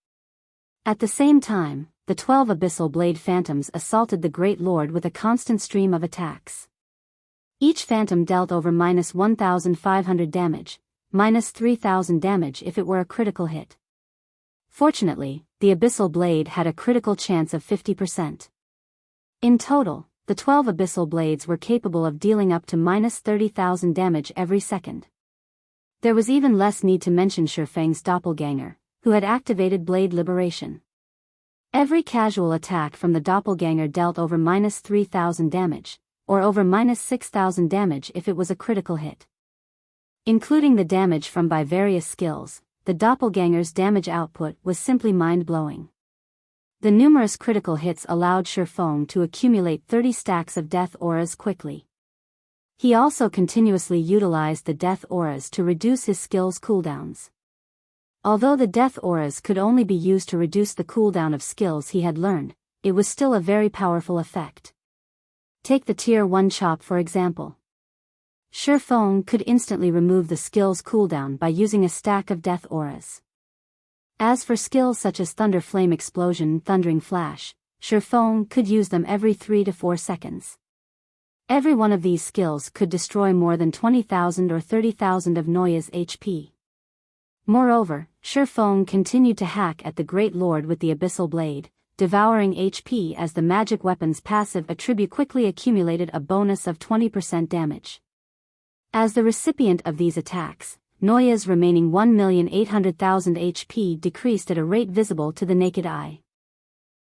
At the same time, the 12 Abyssal Blade Phantoms assaulted the Great Lord with a constant stream of attacks. Each phantom dealt over -1,500 damage, -3,000 damage if it were a critical hit. Fortunately, the Abyssal Blade had a critical chance of 50%. In total, the 12 Abyssal Blades were capable of dealing up to -30,000 damage every second. There was even less need to mention Shi Feng's doppelganger, who had activated Blade Liberation. Every casual attack from the doppelganger dealt over -3,000 damage, or over -6,000 damage if it was a critical hit. Including the damage from by various skills, the doppelganger's damage output was simply mind-blowing. The numerous critical hits allowed Shi Feng to accumulate 30 stacks of death auras quickly. He also continuously utilized the death auras to reduce his skills' cooldowns. Although the death auras could only be used to reduce the cooldown of skills he had learned, it was still a very powerful effect. Take the Tier 1 chop for example. Shi Feng could instantly remove the skill's cooldown by using a stack of death auras. As for skills such as Thunder Flame Explosion, Thundering Flash, Shifeng could use them every 3 to 4 seconds. Every one of these skills could destroy more than 20,000 or 30,000 of Noya's HP. Moreover, Shifeng continued to hack at the Great Lord with the Abyssal Blade, devouring HP as the magic weapon's passive attribute quickly accumulated a bonus of 20% damage. As the recipient of these attacks, Noya's remaining 1,800,000 HP decreased at a rate visible to the naked eye.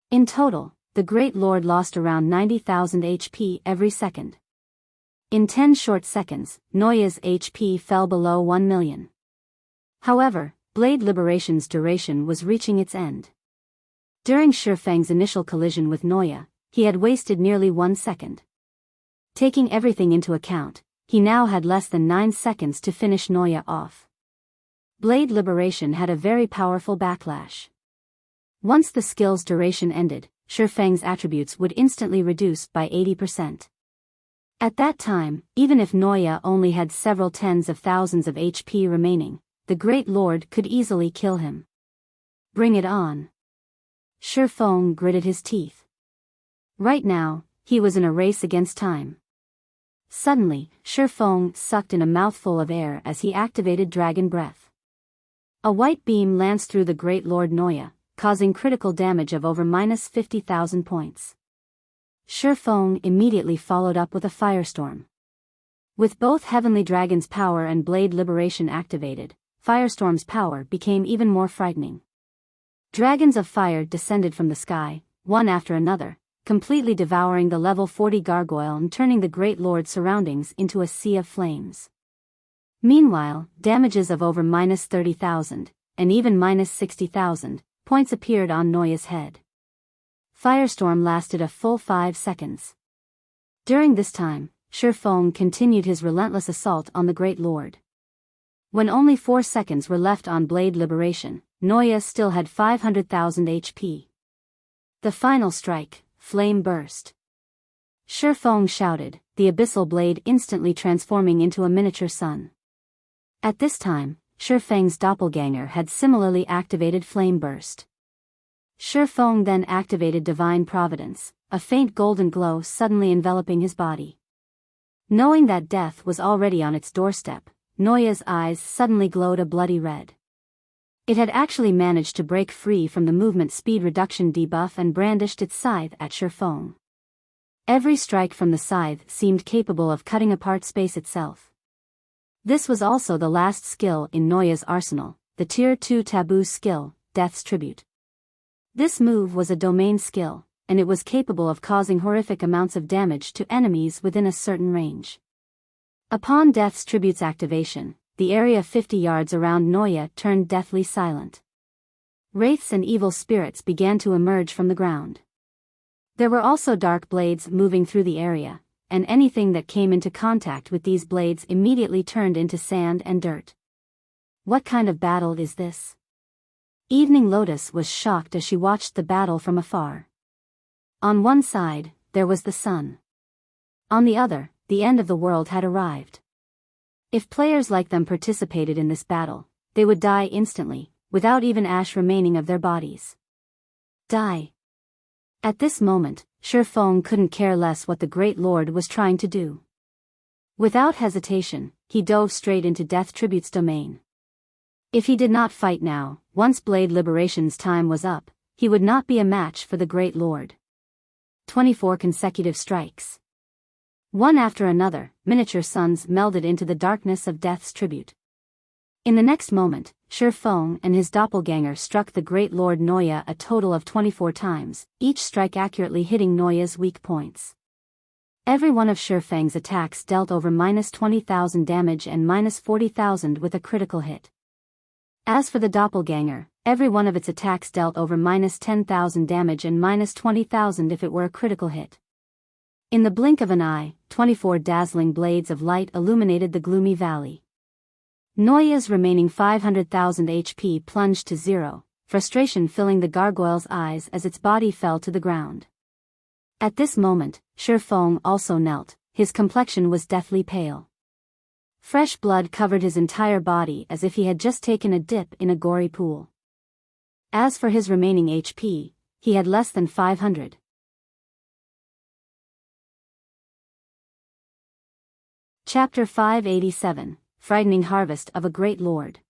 In total, the Great Lord lost around 90,000 HP every second. In 10 short seconds, Noya's HP fell below 1 million. However, Blade Liberation's duration was reaching its end. During Shifeng's initial collision with Noya, he had wasted nearly 1 second. Taking everything into account, he now had less than 9 seconds to finish Noya off. Blade Liberation had a very powerful backlash. Once the skill's duration ended, Shifeng's attributes would instantly reduce by 80%. At that time, even if Noya only had several tens of thousands of HP remaining, the Great Lord could easily kill him. Bring it on. Shifeng gritted his teeth. Right now, he was in a race against time. Suddenly, Shifeng sucked in a mouthful of air as he activated Dragon Breath. A white beam lanced through the Great Lord Noya, causing critical damage of over -50,000 points. Shifeng immediately followed up with a firestorm. With both Heavenly Dragon's power and Blade Liberation activated, Firestorm's power became even more frightening. Dragons of fire descended from the sky, one after another, completely devouring the level 40 gargoyle and turning the Great Lord's surroundings into a sea of flames. Meanwhile, damages of over -30,000, and even -60,000, points appeared on Noya's head. Firestorm lasted a full 5 seconds. During this time, Shifeng continued his relentless assault on the Great Lord. When only 4 seconds were left on Blade Liberation, Noya still had 500,000 HP. The final strike, Flame Burst. Shifeng shouted, the Abyssal Blade instantly transforming into a miniature sun. At this time, Shifeng's doppelganger had similarly activated Flame Burst. Shifeng then activated Divine Providence, a faint golden glow suddenly enveloping his body. Knowing that death was already on its doorstep, Noya's eyes suddenly glowed a bloody red. It had actually managed to break free from the movement speed reduction debuff and brandished its scythe at Shifeng. Every strike from the scythe seemed capable of cutting apart space itself. This was also the last skill in Noya's arsenal, the Tier 2 taboo skill, Death's Tribute. This move was a domain skill, and it was capable of causing horrific amounts of damage to enemies within a certain range. Upon Death's Tribute's activation, the area 50 yards around Noya turned deathly silent. Wraiths and evil spirits began to emerge from the ground. There were also dark blades moving through the area, and anything that came into contact with these blades immediately turned into sand and dirt. What kind of battle is this? Evening Lotus was shocked as she watched the battle from afar. On one side, there was the sun. On the other, the end of the world had arrived. If players like them participated in this battle, they would die instantly, without even ash remaining of their bodies. Die. At this moment, Shifeng couldn't care less what the Great Lord was trying to do. Without hesitation, he dove straight into Death Tribute's domain. If he did not fight now, once Blade Liberation's time was up, he would not be a match for the Great Lord. 24 consecutive strikes. One after another, miniature suns melded into the darkness of Death's Tribute. In the next moment, Shifeng and his doppelganger struck the Great Lord Noya a total of 24 times, each strike accurately hitting Noya's weak points. Every one of Shifeng's attacks dealt over -20,000 damage and -40,000 with a critical hit. As for the doppelganger, every one of its attacks dealt over -10,000 damage and -20,000 if it were a critical hit. In the blink of an eye, 24 dazzling blades of light illuminated the gloomy valley. Noya's remaining 500,000 HP plunged to zero, frustration filling the gargoyle's eyes as its body fell to the ground. At this moment, Shifeng also knelt, his complexion was deathly pale. Fresh blood covered his entire body as if he had just taken a dip in a gory pool. As for his remaining HP, he had less than 500. Chapter 587, Frightening Harvest of a Great Lord.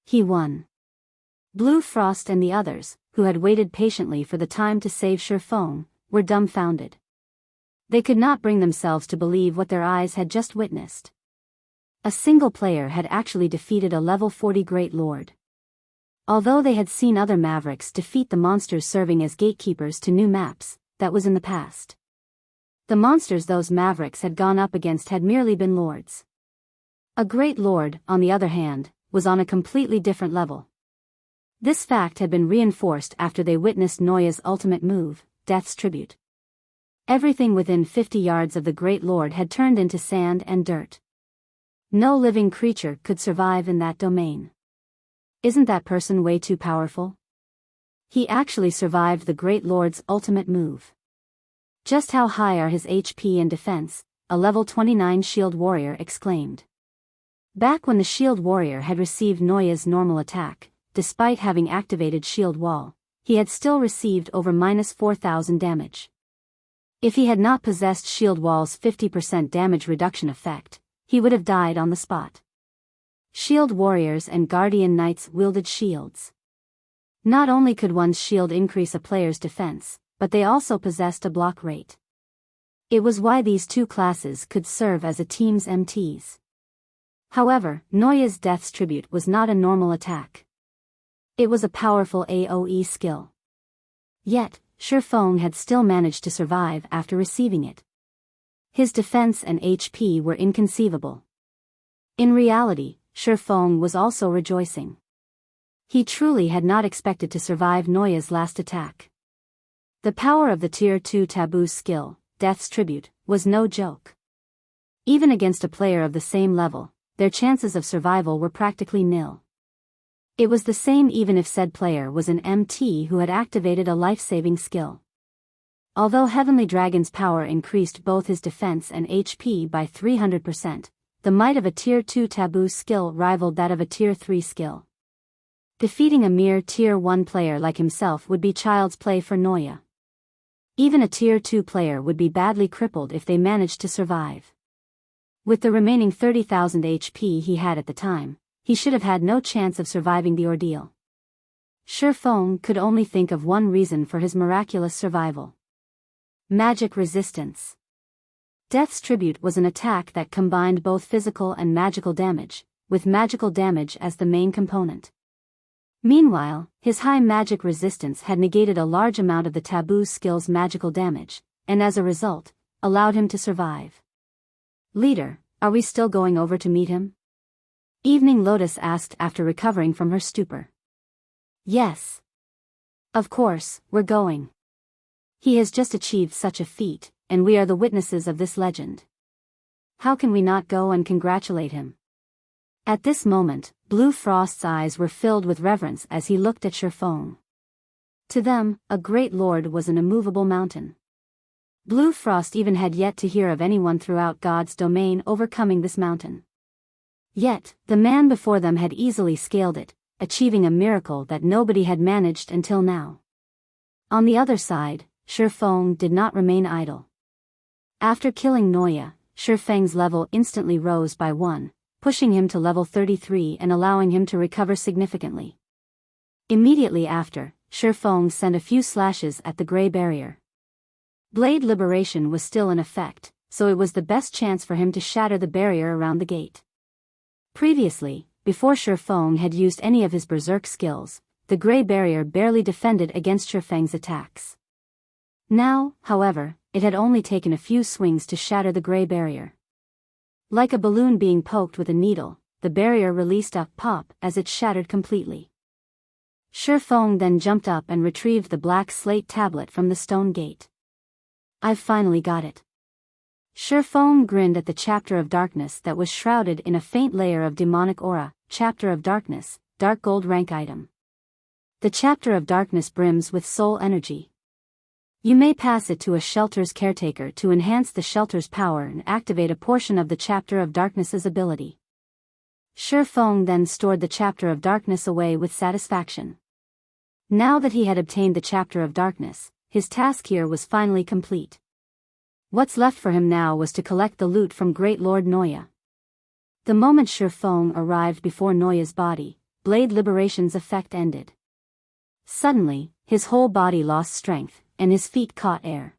He won. Blue Frost and the others, who had waited patiently for the time to save Shifeng, were dumbfounded. They could not bring themselves to believe what their eyes had just witnessed. A single player had actually defeated a level 40 Great Lord. Although they had seen other Mavericks defeat the monsters serving as gatekeepers to new maps, that was in the past. The monsters those Mavericks had gone up against had merely been lords. A Great Lord, on the other hand, was on a completely different level. This fact had been reinforced after they witnessed Noya's ultimate move, Death's Tribute. Everything within 50 yards of the Great Lord had turned into sand and dirt. No living creature could survive in that domain. Isn't that person way too powerful? He actually survived the Great Lord's ultimate move. Just how high are his HP and defense? A level 29 Shield Warrior exclaimed. Back when the Shield Warrior had received Noya's normal attack, despite having activated Shield Wall, he had still received over -4,000 damage. If he had not possessed Shield Wall's 50% damage reduction effect, he would have died on the spot. Shield Warriors and Guardian Knights wielded shields. Not only could one's shield increase a player's defense, but they also possessed a block rate. It was why these two classes could serve as a team's MTs. However, Noya's Death's Tribute was not a normal attack. It was a powerful AoE skill. Yet, Shifeng had still managed to survive after receiving it. His defense and HP were inconceivable. In reality, Shifeng was also rejoicing. He truly had not expected to survive Noya's last attack. The power of the Tier 2 taboo skill, Death's Tribute, was no joke. Even against a player of the same level, their chances of survival were practically nil. It was the same even if said player was an MT who had activated a life-saving skill. Although Heavenly Dragon's power increased both his defense and HP by 300%, the might of a Tier 2 taboo skill rivaled that of a Tier 3 skill. Defeating a mere Tier 1 player like himself would be child's play for Noya. Even a Tier 2 player would be badly crippled if they managed to survive. With the remaining 30,000 HP he had at the time, he should have had no chance of surviving the ordeal. Shifeng could only think of one reason for his miraculous survival. Magic resistance. Death's Tribute was an attack that combined both physical and magical damage, with magical damage as the main component. Meanwhile, his high magic resistance had negated a large amount of the taboo skill's magical damage, and as a result, allowed him to survive. "Leader, are we still going over to meet him?" Evening Lotus asked after recovering from her stupor. "Yes. Of course, we're going. He has just achieved such a feat, and we are the witnesses of this legend. How can we not go and congratulate him?" At this moment, Blue Frost's eyes were filled with reverence as he looked at Shifeng. To them, a great lord was an immovable mountain. Blue Frost even had yet to hear of anyone throughout God's domain overcoming this mountain. Yet, the man before them had easily scaled it, achieving a miracle that nobody had managed until now. On the other side, Shifeng did not remain idle. After killing Noya, Shifeng's level instantly rose by 1, pushing him to level 33 and allowing him to recover significantly. Immediately after, Shifeng sent a few slashes at the Grey Barrier. Blade Liberation was still in effect, so it was the best chance for him to shatter the barrier around the gate. Previously, before Shifeng had used any of his berserk skills, the Grey Barrier barely defended against Shifeng's attacks. Now, however, it had only taken a few swings to shatter the Grey Barrier. Like a balloon being poked with a needle, the barrier released a pop as it shattered completely. Shifeng then jumped up and retrieved the black slate tablet from the stone gate. "I've finally got it." Shifeng grinned at the Chapter of Darkness that was shrouded in a faint layer of demonic aura. Chapter of Darkness, dark gold rank item. The Chapter of Darkness brims with soul energy. You may pass it to a shelter's caretaker to enhance the shelter's power and activate a portion of the Chapter of Darkness's ability. Shifeng then stored the Chapter of Darkness away with satisfaction. Now that he had obtained the Chapter of Darkness, his task here was finally complete. What's left for him now was to collect the loot from Great Lord Noya. The moment Shi Feng arrived before Noya's body, Blade Liberation's effect ended. Suddenly, his whole body lost strength, and his feet caught air.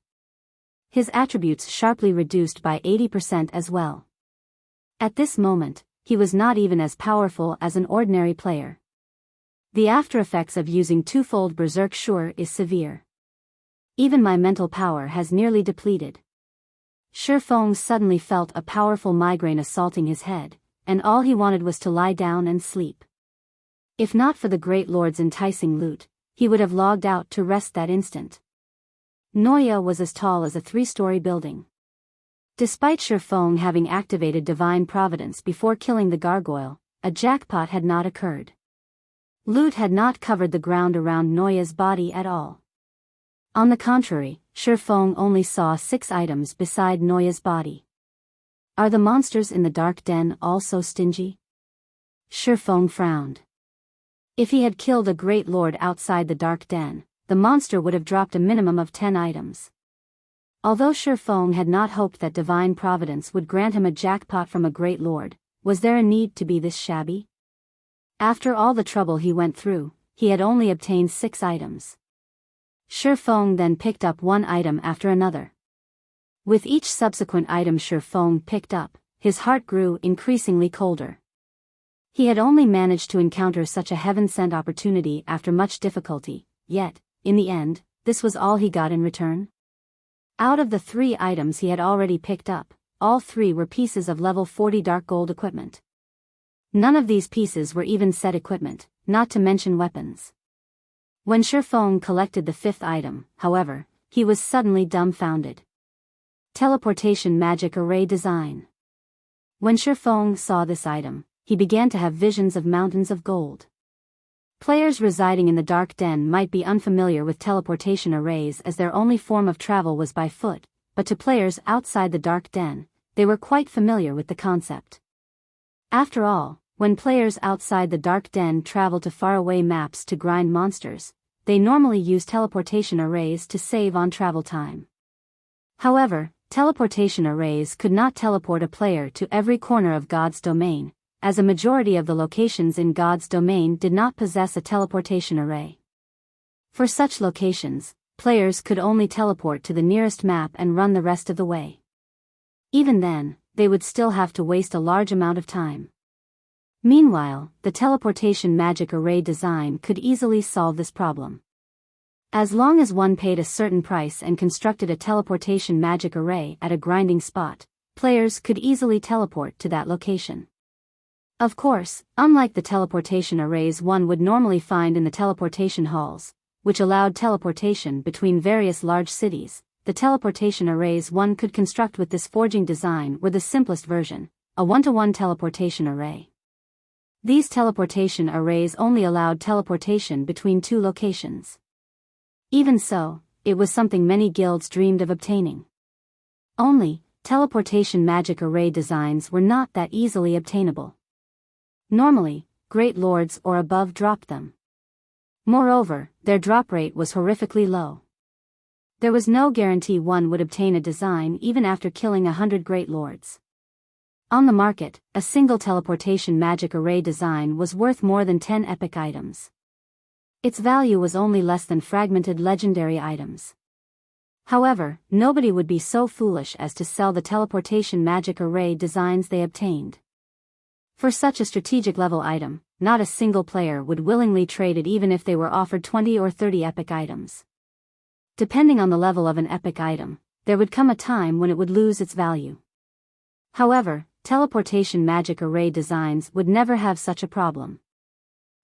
His attributes sharply reduced by 80% as well. At this moment, he was not even as powerful as an ordinary player. The after-effects of using twofold Berserk Sure is severe. Even my mental power has nearly depleted. Shi Feng suddenly felt a powerful migraine assaulting his head, and all he wanted was to lie down and sleep. If not for the Great Lord's enticing loot, he would have logged out to rest that instant. Noya was as tall as a 3-story building. Despite Shi Feng having activated Divine Providence before killing the gargoyle, a jackpot had not occurred. Loot had not covered the ground around Noya's body at all. On the contrary, Shi Feng only saw 6 items beside Noya's body. Are the monsters in the dark den all so stingy? Shi Feng frowned. If he had killed a great lord outside the dark den, the monster would have dropped a minimum of 10 items. Although Shi Feng had not hoped that Divine Providence would grant him a jackpot from a great lord, was there a need to be this shabby? After all the trouble he went through, he had only obtained 6 items. Shi Feng then picked up one item after another. With each subsequent item Shi Feng picked up, his heart grew increasingly colder. He had only managed to encounter such a heaven-sent opportunity after much difficulty, yet, in the end, this was all he got in return. Out of the 3 items he had already picked up, all 3 were pieces of level 40 dark gold equipment. None of these pieces were even set equipment, not to mention weapons. When Shi Feng collected the 5th item, however, he was suddenly dumbfounded. Teleportation Magic Array Design. When Shi Feng saw this item, he began to have visions of mountains of gold. Players residing in the Dark Den might be unfamiliar with teleportation arrays as their only form of travel was by foot, but to players outside the Dark Den, they were quite familiar with the concept. After all, when players outside the Dark Den travel to faraway maps to grind monsters, they normally use teleportation arrays to save on travel time. However, teleportation arrays could not teleport a player to every corner of God's domain, as a majority of the locations in God's domain did not possess a teleportation array. For such locations, players could only teleport to the nearest map and run the rest of the way. Even then, they would still have to waste a large amount of time. Meanwhile, the teleportation magic array design could easily solve this problem. As long as one paid a certain price and constructed a teleportation magic array at a grinding spot, players could easily teleport to that location. Of course, unlike the teleportation arrays one would normally find in the teleportation halls, which allowed teleportation between various large cities, the teleportation arrays one could construct with this forging design were the simplest version, a 1-to-1 teleportation array. These teleportation arrays only allowed teleportation between 2 locations. Even so, it was something many guilds dreamed of obtaining. Only, teleportation magic array designs were not that easily obtainable. Normally, great lords or above dropped them. Moreover, their drop rate was horrifically low. There was no guarantee one would obtain a design even after killing 100 great lords. On the market, a single teleportation magic array design was worth more than 10 epic items. Its value was only less than fragmented legendary items. However, nobody would be so foolish as to sell the teleportation magic array designs they obtained. For such a strategic level item, not a single player would willingly trade it even if they were offered 20 or 30 epic items. Depending on the level of an epic item, there would come a time when it would lose its value. However, teleportation magic array designs would never have such a problem.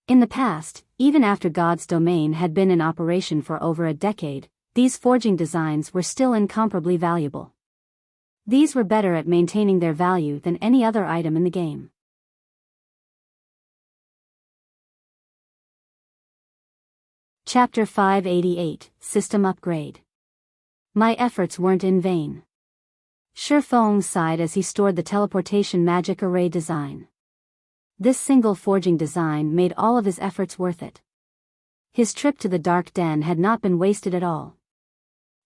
In the past, even after God's domain had been in operation for over a decade, these forging designs were still incomparably valuable. These were better at maintaining their value than any other item in the game. Chapter 588, System Upgrade. My efforts weren't in vain. Shi Feng sighed as he stored the teleportation magic array design. This single forging design made all of his efforts worth it. his trip to the Dark Den had not been wasted at all.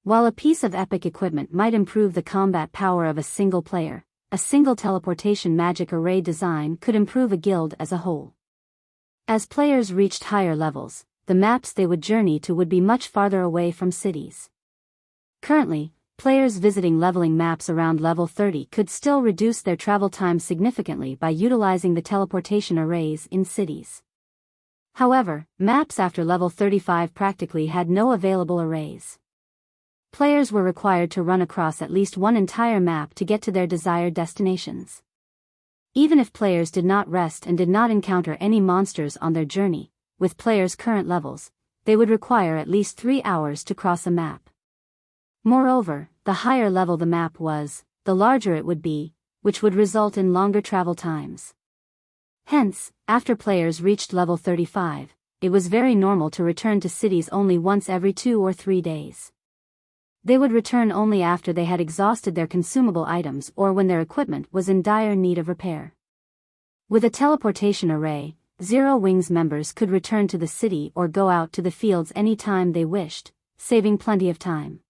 While a piece of epic equipment might improve the combat power of a single player, a single teleportation magic array design could improve a guild as a whole. As players reached higher levels, the maps they would journey to would be much farther away from cities. Currently, players visiting leveling maps around level 30 could still reduce their travel time significantly by utilizing the teleportation arrays in cities. However, maps after level 35 practically had no available arrays. Players were required to run across at least one entire map to get to their desired destinations. Even if players did not rest and did not encounter any monsters on their journey, with players' current levels, they would require at least 3 hours to cross a map. Moreover, the higher level the map was, the larger it would be, which would result in longer travel times. Hence, after players reached level 35, it was very normal to return to cities only once every 2 or 3 days. They would return only after they had exhausted their consumable items or when their equipment was in dire need of repair. With a teleportation array, Zero Wings members could return to the city or go out to the fields any time they wished, saving plenty of time.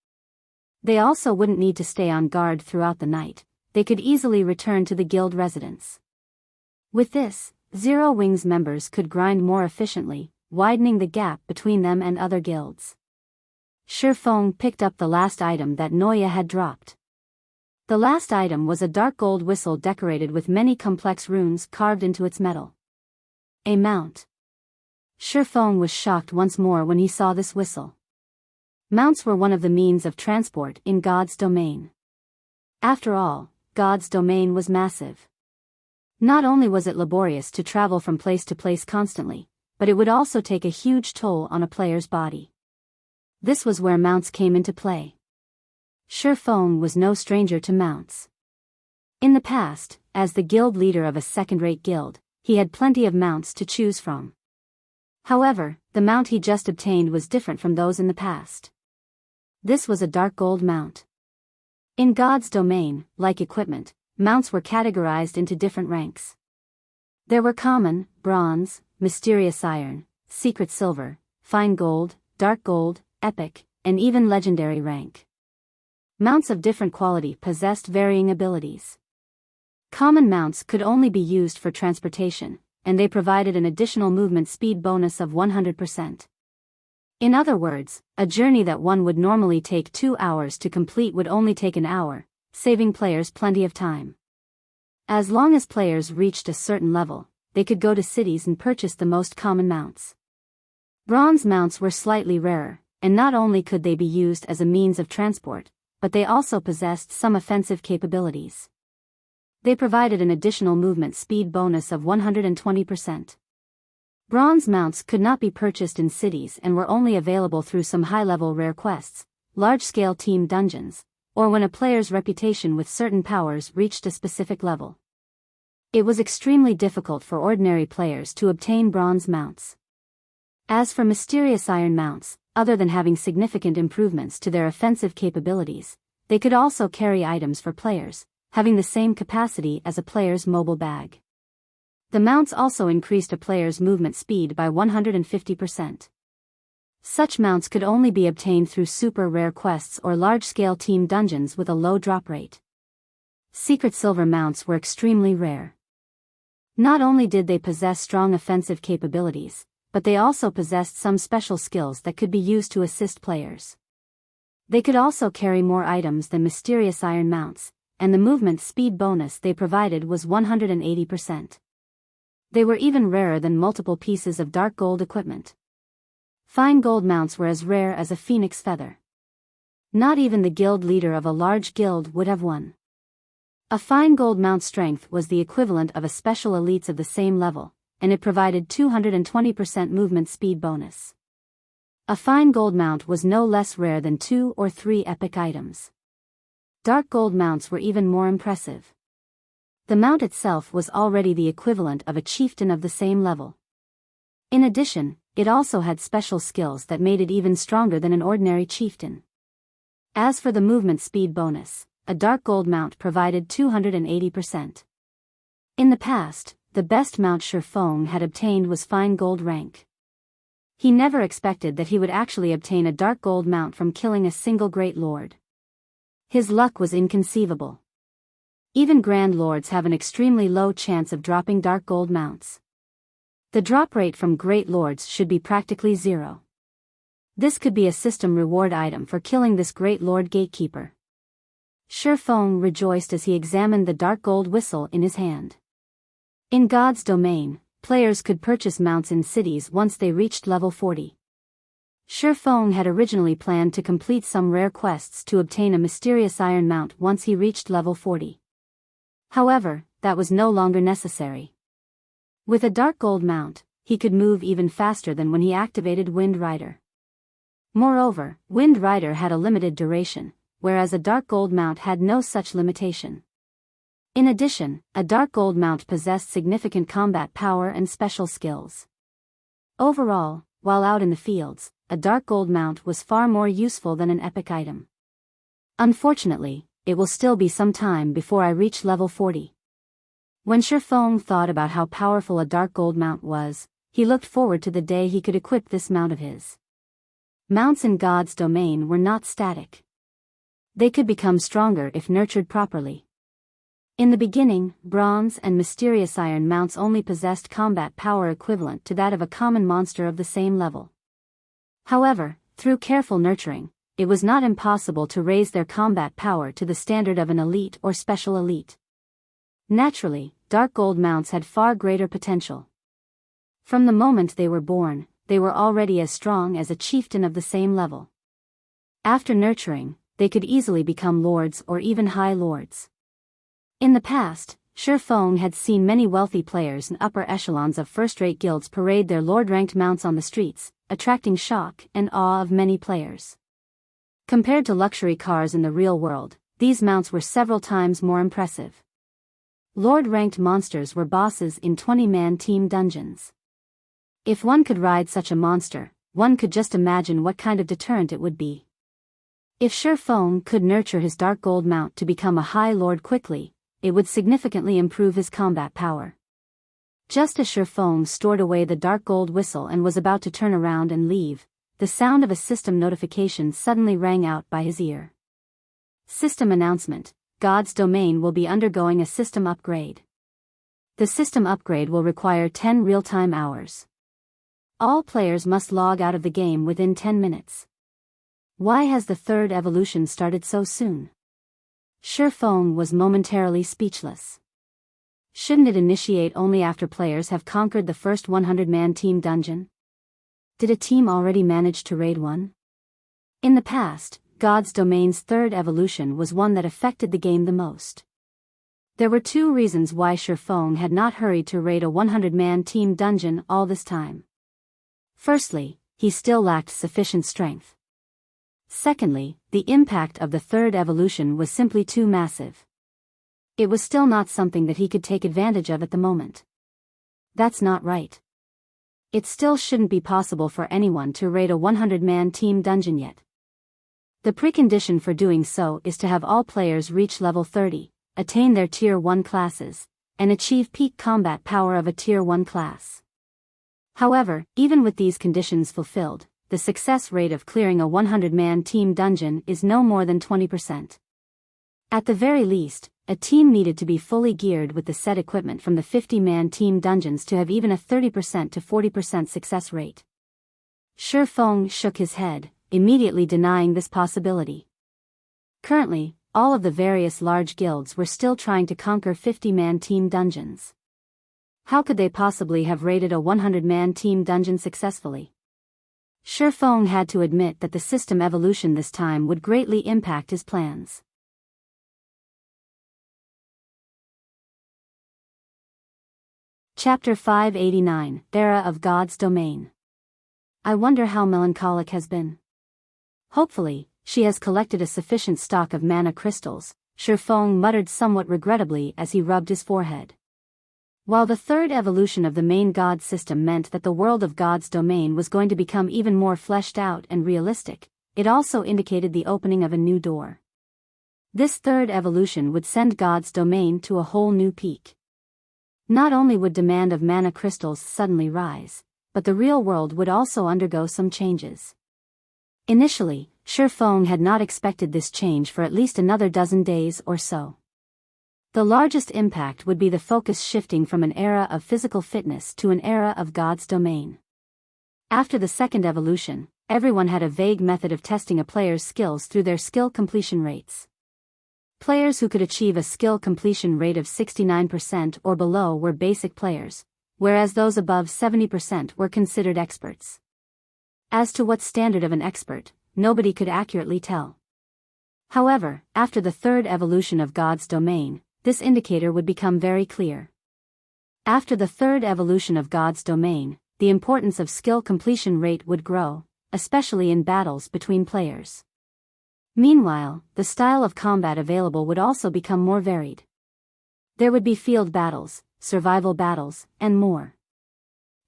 They also wouldn't need to stay on guard throughout the night, they could easily return to the guild residence. With this, Zero Wings members could grind more efficiently, widening the gap between them and other guilds. Shifeng picked up the last item that Noya had dropped. The last item was a dark gold whistle decorated with many complex runes carved into its metal. A mount. Shifeng was shocked once more when he saw this whistle. Mounts were one of the means of transport in God's domain. After all, God's domain was massive. Not only was it laborious to travel from place to place constantly, but it would also take a huge toll on a player's body. This was where mounts came into play. Shifeng was no stranger to mounts. In the past, as the guild leader of a second-rate guild, he had plenty of mounts to choose from. However, the mount he just obtained was different from those in the past. This was a dark gold mount. In God's domain, like equipment, mounts were categorized into different ranks. There were common, bronze, mysterious iron, secret silver, fine gold, dark gold, epic, and even legendary rank. Mounts of different quality possessed varying abilities. Common mounts could only be used for transportation, and they provided an additional movement speed bonus of 100%. In other words, a journey that one would normally take 2 hours to complete would only take an hour, saving players plenty of time. As long as players reached a certain level, they could go to cities and purchase the most common mounts. Bronze mounts were slightly rarer, and not only could they be used as a means of transport, but they also possessed some offensive capabilities. They provided an additional movement speed bonus of 120%. Bronze mounts could not be purchased in cities and were only available through some high-level rare quests, large-scale team dungeons, or when a player's reputation with certain powers reached a specific level. It was extremely difficult for ordinary players to obtain bronze mounts. As for mysterious iron mounts, other than having significant improvements to their offensive capabilities, they could also carry items for players, having the same capacity as a player's mobile bag. The mounts also increased a player's movement speed by 150%. Such mounts could only be obtained through super rare quests or large-scale team dungeons with a low drop rate. Secret silver mounts were extremely rare. Not only did they possess strong offensive capabilities, but they also possessed some special skills that could be used to assist players. They could also carry more items than mysterious iron mounts, and the movement speed bonus they provided was 180%. They were even rarer than multiple pieces of dark gold equipment. Fine gold mounts were as rare as a phoenix feather. Not even the guild leader of a large guild would have one. A fine gold mount strength was the equivalent of a special elites of the same level, and it provided 220% movement speed bonus. A fine gold mount was no less rare than 2 or 3 epic items. Dark gold mounts were even more impressive. The mount itself was already the equivalent of a chieftain of the same level. In addition, it also had special skills that made it even stronger than an ordinary chieftain. As for the movement speed bonus, a dark gold mount provided 280%. In the past, the best mount Shifeng had obtained was fine gold rank. He never expected that he would actually obtain a dark gold mount from killing a single great lord. His luck was inconceivable. Even Grand Lords have an extremely low chance of dropping dark gold mounts. The drop rate from Great Lords should be practically zero. This could be a system reward item for killing this Great Lord Gatekeeper. Shi Feng rejoiced as he examined the dark gold whistle in his hand. In God's domain, players could purchase mounts in cities once they reached level 40. Shi Feng had originally planned to complete some rare quests to obtain a mysterious iron mount once he reached level 40. However, that was no longer necessary. With a dark gold mount, he could move even faster than when he activated Wind Rider. Moreover, Wind Rider had a limited duration, whereas a dark gold mount had no such limitation. In addition, a dark gold mount possessed significant combat power and special skills. Overall, while out in the fields, a dark gold mount was far more useful than an epic item. Unfortunately, it will still be some time before I reach level 40. When Shi Feng thought about how powerful a dark gold mount was, he looked forward to the day he could equip this mount of his. Mounts in God's domain were not static. They could become stronger if nurtured properly. In the beginning, bronze and mysterious iron mounts only possessed combat power equivalent to that of a common monster of the same level. However, through careful nurturing, it was not impossible to raise their combat power to the standard of an elite or special elite. Naturally, dark gold mounts had far greater potential. From the moment they were born, they were already as strong as a chieftain of the same level. After nurturing, they could easily become lords or even high lords. In the past, Shi Feng had seen many wealthy players in upper echelons of first-rate guilds parade their lord-ranked mounts on the streets, attracting shock and awe of many players. Compared to luxury cars in the real world, these mounts were several times more impressive. Lord-ranked monsters were bosses in 20-man team dungeons. If one could ride such a monster, one could just imagine what kind of deterrent it would be. If Shi Feng could nurture his dark gold mount to become a high lord quickly, it would significantly improve his combat power. Just as Shi Feng stored away the dark gold whistle and was about to turn around and leave, the sound of a system notification suddenly rang out by his ear. System announcement: God's domain will be undergoing a system upgrade. The system upgrade will require 10 real-time hours. All players must log out of the game within 10 minutes. Why has the third evolution started so soon? Shi Feng was momentarily speechless. Shouldn't it initiate only after players have conquered the first 100-man team dungeon? Did a team already manage to raid one? In the past, God's domain's third evolution was one that affected the game the most. There were two reasons why Shi Feng had not hurried to raid a 100-man team dungeon all this time. Firstly, he still lacked sufficient strength. Secondly, the impact of the third evolution was simply too massive. It was still not something that he could take advantage of at the moment. That's not right. It still shouldn't be possible for anyone to raid a 100-man team dungeon yet. The precondition for doing so is to have all players reach level 30, attain their Tier 1 classes, and achieve peak combat power of a Tier 1 class. However, even with these conditions fulfilled, the success rate of clearing a 100-man team dungeon is no more than 20%. At the very least, a team needed to be fully geared with the set equipment from the 50-man team dungeons to have even a 30% to 40% success rate. Shi Feng shook his head, immediately denying this possibility. Currently, all of the various large guilds were still trying to conquer 50-man team dungeons. How could they possibly have raided a 100-man team dungeon successfully? Shi Feng had to admit that the system evolution this time would greatly impact his plans. Chapter 589, Era of God's Domain. I wonder how melancholic has been. Hopefully, she has collected a sufficient stock of mana crystals, Shi Feng muttered somewhat regrettably as he rubbed his forehead. While the third evolution of the main god system meant that the world of God's domain was going to become even more fleshed out and realistic, it also indicated the opening of a new door. This third evolution would send God's domain to a whole new peak. Not only would demand of mana crystals suddenly rise, but the real world would also undergo some changes. Initially, Shi Feng had not expected this change for at least another dozen days or so. The largest impact would be the focus shifting from an era of physical fitness to an era of God's domain. After the second evolution, everyone had a vague method of testing a player's skills through their skill completion rates. Players who could achieve a skill completion rate of 69% or below were basic players, whereas those above 70% were considered experts. As to what standard of an expert, nobody could accurately tell. However, after the third evolution of God's domain, this indicator would become very clear. After the third evolution of God's domain, the importance of skill completion rate would grow, especially in battles between players. Meanwhile, the style of combat available would also become more varied. There would be field battles, survival battles, and more.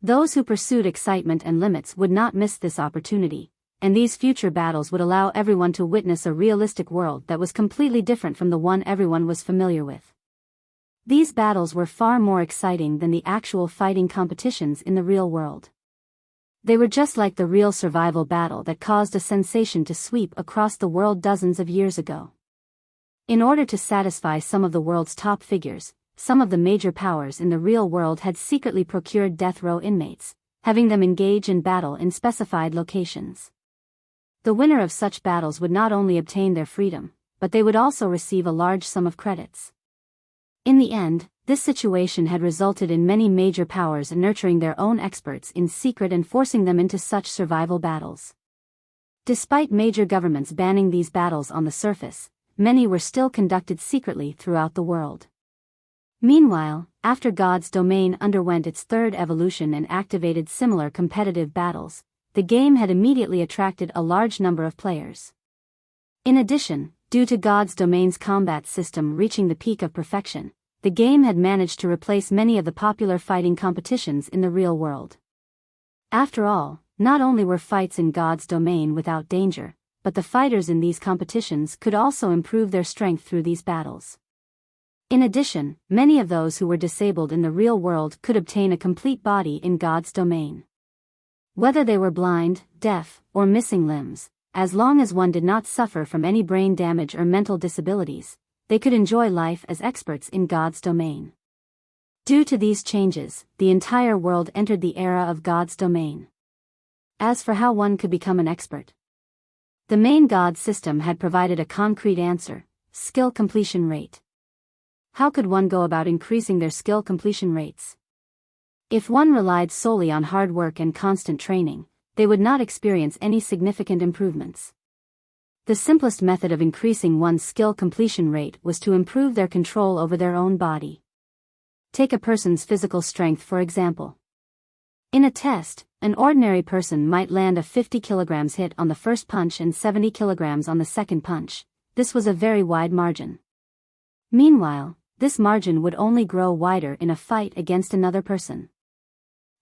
Those who pursued excitement and limits would not miss this opportunity, and these future battles would allow everyone to witness a realistic world that was completely different from the one everyone was familiar with. These battles were far more exciting than the actual fighting competitions in the real world. They were just like the real survival battle that caused a sensation to sweep across the world dozens of years ago. In order to satisfy some of the world's top figures, some of the major powers in the real world had secretly procured death row inmates, having them engage in battle in specified locations. The winner of such battles would not only obtain their freedom, but they would also receive a large sum of credits. In the end, this situation had resulted in many major powers nurturing their own experts in secret and forcing them into such survival battles. Despite major governments banning these battles on the surface, many were still conducted secretly throughout the world. Meanwhile, after God's domain underwent its third evolution and activated similar competitive battles, the game had immediately attracted a large number of players. In addition, due to God's domain's combat system reaching the peak of perfection, the game had managed to replace many of the popular fighting competitions in the real world. After all, not only were fights in God's domain without danger, but the fighters in these competitions could also improve their strength through these battles. In addition, many of those who were disabled in the real world could obtain a complete body in God's domain. Whether they were blind, deaf, or missing limbs, as long as one did not suffer from any brain damage or mental disabilities, they could enjoy life as experts in God's domain. Due to these changes, the entire world entered the era of God's domain. As for how one could become an expert, the main God system had provided a concrete answer: skill completion rate. How could one go about increasing their skill completion rates? If one relied solely on hard work and constant training, they would not experience any significant improvements. The simplest method of increasing one's skill completion rate was to improve their control over their own body. Take a person's physical strength for example. In a test, an ordinary person might land a 50 kilograms hit on the first punch and 70 kilograms on the second punch. This was a very wide margin. Meanwhile, this margin would only grow wider in a fight against another person.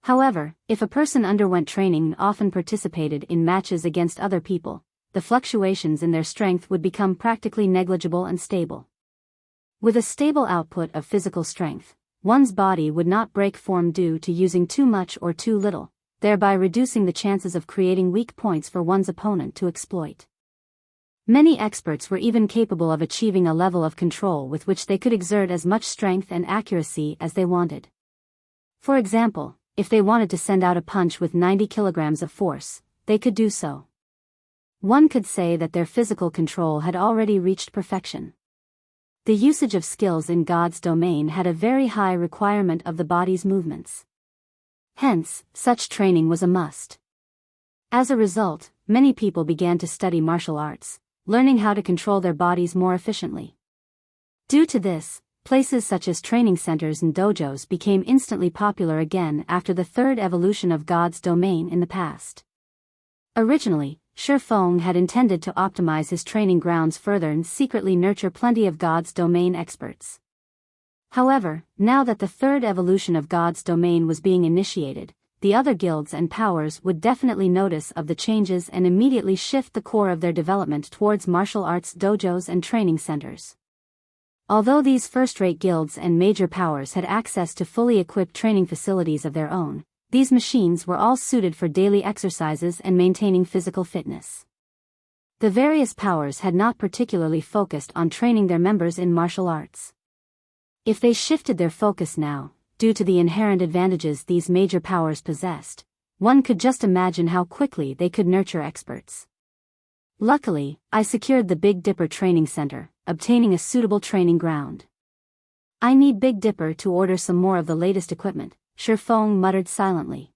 However, if a person underwent training and often participated in matches against other people, the fluctuations in their strength would become practically negligible and stable. With a stable output of physical strength, one's body would not break form due to using too much or too little, thereby reducing the chances of creating weak points for one's opponent to exploit. Many experts were even capable of achieving a level of control with which they could exert as much strength and accuracy as they wanted. For example, if they wanted to send out a punch with 90 kilograms of force, they could do so. One could say that their physical control had already reached perfection. The usage of skills in God's domain had a very high requirement of the body's movements. Hence, such training was a must. As a result, many people began to study martial arts, learning how to control their bodies more efficiently. Due to this, places such as training centers and dojos became instantly popular again after the third evolution of God's domain in the past. Originally, Shi Feng had intended to optimize his training grounds further and secretly nurture plenty of God's domain experts. However, now that the third evolution of God's domain was being initiated, the other guilds and powers would definitely notice of the changes and immediately shift the core of their development towards martial arts dojos and training centers. Although these first-rate guilds and major powers had access to fully equipped training facilities of their own, These machines were all suited for daily exercises and maintaining physical fitness. The various powers had not particularly focused on training their members in martial arts. If they shifted their focus now, due to the inherent advantages these major powers possessed, one could just imagine how quickly they could nurture experts. Luckily, I secured the Big Dipper Training Center, obtaining a suitable training ground. I need Big Dipper to order some more of the latest equipment, Shifeng muttered silently.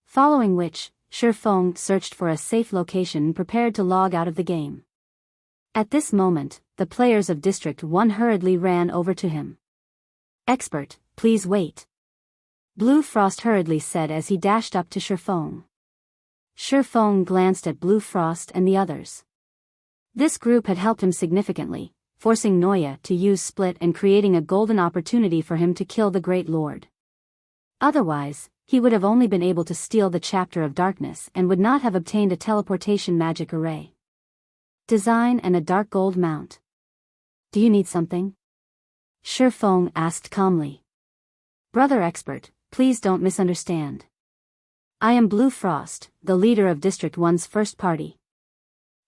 Following which, Shifeng searched for a safe location and prepared to log out of the game. At this moment, the players of District 1 hurriedly ran over to him. "Expert, please wait," Blue Frost hurriedly said as he dashed up to Shifeng. Shifeng glanced at Blue Frost and the others. This group had helped him significantly, forcing Noya to use Split and creating a golden opportunity for him to kill the Great Lord. Otherwise, he would have only been able to steal the Chapter of Darkness and would not have obtained a teleportation magic array. Design and a dark gold mount. "Do you need something?" Shifeng asked calmly. "Brother Expert, please don't misunderstand. I am Blue Frost, the leader of District 1's first party.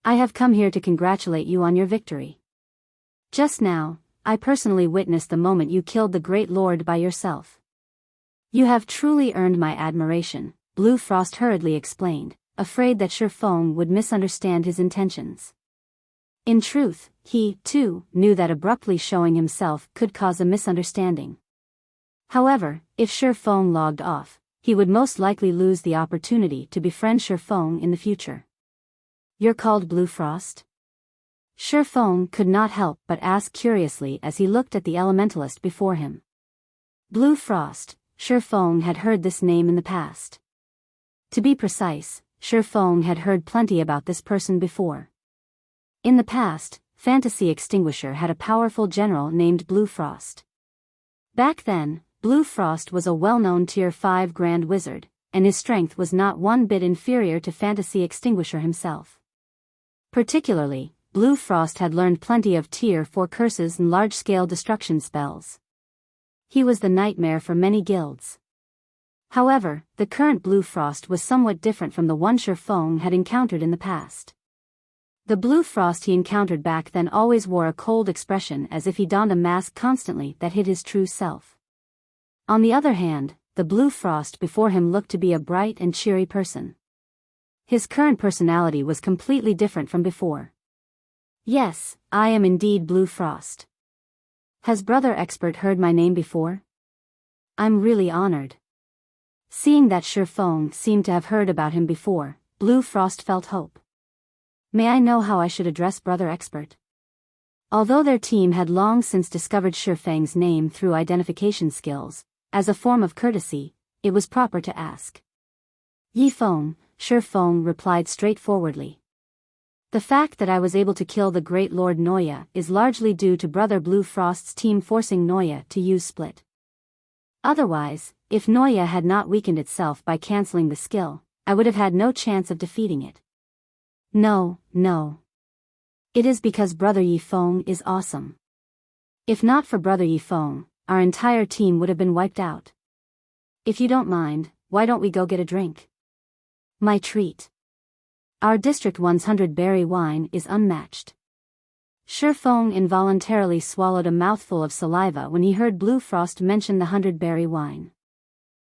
I have come here to congratulate you on your victory. Just now, I personally witnessed the moment you killed the Great Lord by yourself. You have truly earned my admiration," Blue Frost hurriedly explained, afraid that Shifeng would misunderstand his intentions. In truth, he, too, knew that abruptly showing himself could cause a misunderstanding. However, if Shifeng logged off, he would most likely lose the opportunity to befriend Shifeng in the future. "You're called Blue Frost?" Shifeng could not help but ask curiously as he looked at the elementalist before him. Blue Frost, Shifeng had heard this name in the past. To be precise, Shifeng had heard plenty about this person before. In the past, Fantasy Extinguisher had a powerful general named Blue Frost. Back then, Blue Frost was a well-known Tier 5 Grand Wizard, and his strength was not one bit inferior to Fantasy Extinguisher himself. Particularly, Blue Frost had learned plenty of Tier 4 curses and large-scale destruction spells. He was the nightmare for many guilds. However, the current Blue Frost was somewhat different from the one Shifeng had encountered in the past. The Blue Frost he encountered back then always wore a cold expression as if he donned a mask constantly that hid his true self. On the other hand, the Blue Frost before him looked to be a bright and cheery person. His current personality was completely different from before. "Yes, I am indeed Blue Frost. Has Brother Expert heard my name before? I'm really honored." Seeing that Shifeng seemed to have heard about him before, Blue Frost felt hope. "May I know how I should address Brother Expert?" Although their team had long since discovered Shifeng's name through identification skills, as a form of courtesy, it was proper to ask. "Yifeng," Shifeng replied straightforwardly. "The fact that I was able to kill the Great Lord Noya is largely due to Brother Blue Frost's team forcing Noya to use Split. Otherwise, if Noya had not weakened itself by canceling the skill, I would have had no chance of defeating it. No. It is because Brother Yifeng is awesome. If not for Brother Yifeng, our entire team would have been wiped out. If you don't mind, why don't we go get a drink? My treat. Our District 1's 100-berry wine is unmatched." Shifeng involuntarily swallowed a mouthful of saliva when he heard Blue Frost mention the 100-berry wine.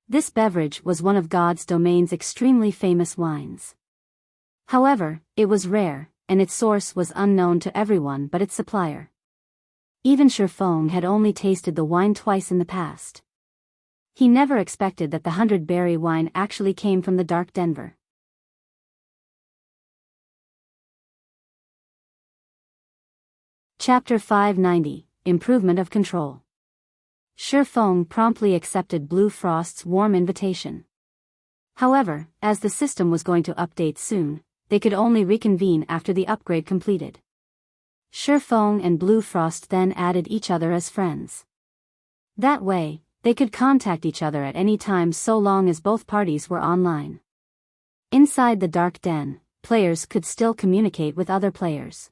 This beverage was one of God's domain's extremely famous wines. However, it was rare, and its source was unknown to everyone but its supplier. Even Shifeng had only tasted the wine twice in the past. He never expected that the 100-berry wine actually came from the Dark Denver. Chapter 590, Improvement of Control. Shifeng promptly accepted Blue Frost's warm invitation. However, as the system was going to update soon, they could only reconvene after the upgrade completed. Shifeng and Blue Frost then added each other as friends. That way, they could contact each other at any time so long as both parties were online. Inside the Dark Den, players could still communicate with other players.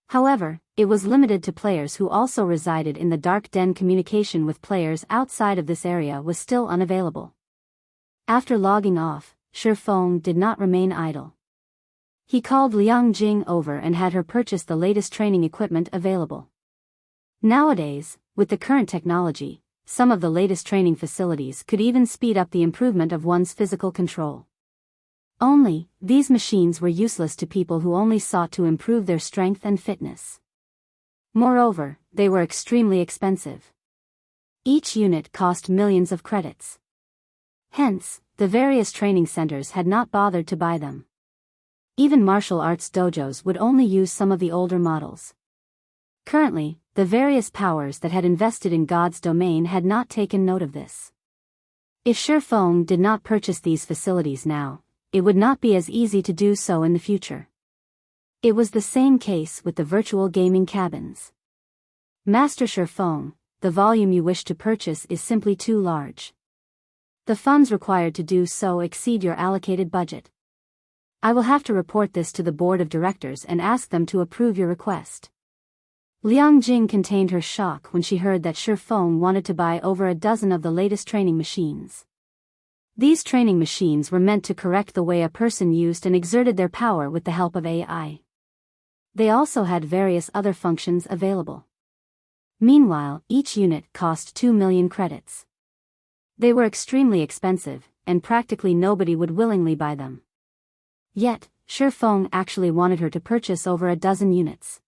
However, it was limited to players who also resided in the Dark Den. Communication with players outside of this area was still unavailable. After logging off, Shi Feng did not remain idle. He called Liang Jing over and had her purchase the latest training equipment available. Nowadays, with the current technology, some of the latest training facilities could even speed up the improvement of one's physical control. Only, these machines were useless to people who only sought to improve their strength and fitness. Moreover, they were extremely expensive. Each unit cost millions of credits. Hence, the various training centers had not bothered to buy them. Even martial arts dojos would only use some of the older models. Currently, the various powers that had invested in God's domain had not taken note of this. If Shi Feng did not purchase these facilities now, it would not be as easy to do so in the future. It was the same case with the virtual gaming cabins. Master Shi Feng, the volume you wish to purchase is simply too large. The funds required to do so exceed your allocated budget. I will have to report this to the board of directors and ask them to approve your request. Liang Jing contained her shock when she heard that Shi Feng wanted to buy over a dozen of the latest training machines. These training machines were meant to correct the way a person used and exerted their power with the help of AI. They also had various other functions available. Meanwhile, each unit cost 2 million credits. They were extremely expensive, and practically nobody would willingly buy them. Yet, Shi Feng actually wanted her to purchase over a dozen units.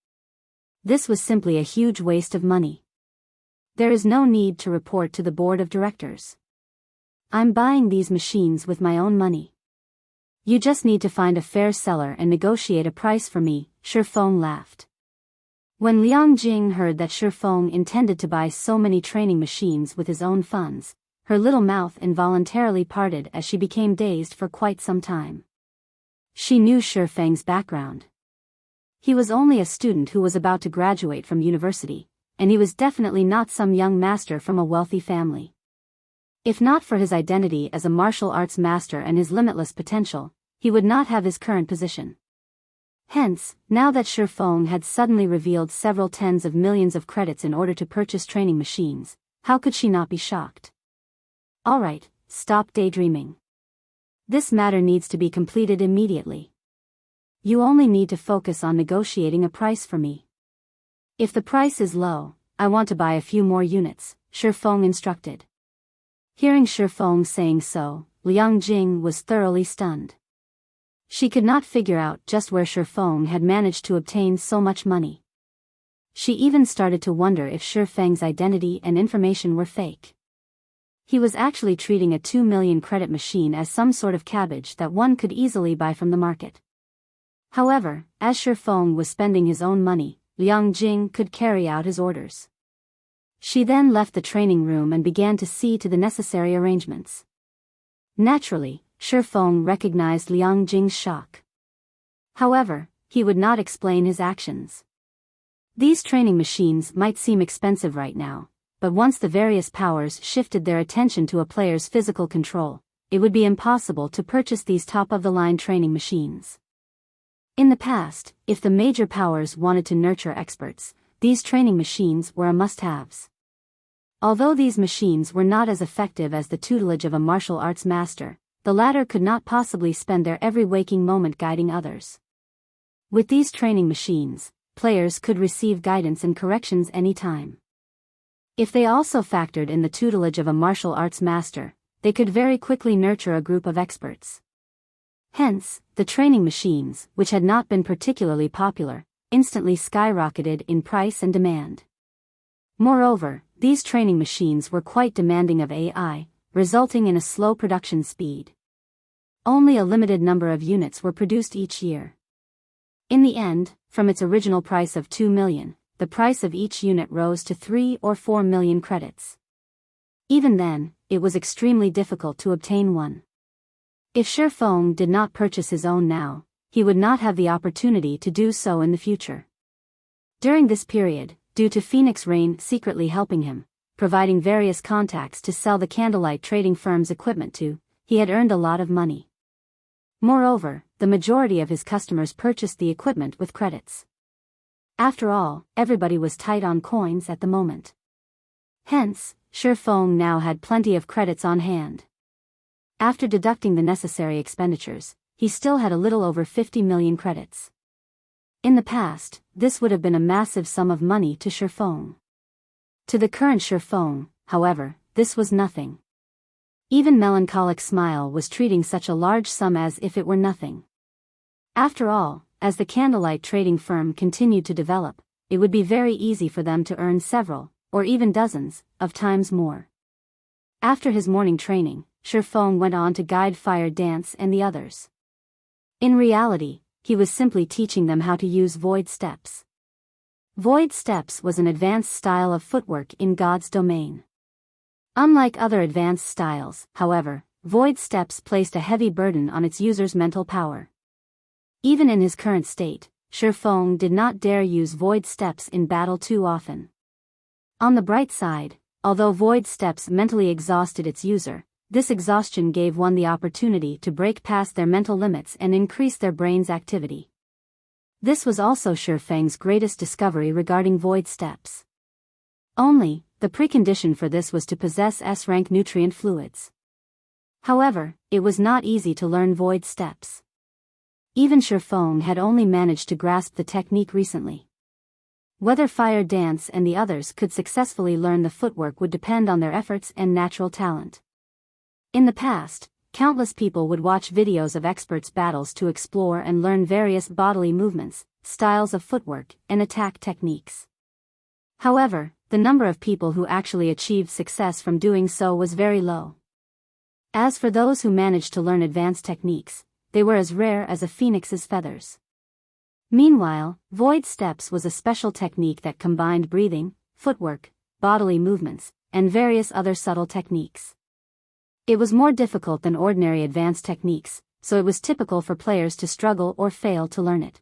This was simply a huge waste of money. There is no need to report to the board of directors. I'm buying these machines with my own money. You just need to find a fair seller and negotiate a price for me, Shi Feng laughed. When Liang Jing heard that Shi Feng intended to buy so many training machines with his own funds, her little mouth involuntarily parted as she became dazed for quite some time. She knew Shi Feng's background. He was only a student who was about to graduate from university, and he was definitely not some young master from a wealthy family. If not for his identity as a martial arts master and his limitless potential, he would not have his current position. Hence, now that Shi Feng had suddenly revealed several tens of millions of credits in order to purchase training machines, how could she not be shocked? Alright, stop daydreaming. This matter needs to be completed immediately. You only need to focus on negotiating a price for me. If the price is low, I want to buy a few more units, Shi Feng instructed. Hearing Shi Feng saying so, Liang Jing was thoroughly stunned. She could not figure out just where Shi Feng had managed to obtain so much money. She even started to wonder if Shi Feng's identity and information were fake. He was actually treating a 2 million credit machine as some sort of cabbage that one could easily buy from the market. However, as Shi Feng was spending his own money, Liang Jing could carry out his orders. She then left the training room and began to see to the necessary arrangements. Naturally, Shi Feng recognized Liang Jing's shock. However, he would not explain his actions. These training machines might seem expensive right now, but once the various powers shifted their attention to a player's physical control, it would be impossible to purchase these top-of-the-line training machines. In the past, if the major powers wanted to nurture experts, these training machines were a must-haves. Although these machines were not as effective as the tutelage of a martial arts master, the latter could not possibly spend their every waking moment guiding others. With these training machines, players could receive guidance and corrections anytime. If they also factored in the tutelage of a martial arts master, they could very quickly nurture a group of experts. Hence, the training machines, which had not been particularly popular, instantly skyrocketed in price and demand. Moreover, these training machines were quite demanding of AI, resulting in a slow production speed. Only a limited number of units were produced each year. In the end, from its original price of 2 million, the price of each unit rose to 3 or 4 million credits. Even then, it was extremely difficult to obtain one. If Shi Feng did not purchase his own now, he would not have the opportunity to do so in the future. During this period, due to Phoenix Rain secretly helping him, providing various contacts to sell the candlelight trading firm's equipment to, he had earned a lot of money. Moreover, the majority of his customers purchased the equipment with credits. After all, everybody was tight on coins at the moment. Hence, Shi Feng now had plenty of credits on hand. After deducting the necessary expenditures, he still had a little over 50 million credits. In the past, this would have been a massive sum of money to Shifeng. To the current Shifeng, however, this was nothing. Even Melancholic Smile was treating such a large sum as if it were nothing. After all, as the candlelight trading firm continued to develop, it would be very easy for them to earn several, or even dozens, of times more. After his morning training, Shifeng went on to guide Fire Dance and the others. In reality, he was simply teaching them how to use void steps. Void steps was an advanced style of footwork in God's domain. Unlike other advanced styles, however, void steps placed a heavy burden on its user's mental power. Even in his current state, Shifeng did not dare use void steps in battle too often. On the bright side, although void steps mentally exhausted its user, this exhaustion gave one the opportunity to break past their mental limits and increase their brain's activity. This was also Shifeng's greatest discovery regarding void steps. Only, the precondition for this was to possess S-rank nutrient fluids. However, it was not easy to learn void steps. Even Shifeng had only managed to grasp the technique recently. Whether Fire Dance and the others could successfully learn the footwork would depend on their efforts and natural talent. In the past, countless people would watch videos of experts' battles to explore and learn various bodily movements, styles of footwork, and attack techniques. However, the number of people who actually achieved success from doing so was very low. As for those who managed to learn advanced techniques, they were as rare as a phoenix's feathers. Meanwhile, void steps was a special technique that combined breathing, footwork, bodily movements, and various other subtle techniques. It was more difficult than ordinary advanced techniques, so it was typical for players to struggle or fail to learn it.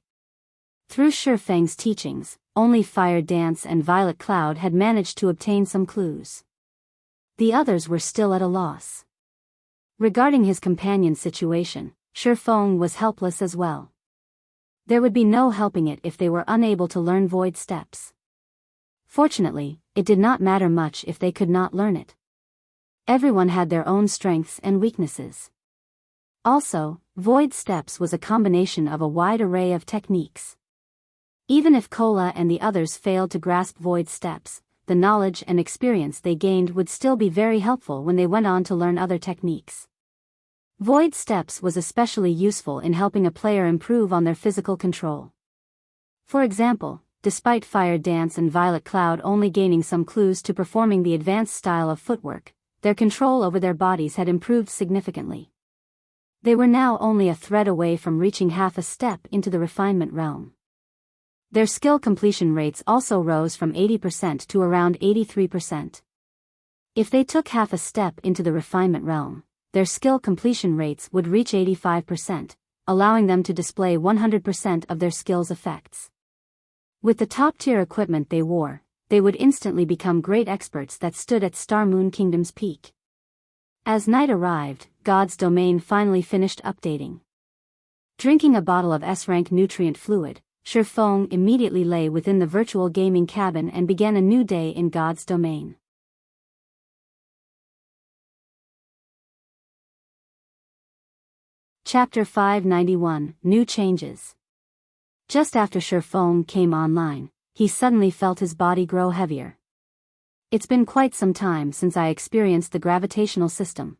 Through Shifeng's teachings, only Fire Dance and Violet Cloud had managed to obtain some clues. The others were still at a loss. Regarding his companion's situation, Shifeng was helpless as well. There would be no helping it if they were unable to learn void steps. Fortunately, it did not matter much if they could not learn it. Everyone had their own strengths and weaknesses. Also, void steps was a combination of a wide array of techniques. Even if Kola and the others failed to grasp void steps, the knowledge and experience they gained would still be very helpful when they went on to learn other techniques. Void steps was especially useful in helping a player improve on their physical control. For example, despite Fire Dance and Violet Cloud only gaining some clues to performing the advanced style of footwork, their control over their bodies had improved significantly. They were now only a thread away from reaching half a step into the refinement realm. Their skill completion rates also rose from 80% to around 83%. If they took half a step into the refinement realm, their skill completion rates would reach 85%, allowing them to display 100% of their skill's effects. With the top-tier equipment they wore, they would instantly become great experts that stood at Star Moon Kingdom's peak. As night arrived, God's domain finally finished updating. Drinking a bottle of S-rank nutrient fluid, Shifeng immediately lay within the virtual gaming cabin and began a new day in God's domain. Chapter 591, New Changes. Just after Shifeng came online, he suddenly felt his body grow heavier. It's been quite some time since I experienced the gravitational system.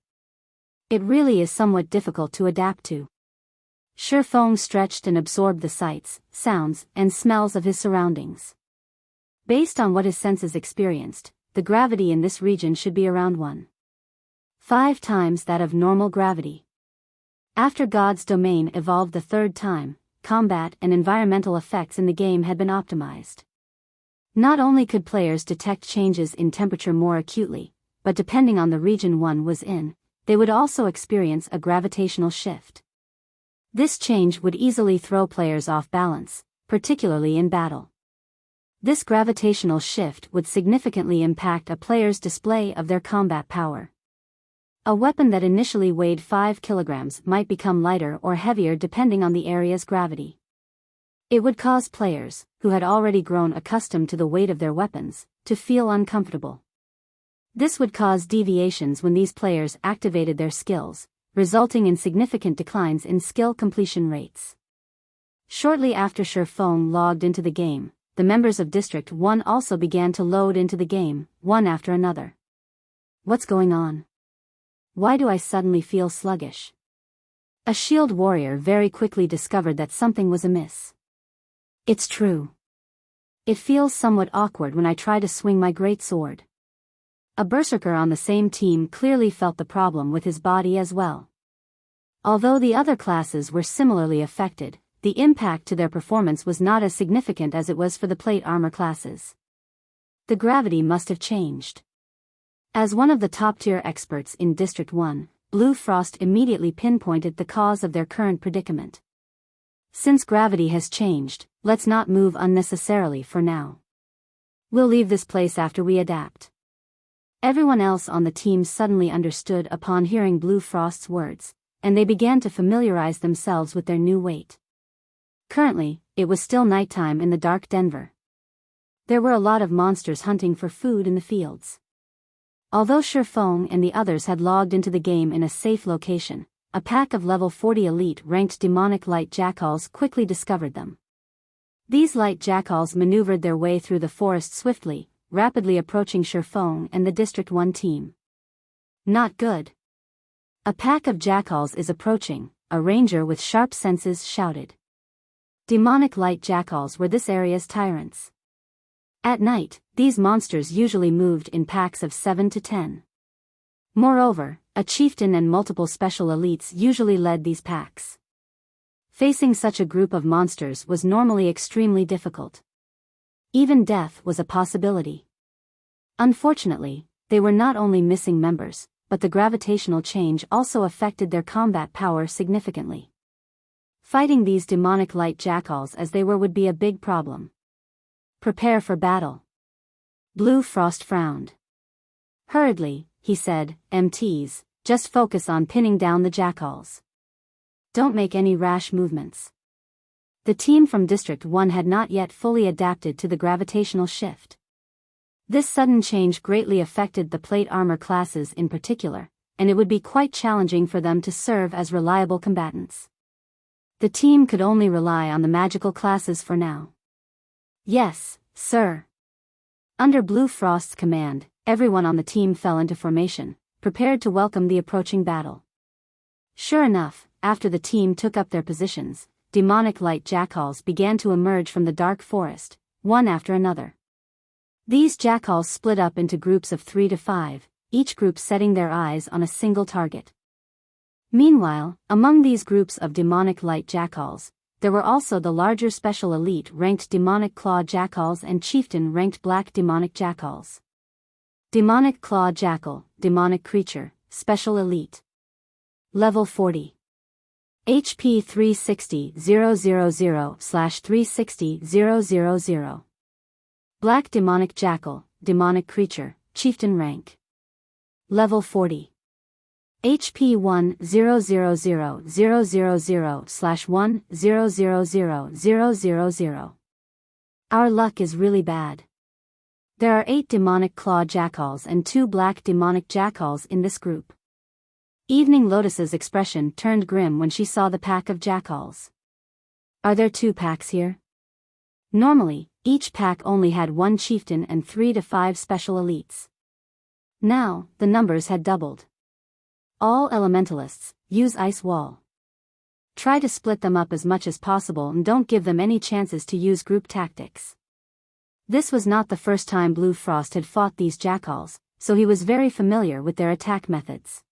It really is somewhat difficult to adapt to. Shifeng stretched and absorbed the sights, sounds, and smells of his surroundings. Based on what his senses experienced, the gravity in this region should be around 1.5 times that of normal gravity. After God's domain evolved the third time, combat and environmental effects in the game had been optimized. Not only could players detect changes in temperature more acutely, but depending on the region one was in, they would also experience a gravitational shift. This change would easily throw players off balance, particularly in battle. This gravitational shift would significantly impact a player's display of their combat power. A weapon that initially weighed 5 kilograms might become lighter or heavier depending on the area's gravity. It would cause players, who had already grown accustomed to the weight of their weapons, to feel uncomfortable. This would cause deviations when these players activated their skills, resulting in significant declines in skill completion rates. Shortly after Shifeng logged into the game, the members of District 1 also began to load into the game, one after another. What's going on? Why do I suddenly feel sluggish? A shield warrior very quickly discovered that something was amiss. It's true. It feels somewhat awkward when I try to swing my great sword. A berserker on the same team clearly felt the problem with his body as well. Although the other classes were similarly affected, the impact to their performance was not as significant as it was for the plate armor classes. The gravity must have changed. As one of the top-tier experts in District 1, Blue Frost immediately pinpointed the cause of their current predicament. Since gravity has changed, let's not move unnecessarily for now. We'll leave this place after we adapt. Everyone else on the team suddenly understood upon hearing Blue Frost's words, and they began to familiarize themselves with their new weight. Currently, it was still nighttime in the dark Denver. There were a lot of monsters hunting for food in the fields. Although Shifeng and the others had logged into the game in a safe location, a pack of level 40 elite-ranked demonic light jackals quickly discovered them. These light jackals maneuvered their way through the forest swiftly, rapidly approaching Shifeng and the District 1 team. Not good. A pack of jackals is approaching, a ranger with sharp senses shouted. Demonic light jackals were this area's tyrants. At night, these monsters usually moved in packs of 7 to 10. Moreover, a chieftain and multiple special elites usually led these packs. Facing such a group of monsters was normally extremely difficult. Even death was a possibility. Unfortunately, they were not only missing members, but the gravitational change also affected their combat power significantly. Fighting these demonic light jackals as they were would be a big problem. Prepare for battle. Blue Frost frowned. Hurriedly, he said, MTs, just focus on pinning down the jackals. Don't make any rash movements. The team from District 1 had not yet fully adapted to the gravitational shift. This sudden change greatly affected the plate armor classes in particular, and it would be quite challenging for them to serve as reliable combatants. The team could only rely on the magical classes for now. Yes, sir. Under Blue Frost's command, everyone on the team fell into formation, prepared to welcome the approaching battle. Sure enough, after the team took up their positions, demonic light jackals began to emerge from the dark forest, one after another. These jackals split up into groups of 3 to 5, each group setting their eyes on a single target. Meanwhile, among these groups of demonic light jackals, there were also the larger special elite-ranked demonic claw jackals and chieftain-ranked black demonic jackals. Demonic claw jackal, demonic creature, special elite. Level 40. HP 360,000/360,000. Black demonic jackal, demonic creature, chieftain rank. Level 40. HP 1,000,000/1,000,000. Our luck is really bad. There are 8 demonic claw jackals and 2 black demonic jackals in this group. Evening Lotus's expression turned grim when she saw the pack of jackals. Are there 2 packs here? Normally, each pack only had 1 chieftain and 3 to 5 special elites. Now, the numbers had doubled. All elementalists, use Ice Wall. Try to split them up as much as possible and don't give them any chances to use group tactics. This was not the first time Blue Frost had fought these jackals, so he was very familiar with their attack methods.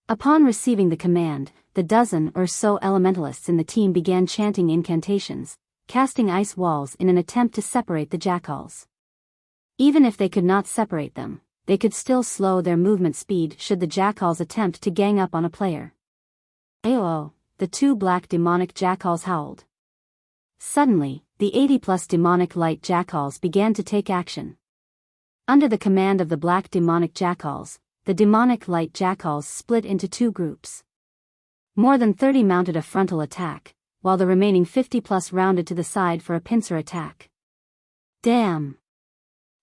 Upon receiving the command, the dozen or so elementalists in the team began chanting incantations, casting ice walls in an attempt to separate the jackals. Even if they could not separate them, they could still slow their movement speed should the jackals attempt to gang up on a player. Ayo! The 2 black demonic jackals howled. Suddenly, the 80+ demonic light jackals began to take action. Under the command of the black demonic jackals, the demonic light jackals split into 2 groups. More than 30 mounted a frontal attack, while the remaining 50+ rounded to the side for a pincer attack. Damn!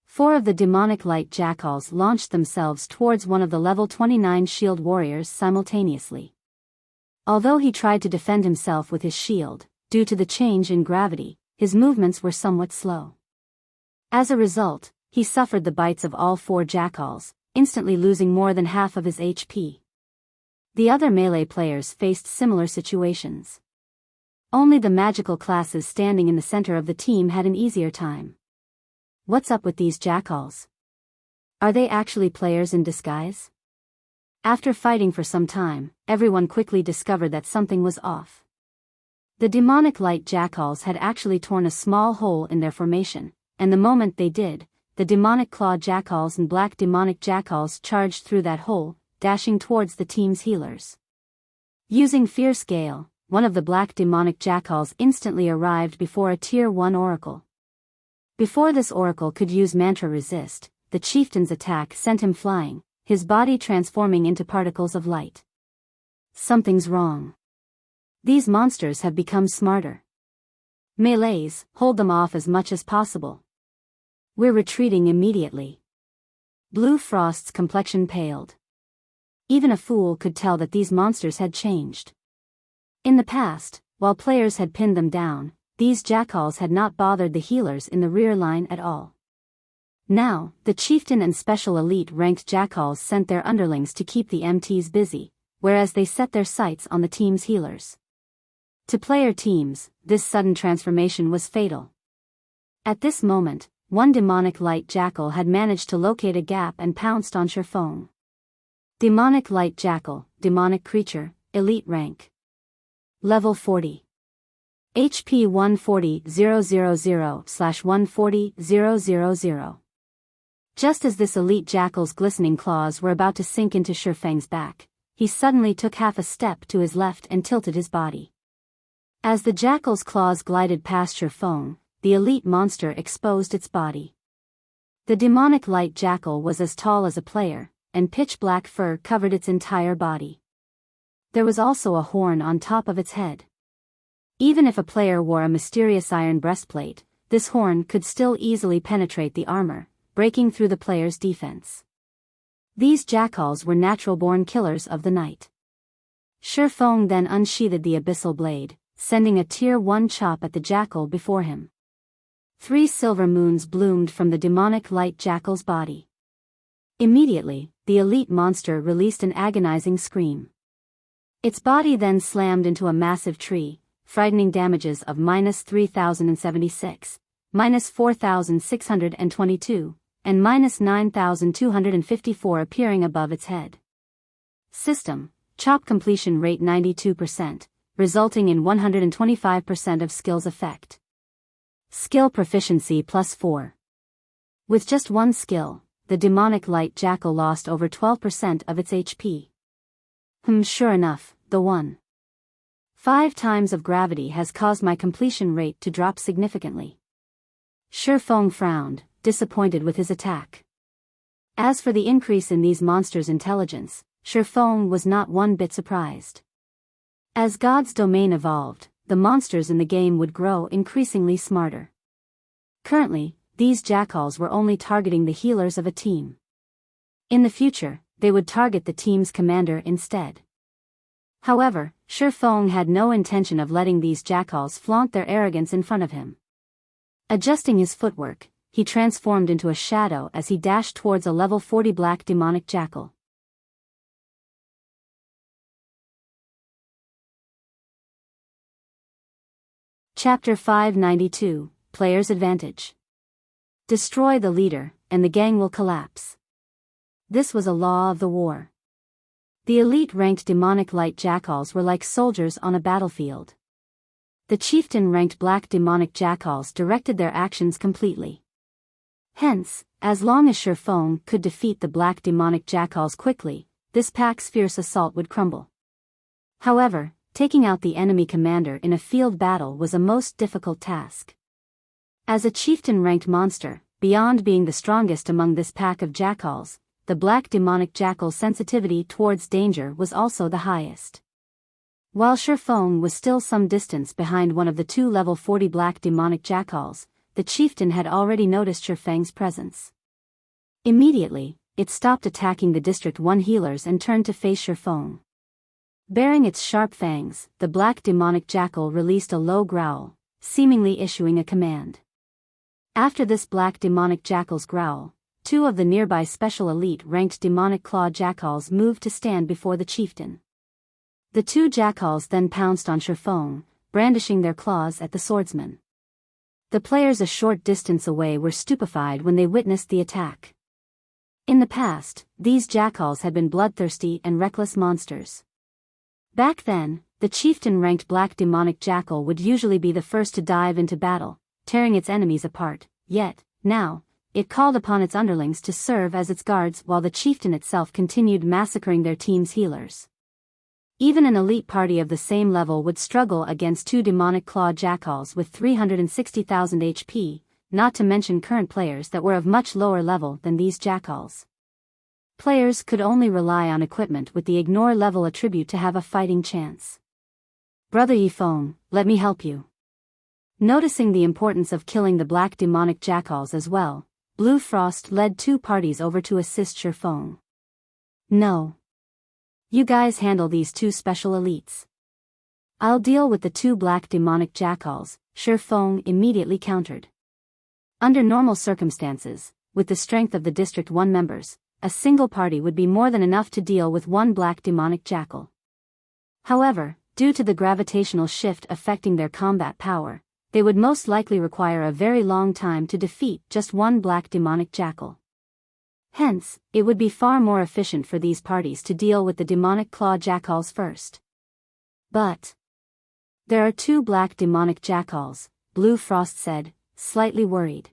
4 of the demonic light jackals launched themselves towards one of the level 29 shield warriors simultaneously. Although he tried to defend himself with his shield, due to the change in gravity, his movements were somewhat slow. As a result, he suffered the bites of all 4 jackals, instantly losing more than half of his HP. The other melee players faced similar situations. Only the magical classes standing in the center of the team had an easier time. What's up with these jackals? Are they actually players in disguise? After fighting for some time, everyone quickly discovered that something was off. The demonic light jackals had actually torn a small hole in their formation, and the moment they did, the demonic claw jackals and black demonic jackals charged through that hole, dashing towards the team's healers. Using Fierce Gale, one of the black demonic jackals instantly arrived before a Tier 1 oracle. Before this oracle could use mantra resist, the chieftain's attack sent him flying, his body transforming into particles of light. Something's wrong. These monsters have become smarter. Melees, hold them off as much as possible. We're retreating immediately. Blue Frost's complexion paled. Even a fool could tell that these monsters had changed. In the past, while players had pinned them down, these jackals had not bothered the healers in the rear line at all. Now, the chieftain and special elite ranked jackals sent their underlings to keep the MTs busy, whereas they set their sights on the team's healers. To player teams, this sudden transformation was fatal. At this moment, one demonic light jackal had managed to locate a gap and pounced on Shifeng. Demonic light jackal, demonic creature, elite rank. Level 40. HP 140,000/140,000. Just as this elite jackal's glistening claws were about to sink into Shifeng's back, he suddenly took half a step to his left and tilted his body. As the jackal's claws glided past Shifeng, the elite monster exposed its body. The demonic light jackal was as tall as a player, and pitch-black fur covered its entire body. There was also a horn on top of its head. Even if a player wore a mysterious iron breastplate, this horn could still easily penetrate the armor, breaking through the player's defense. These jackals were natural-born killers of the night. Shifeng then unsheathed the abyssal blade, sending a Tier 1 chop at the jackal before him. 3 silver moons bloomed from the demonic light jackal's body. Immediately, the elite monster released an agonizing scream. Its body then slammed into a massive tree, frightening damages of -3,076, -4,622, and -9,254 appearing above its head. System: chop completion rate 92%, resulting in 125% of skill's effect. Skill proficiency +4. With just one skill, the demonic light jackal lost over 12% of its HP. Sure enough, the 1.5 times of gravity has caused my completion rate to drop significantly. Shifeng frowned, disappointed with his attack. As for the increase in these monsters' intelligence, Shifeng was not one bit surprised. As God's domain evolved, the monsters in the game would grow increasingly smarter. Currently, these jackals were only targeting the healers of a team. In the future, they would target the team's commander instead. However, Shifeng had no intention of letting these jackals flaunt their arrogance in front of him. Adjusting his footwork, he transformed into a shadow as he dashed towards a level 40 black demonic jackal. Chapter 592, Player's Advantage. Destroy the leader, and the gang will collapse. This was a law of the war. The elite-ranked demonic light jackals were like soldiers on a battlefield. The chieftain-ranked black demonic jackals directed their actions completely. Hence, as long as Shifeng could defeat the black demonic jackals quickly, this pack's fierce assault would crumble. However, taking out the enemy commander in a field battle was a most difficult task. As a chieftain-ranked monster, beyond being the strongest among this pack of jackals, the black demonic jackal's sensitivity towards danger was also the highest. While Shifeng was still some distance behind one of the 2 level 40 black demonic jackals, the chieftain had already noticed Shifeng's presence. Immediately, it stopped attacking the District 1 healers and turned to face Shifeng. Baring its sharp fangs, the black demonic jackal released a low growl, seemingly issuing a command. After this black demonic jackal's growl, two of the nearby special elite-ranked demonic claw jackals moved to stand before the chieftain. The two jackals then pounced on Shifeng, brandishing their claws at the swordsman. The players a short distance away were stupefied when they witnessed the attack. In the past, these jackals had been bloodthirsty and reckless monsters. Back then, the chieftain-ranked black demonic jackal would usually be the first to dive into battle, tearing its enemies apart, yet, now, it called upon its underlings to serve as its guards while the chieftain itself continued massacring their team's healers. Even an elite party of the same level would struggle against two demonic claw jackals with 360,000 HP, not to mention current players that were of much lower level than these jackals. Players could only rely on equipment with the ignore level attribute to have a fighting chance. Brother Yifeng, let me help you. Noticing the importance of killing the black demonic jackals as well, Blue Frost led two parties over to assist Shifeng. No. You guys handle these two special elites. I'll deal with the two black demonic jackals, Shifeng immediately countered. Under normal circumstances, with the strength of the District 1 members, a single party would be more than enough to deal with one black demonic jackal. However, due to the gravitational shift affecting their combat power, they would most likely require a very long time to defeat just one black demonic jackal. Hence, it would be far more efficient for these parties to deal with the demonic claw jackals first. But there are two black demonic jackals, Blue Frost said, slightly worried.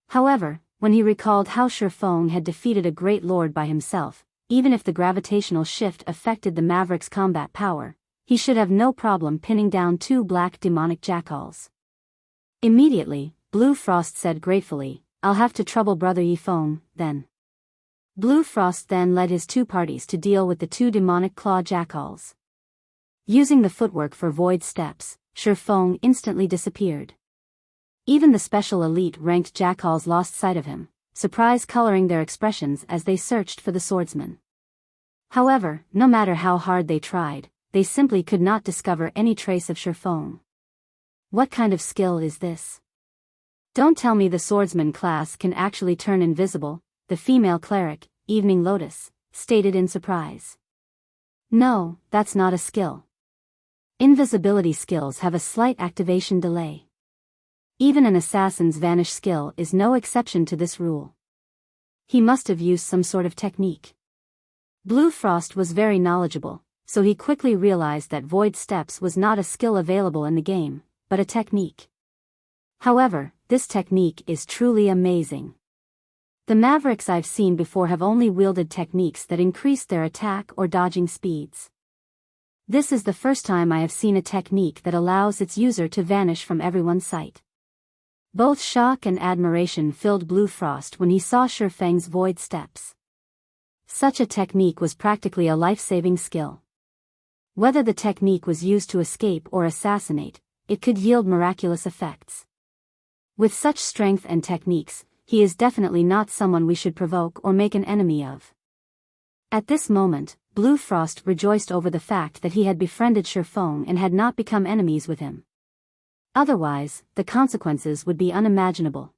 However, when he recalled how Shifeng had defeated a great lord by himself, even if the gravitational shift affected the Maverick's combat power, he should have no problem pinning down two black demonic jackals. Immediately, Blue Frost said gratefully, I'll have to trouble Brother Yifeng, then. Blue Frost then led his two parties to deal with the two demonic claw jackals. Using the footwork for void steps, Shifeng instantly disappeared. Even the special elite-ranked jackals lost sight of him, surprise coloring their expressions as they searched for the swordsman. However, no matter how hard they tried, they simply could not discover any trace of Shifeng. What kind of skill is this? Don't tell me the swordsman class can actually turn invisible, the female cleric, Evening Lotus, stated in surprise. No, that's not a skill. Invisibility skills have a slight activation delay. Even an assassin's vanish skill is no exception to this rule. He must have used some sort of technique. Blue Frost was very knowledgeable, so he quickly realized that void steps was not a skill available in the game, but a technique. However, this technique is truly amazing. The Mavericks I've seen before have only wielded techniques that increase their attack or dodging speeds. This is the first time I have seen a technique that allows its user to vanish from everyone's sight. Both shock and admiration filled Blue Frost when he saw Shifeng's void steps. Such a technique was practically a life-saving skill. Whether the technique was used to escape or assassinate, it could yield miraculous effects. With such strength and techniques, he is definitely not someone we should provoke or make an enemy of. At this moment, Blue Frost rejoiced over the fact that he had befriended Shifeng and had not become enemies with him. Otherwise, the consequences would be unimaginable.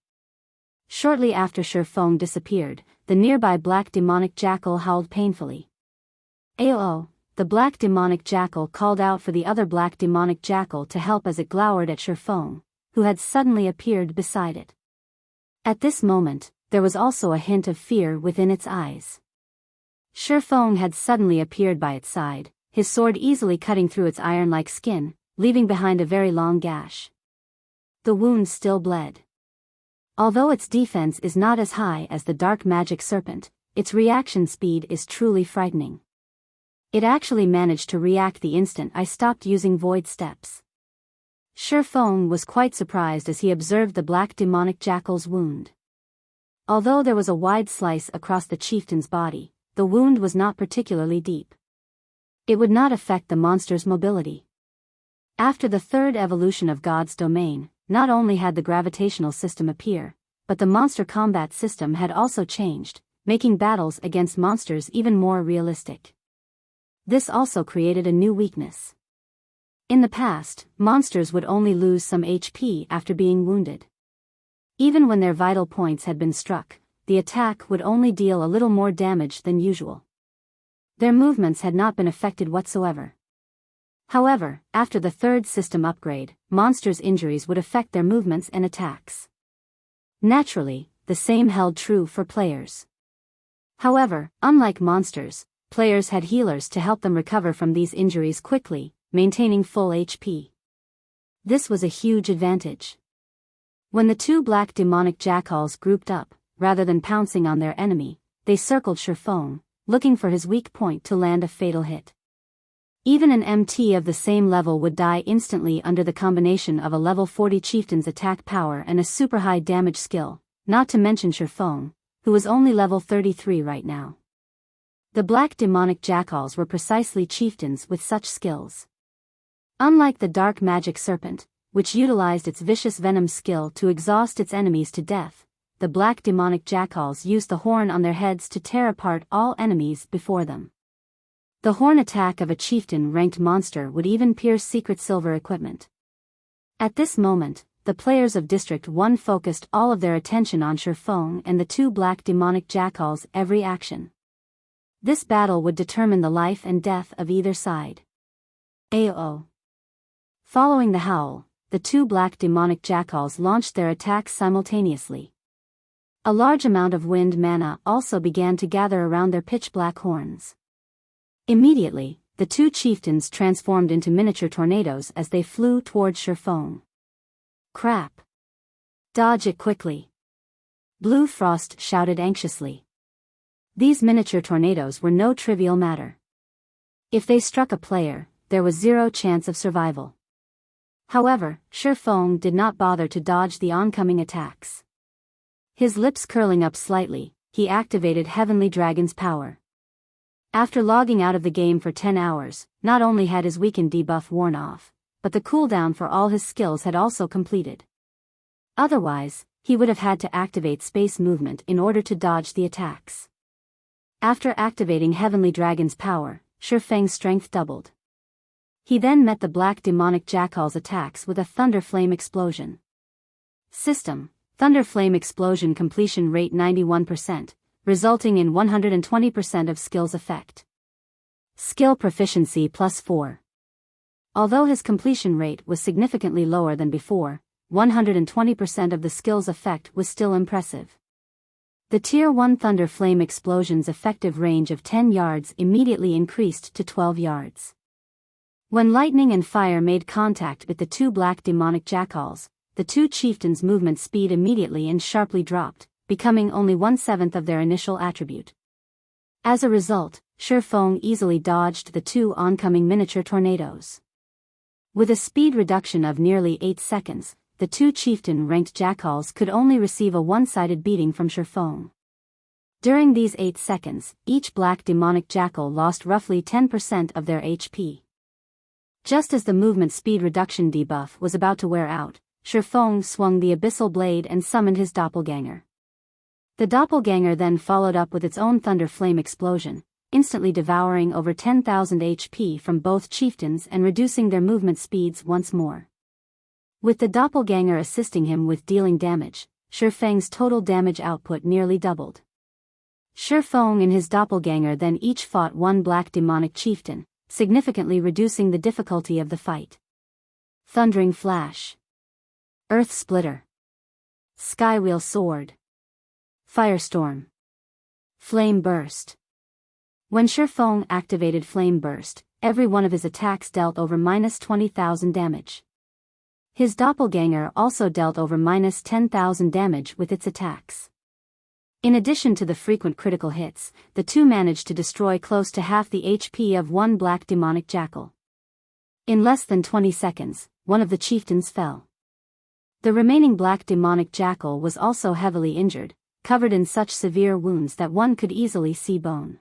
Shortly after Shifeng disappeared, the nearby black demonic jackal howled painfully. Ayo! The black demonic jackal called out for the other black demonic jackal to help as it glowered at Shifeng, who had suddenly appeared beside it. At this moment, there was also a hint of fear within its eyes. Shifeng had suddenly appeared by its side, his sword easily cutting through its iron-like skin, leaving behind a very long gash. The wound still bled. Although its defense is not as high as the dark magic serpent, its reaction speed is truly frightening. It actually managed to react the instant I stopped using void steps. Shifeng was quite surprised as he observed the black demonic jackal's wound. Although there was a wide slice across the chieftain's body, the wound was not particularly deep. It would not affect the monster's mobility. After the third evolution of God's domain, not only had the gravitational system appear, but the monster combat system had also changed, making battles against monsters even more realistic. This also created a new weakness. In the past, monsters would only lose some HP after being wounded. Even when their vital points had been struck, the attack would only deal a little more damage than usual. Their movements had not been affected whatsoever. However, after the third system upgrade, monsters' injuries would affect their movements and attacks. Naturally, the same held true for players. However, unlike monsters, players had healers to help them recover from these injuries quickly, maintaining full HP. This was a huge advantage. When the two black demonic jackals grouped up, rather than pouncing on their enemy, they circled Shifeng, looking for his weak point to land a fatal hit. Even an MT of the same level would die instantly under the combination of a level 40 chieftain's attack power and a super high damage skill, not to mention Shifeng, who was only level 33 right now. The black demonic jackals were precisely chieftains with such skills. Unlike the dark magic serpent, which utilized its vicious venom skill to exhaust its enemies to death, the black demonic jackals used the horn on their heads to tear apart all enemies before them. The horn attack of a chieftain-ranked monster would even pierce secret silver equipment. At this moment, the players of District 1 focused all of their attention on Shifeng and the two black demonic jackals' every action. This battle would determine the life and death of either side. AO. Following the howl, the two black demonic jackals launched their attacks simultaneously. A large amount of wind mana also began to gather around their pitch-black horns. Immediately, the two chieftains transformed into miniature tornadoes as they flew towards Shifeng. Crap! Dodge it quickly! Blue Frost shouted anxiously. These miniature tornadoes were no trivial matter. If they struck a player, there was zero chance of survival. However, Shifeng did not bother to dodge the oncoming attacks. His lips curling up slightly, he activated Heavenly Dragon's power. After logging out of the game for 10 hours, not only had his weakened debuff worn off, but the cooldown for all his skills had also completed. Otherwise, he would have had to activate space movement in order to dodge the attacks. After activating Heavenly Dragon's power, Shifeng's strength doubled. He then met the black demonic jackal's attacks with a Thunder Flame explosion. System: Thunder Flame explosion completion rate 91%, resulting in 120% of skill's effect. Skill proficiency +4. Although his completion rate was significantly lower than before, 120% of the skill's effect was still impressive. The Tier 1 Thunder Flame explosion's effective range of 10 yards immediately increased to 12 yards. When lightning and fire made contact with the two black demonic jackals, the two chieftains' movement speed immediately and sharply dropped, becoming only 1/7 of their initial attribute. As a result, Shifeng easily dodged the two oncoming miniature tornadoes. With a speed reduction of nearly 8 seconds, the two chieftain-ranked jackals could only receive a one-sided beating from Shifeng. During these 8 seconds, each black demonic jackal lost roughly 10% of their HP. Just as the movement speed reduction debuff was about to wear out, Shifeng swung the Abyssal blade and summoned his doppelganger. The doppelganger then followed up with its own Thunder Flame explosion, instantly devouring over 10,000 HP from both chieftains and reducing their movement speeds once more. With the doppelganger assisting him with dealing damage, Shifeng's total damage output nearly doubled. Shifeng and his doppelganger then each fought one black demonic chieftain, significantly reducing the difficulty of the fight. Thundering Flash, Earth Splitter, Skywheel Sword, Firestorm, Flame Burst. When Shifeng activated Flame Burst, every one of his attacks dealt over -20,000 damage. His doppelganger also dealt over -10,000 damage with its attacks. In addition to the frequent critical hits, the two managed to destroy close to half the HP of one black demonic jackal. In less than 20 seconds, one of the chieftains fell. The remaining black demonic jackal was also heavily injured, covered in such severe wounds that one could easily see bone.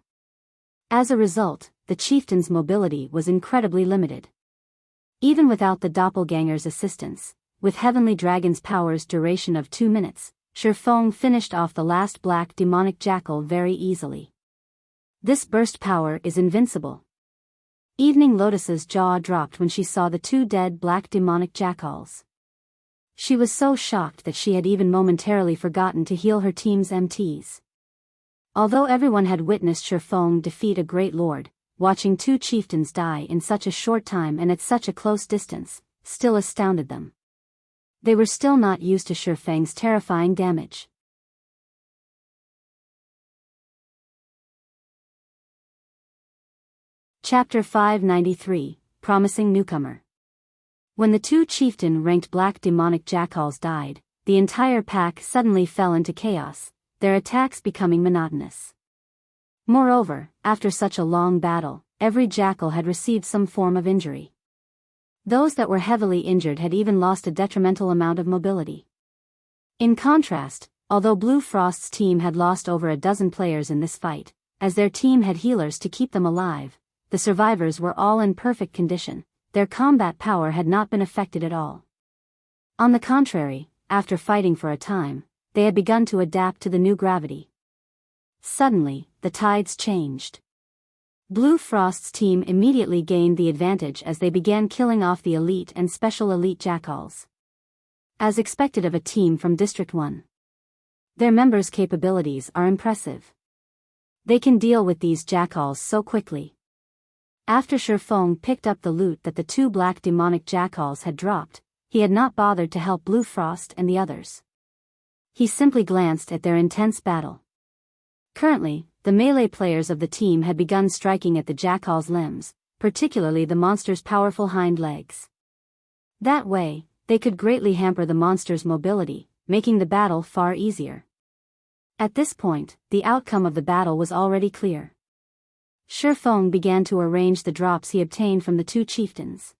As a result, the chieftain's mobility was incredibly limited. Even without the doppelganger's assistance, with Heavenly Dragon's power's duration of 2 minutes, Shifeng finished off the last black demonic jackal very easily. This burst power is invincible. Evening Lotus's jaw dropped when she saw the two dead black demonic jackals. She was so shocked that she had even momentarily forgotten to heal her team's MTs. Although everyone had witnessed Shifeng defeat a great lord, watching two chieftains die in such a short time and at such a close distance, still astounded them. They were still not used to Shifeng's terrifying damage. Chapter 593, Promising Newcomer. When the two chieftain-ranked black demonic jackals died, the entire pack suddenly fell into chaos, their attacks becoming monotonous. Moreover, after such a long battle, every jackal had received some form of injury. Those that were heavily injured had even lost a detrimental amount of mobility. In contrast, although Blue Frost's team had lost over a dozen players in this fight, as their team had healers to keep them alive, the survivors were all in perfect condition, their combat power had not been affected at all. On the contrary, after fighting for a time, they had begun to adapt to the new gravity. Suddenly, the tides changed. Blue Frost's team immediately gained the advantage as they began killing off the elite and special elite jackals. As expected of a team from District 1. Their members' capabilities are impressive. They can deal with these jackals so quickly. After Shifeng picked up the loot that the two black demonic jackals had dropped, he had not bothered to help Blue Frost and the others. He simply glanced at their intense battle. Currently, the melee players of the team had begun striking at the jackal's limbs, particularly the monster's powerful hind legs. That way, they could greatly hamper the monster's mobility, making the battle far easier. At this point, the outcome of the battle was already clear. Shifeng began to arrange the drops he obtained from the two chieftains.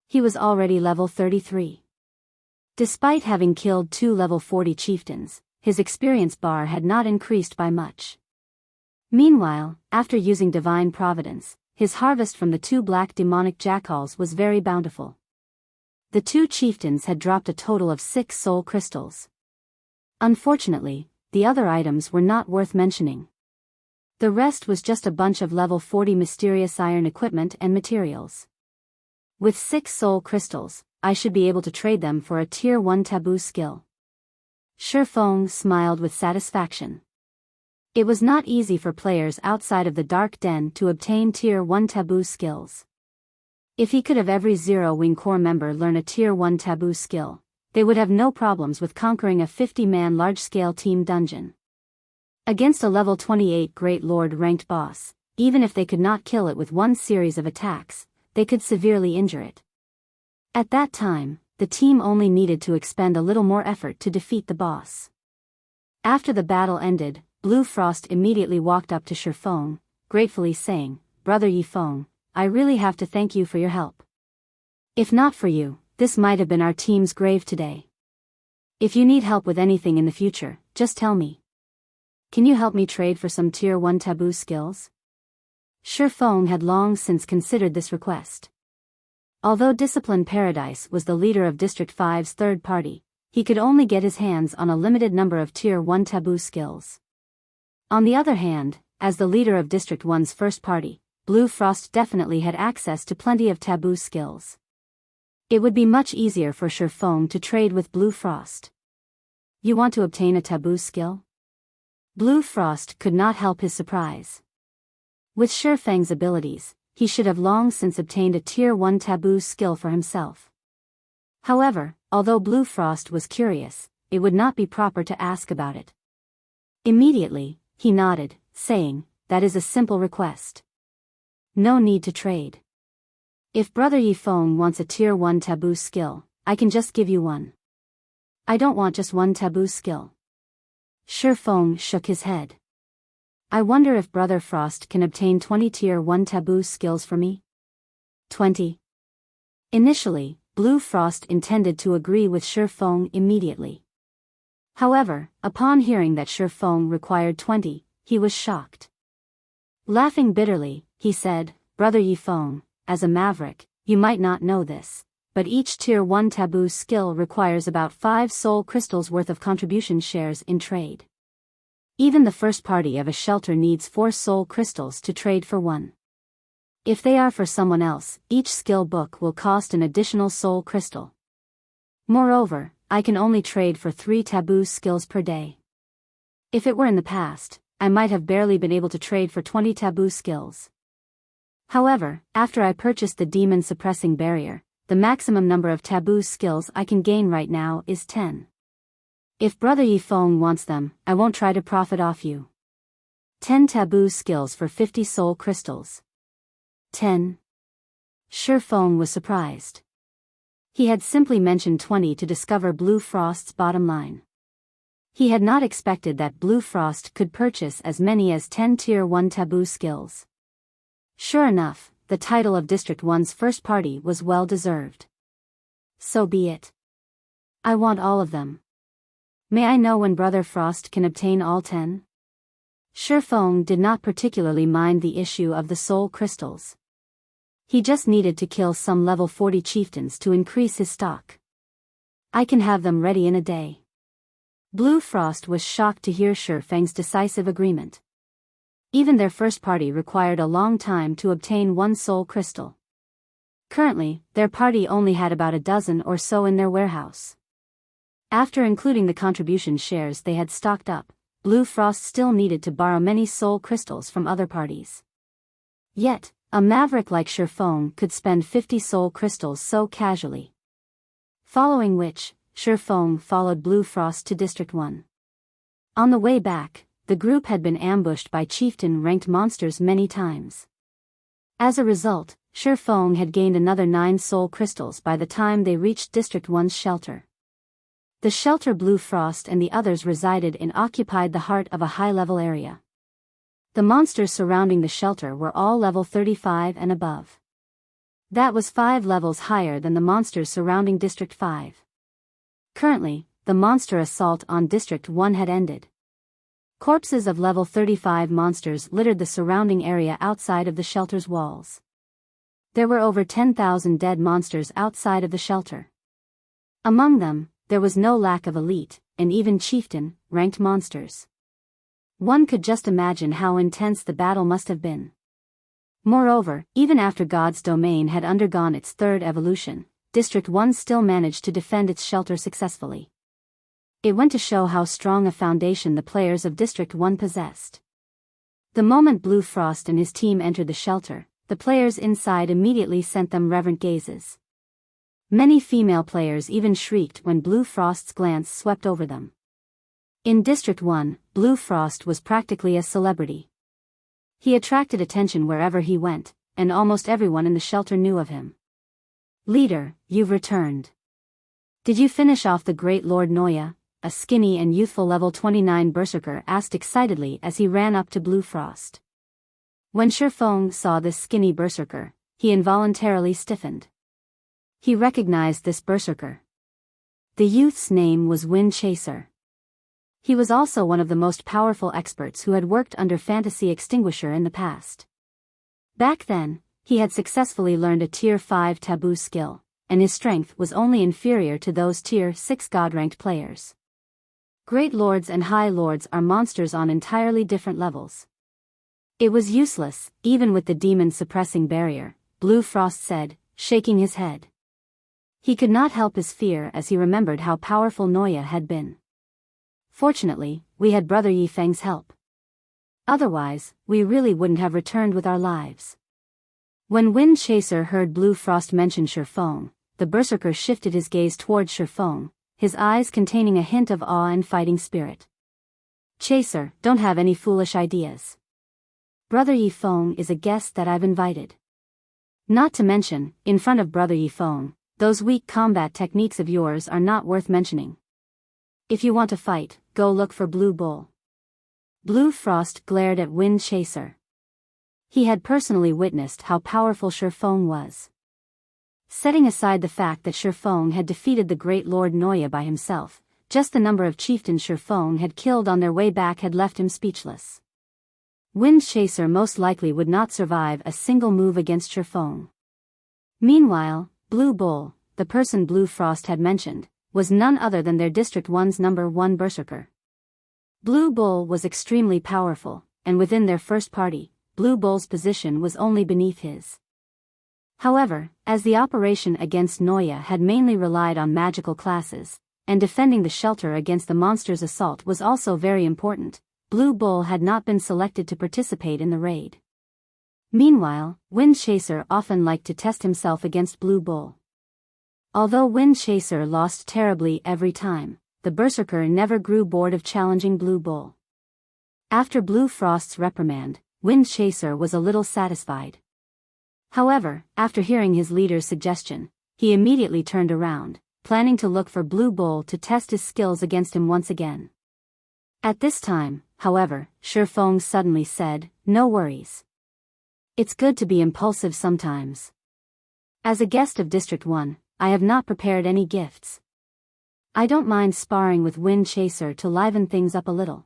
He was already level 33. Despite having killed two level 40 chieftains, his experience bar had not increased by much. Meanwhile, after using Divine Providence, his harvest from the two black demonic jackals was very bountiful. The two chieftains had dropped a total of 6 soul crystals. Unfortunately, the other items were not worth mentioning. The rest was just a bunch of level 40 mysterious iron equipment and materials. With 6 soul crystals, I should be able to trade them for a tier 1 taboo skill. Shifeng smiled with satisfaction. It was not easy for players outside of the Dark Den to obtain tier 1 taboo skills. If he could have every Zero Wing Corps member learn a tier 1 taboo skill, they would have no problems with conquering a 50-man large-scale team dungeon. Against a level 28 Great Lord ranked boss, even if they could not kill it with one series of attacks, they could severely injure it. At that time, the team only needed to expend a little more effort to defeat the boss. After the battle ended, Blue Frost immediately walked up to Shifeng, gratefully saying, "Brother Yifeng, I really have to thank you for your help. If not for you, this might have been our team's grave today. If you need help with anything in the future, just tell me. Can you help me trade for some tier 1 taboo skills?" Shifeng had long since considered this request. Although Discipline Paradise was the leader of District 5's third party, he could only get his hands on a limited number of tier 1 taboo skills. On the other hand, as the leader of District 1's first party, Blue Frost definitely had access to plenty of taboo skills. It would be much easier for Shifeng to trade with Blue Frost. "You want to obtain a taboo skill?" Blue Frost could not help his surprise. With Shifeng's abilities, he should have long since obtained a tier 1 taboo skill for himself. However, although Blue Frost was curious, it would not be proper to ask about it. Immediately, he nodded, saying, "That is a simple request. No need to trade. If Brother Yifeng wants a tier 1 taboo skill, I can just give you one. I don't want just one taboo skill." Shifeng shook his head. "I wonder if Brother Frost can obtain 20 tier 1 taboo skills for me?" 20. Initially, Blue Frost intended to agree with Shifeng immediately. However, upon hearing that Shifeng required 20, he was shocked. Laughing bitterly, he said, "Brother Yifeng, as a Maverick, you might not know this, but each tier 1 taboo skill requires about 5 soul crystals worth of contribution shares in trade. Even the first party of a shelter needs 4 soul crystals to trade for one. If they are for someone else, each skill book will cost an additional soul crystal. Moreover, I can only trade for 3 taboo skills per day. If it were in the past, I might have barely been able to trade for 20 taboo skills. However, after I purchased the demon suppressing barrier, the maximum number of taboo skills I can gain right now is 10. If Brother Yifeng wants them, I won't try to profit off you. 10 taboo skills for 50 soul crystals. 10. Shifeng was surprised. He had simply mentioned 20 to discover Blue Frost's bottom line. He had not expected that Blue Frost could purchase as many as 10 Tier 1 taboo skills. Sure enough, the title of District 1's first party was well deserved. So be it. I want all of them. May I know when Brother Frost can obtain all 10? Shifeng did not particularly mind the issue of the soul crystals. He just needed to kill some level 40 chieftains to increase his stock. I can have them ready in a day. Blue Frost was shocked to hear Shifeng's decisive agreement. Even their first party required a long time to obtain 1 soul crystal. Currently, their party only had about a dozen or so in their warehouse. After including the contribution shares they had stocked up, Blue Frost still needed to borrow many soul crystals from other parties. Yet, a maverick like Shifeng could spend 50 soul crystals so casually. Following which, Shifeng followed Blue Frost to District 1. On the way back, the group had been ambushed by chieftain-ranked monsters many times. As a result, Shifeng had gained another 9 soul crystals by the time they reached District 1's shelter. The shelter Blue Frost and the others resided in occupied the heart of a high-level area. The monsters surrounding the shelter were all level 35 and above. That was 5 levels higher than the monsters surrounding District 5. Currently, the monster assault on District 1 had ended. Corpses of level 35 monsters littered the surrounding area outside of the shelter's walls. There were over 10,000 dead monsters outside of the shelter. Among them, there was no lack of elite, and even chieftain-ranked monsters. One could just imagine how intense the battle must have been. Moreover, even after God's domain had undergone its 3rd evolution, District 1 still managed to defend its shelter successfully. It went to show how strong a foundation the players of District 1 possessed. The moment Blue Frost and his team entered the shelter, the players inside immediately sent them reverent gazes. Many female players even shrieked when Blue Frost's glance swept over them. In District 1, Blue Frost was practically a celebrity. He attracted attention wherever he went, and almost everyone in the shelter knew of him. Leader, you've returned. Did you finish off the Great Lord Noya? A skinny and youthful level 29 berserker asked excitedly as he ran up to Blue Frost. When Shifeng saw this skinny berserker, he involuntarily stiffened. He recognized this berserker. The youth's name was Wind Chaser. He was also one of the most powerful experts who had worked under Fantasy Extinguisher in the past. Back then, he had successfully learned a Tier 5 taboo skill, and his strength was only inferior to those Tier 6 God-ranked players. Great Lords and High Lords are monsters on entirely different levels. It was useless, even with the demon suppressing barrier, Blue Frost said, shaking his head. He could not help his fear as he remembered how powerful Noya had been. Fortunately, we had Brother Yifeng's help. Otherwise, we really wouldn't have returned with our lives. When Wind Chaser heard Blue Frost mention Shifeng, the berserker shifted his gaze towards Shifeng, his eyes containing a hint of awe and fighting spirit. Chaser, don't have any foolish ideas. Brother Yifeng is a guest that I've invited. Not to mention, in front of Brother Yifeng, those weak combat techniques of yours are not worth mentioning. If you want to fight, go look for Blue Bull. Blue Frost glared at Wind Chaser. He had personally witnessed how powerful Shifeng was. Setting aside the fact that Shifeng had defeated the Great Lord Noya by himself, just the number of chieftains Shifeng had killed on their way back had left him speechless. Wind Chaser most likely would not survive a single move against Shifeng. Meanwhile, Blue Bull, the person Blue Frost had mentioned, was none other than their District 1's number 1 berserker. Blue Bull was extremely powerful, and within their first party, Blue Bull's position was only beneath his. However, as the operation against Noya had mainly relied on magical classes, and defending the shelter against the monster's assault was also very important, Blue Bull had not been selected to participate in the raid. Meanwhile, Wind Chaser often liked to test himself against Blue Bull. Although Wind Chaser lost terribly every time, the Berserker never grew bored of challenging Blue Bull. After Blue Frost's reprimand, Wind Chaser was a little satisfied. However, after hearing his leader's suggestion, he immediately turned around, planning to look for Blue Bull to test his skills against him once again. At this time, however, Shifeng suddenly said, "No worries. It's good to be impulsive sometimes. As a guest of District 1, I have not prepared any gifts. I don't mind sparring with Wind Chaser to liven things up a little."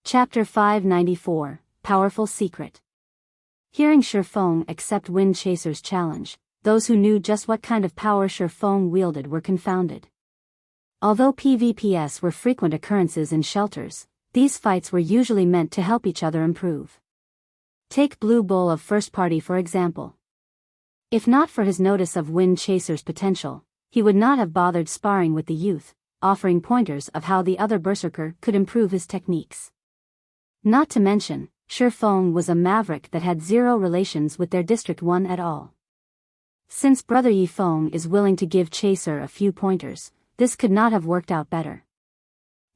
Chapter 594, Powerful Secret. Hearing Shifeng accept Wind Chaser's challenge, those who knew just what kind of power Shifeng wielded were confounded. Although PvPs were frequent occurrences in shelters, these fights were usually meant to help each other improve. Take Blue Bull of First Party for example. If not for his notice of Wind Chaser's potential, he would not have bothered sparring with the youth, offering pointers of how the other berserker could improve his techniques. Not to mention, Shifeng was a Maverick that had zero relations with their District 1 at all. Since Brother Yifeng is willing to give Chaser a few pointers, this could not have worked out better.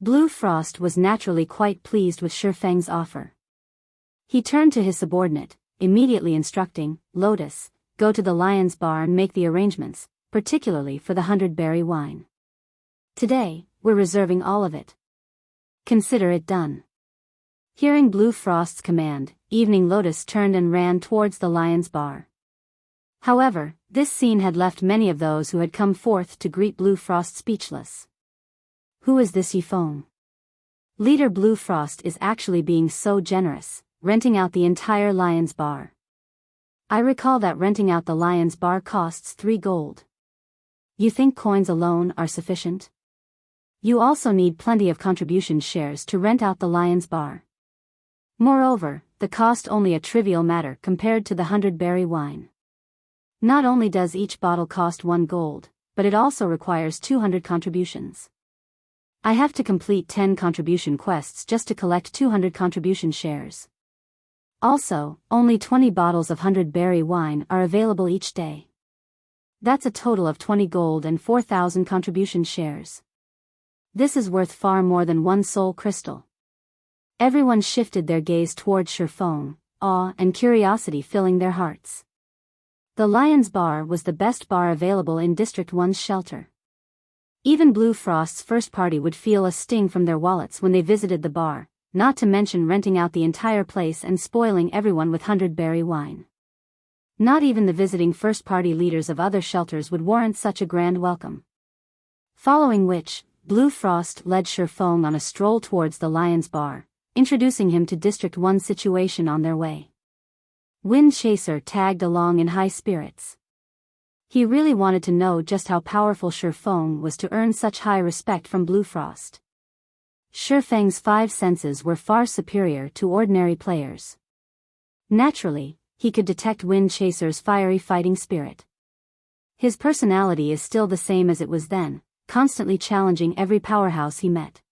Blue Frost was naturally quite pleased with Shifeng's offer. He turned to his subordinate, immediately instructing, "Lotus, go to the Lion's Bar and make the arrangements, particularly for the 100-berry wine. Today, we're reserving all of it. Consider it done." Hearing Blue Frost's command, Evening Lotus turned and ran towards the Lion's Bar. However, this scene had left many of those who had come forth to greet Blue Frost speechless. Who is this Yifeng? Leader Blue Frost is actually being so generous, renting out the entire Lion's Bar. I recall that renting out the Lion's Bar costs 3 gold. You think coins alone are sufficient? You also need plenty of contribution shares to rent out the Lion's Bar. Moreover, the cost only a trivial matter compared to the 100-berry wine. Not only does each bottle cost 1 gold, but it also requires 200 contributions. I have to complete 10 contribution quests just to collect 200 contribution shares. Also, only 20 bottles of 100-berry wine are available each day. That's a total of 20 gold and 4,000 contribution shares. This is worth far more than 1 soul crystal. Everyone shifted their gaze towards Shifeng, awe and curiosity filling their hearts. The Lion's Bar was the best bar available in District 1's shelter. Even Blue Frost's first party would feel a sting from their wallets when they visited the bar, not to mention renting out the entire place and spoiling everyone with 100-berry wine. Not even the visiting first-party leaders of other shelters would warrant such a grand welcome. Following which, Blue Frost led Shifeng on a stroll towards the Lion's Bar, introducing him to District 1's situation on their way. Wind Chaser tagged along in high spirits. He really wanted to know just how powerful Shifeng was to earn such high respect from Blue Frost. Shifeng's 5 senses were far superior to ordinary players. Naturally, he could detect Wind Chaser's fiery fighting spirit. His personality is still the same as it was then, constantly challenging every powerhouse he met.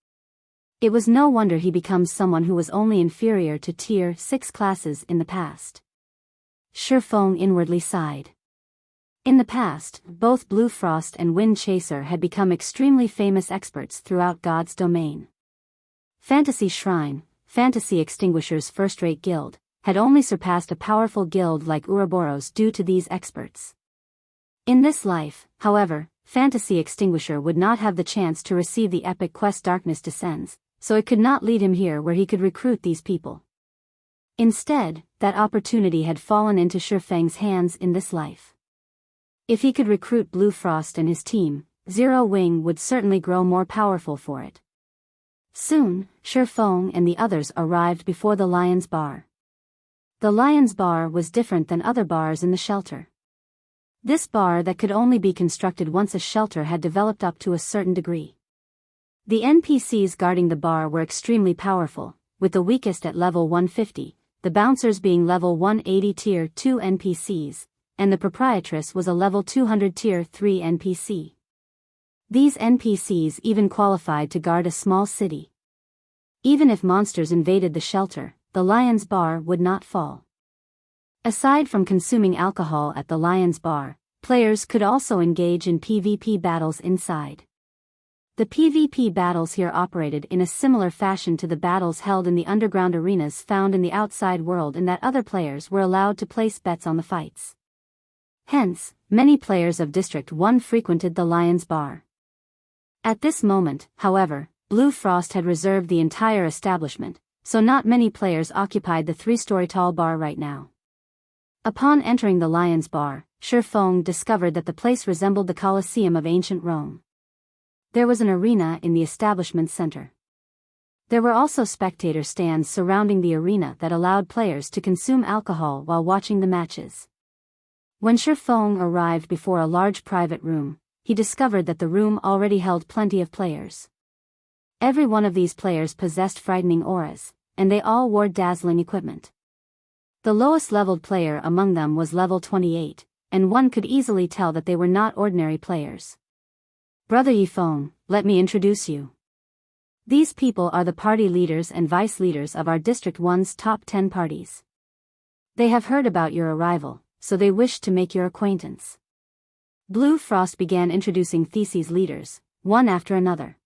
It was no wonder he becomes someone who was only inferior to Tier 6 classes in the past. Shifeng inwardly sighed. In the past, both Blue Frost and Wind Chaser had become extremely famous experts throughout God's domain. Fantasy Shrine, Fantasy Extinguisher's first-rate guild, had only surpassed a powerful guild like Ouroboros due to these experts. In this life, however, Fantasy Extinguisher would not have the chance to receive the epic quest Darkness Descends, so it could not lead him here where he could recruit these people. Instead, that opportunity had fallen into Shifeng's hands in this life. If he could recruit Blue Frost and his team, Zero Wing would certainly grow more powerful for it. Soon, Shifeng and the others arrived before the Lion's Bar. The Lion's Bar was different than other bars in the shelter. This bar that could only be constructed once a shelter had developed up to a certain degree. The NPCs guarding the bar were extremely powerful, with the weakest at level 150, the bouncers being level 180 tier 2 NPCs, and the proprietress was a level 200 tier 3 NPC. These NPCs even qualified to guard a small city. Even if monsters invaded the shelter, the Lion's Bar would not fall. Aside from consuming alcohol at the Lion's Bar, players could also engage in PvP battles inside. The PvP battles here operated in a similar fashion to the battles held in the underground arenas found in the outside world, in that other players were allowed to place bets on the fights. Hence, many players of District 1 frequented the Lion's Bar. At this moment, however, Blue Frost had reserved the entire establishment, so not many players occupied the 3-story tall bar right now. Upon entering the Lion's Bar, Shifeng discovered that the place resembled the Colosseum of ancient Rome. There was an arena in the establishment center. There were also spectator stands surrounding the arena that allowed players to consume alcohol while watching the matches. When Shifeng arrived before a large private room, he discovered that the room already held plenty of players. Every one of these players possessed frightening auras, and they all wore dazzling equipment. The lowest leveled player among them was level 28, and one could easily tell that they were not ordinary players. Brother Yifeng, let me introduce you. These people are the party leaders and vice leaders of our District 1's top 10 parties. They have heard about your arrival, so they wish to make your acquaintance. Blue Frost began introducing Theses leaders, one after another.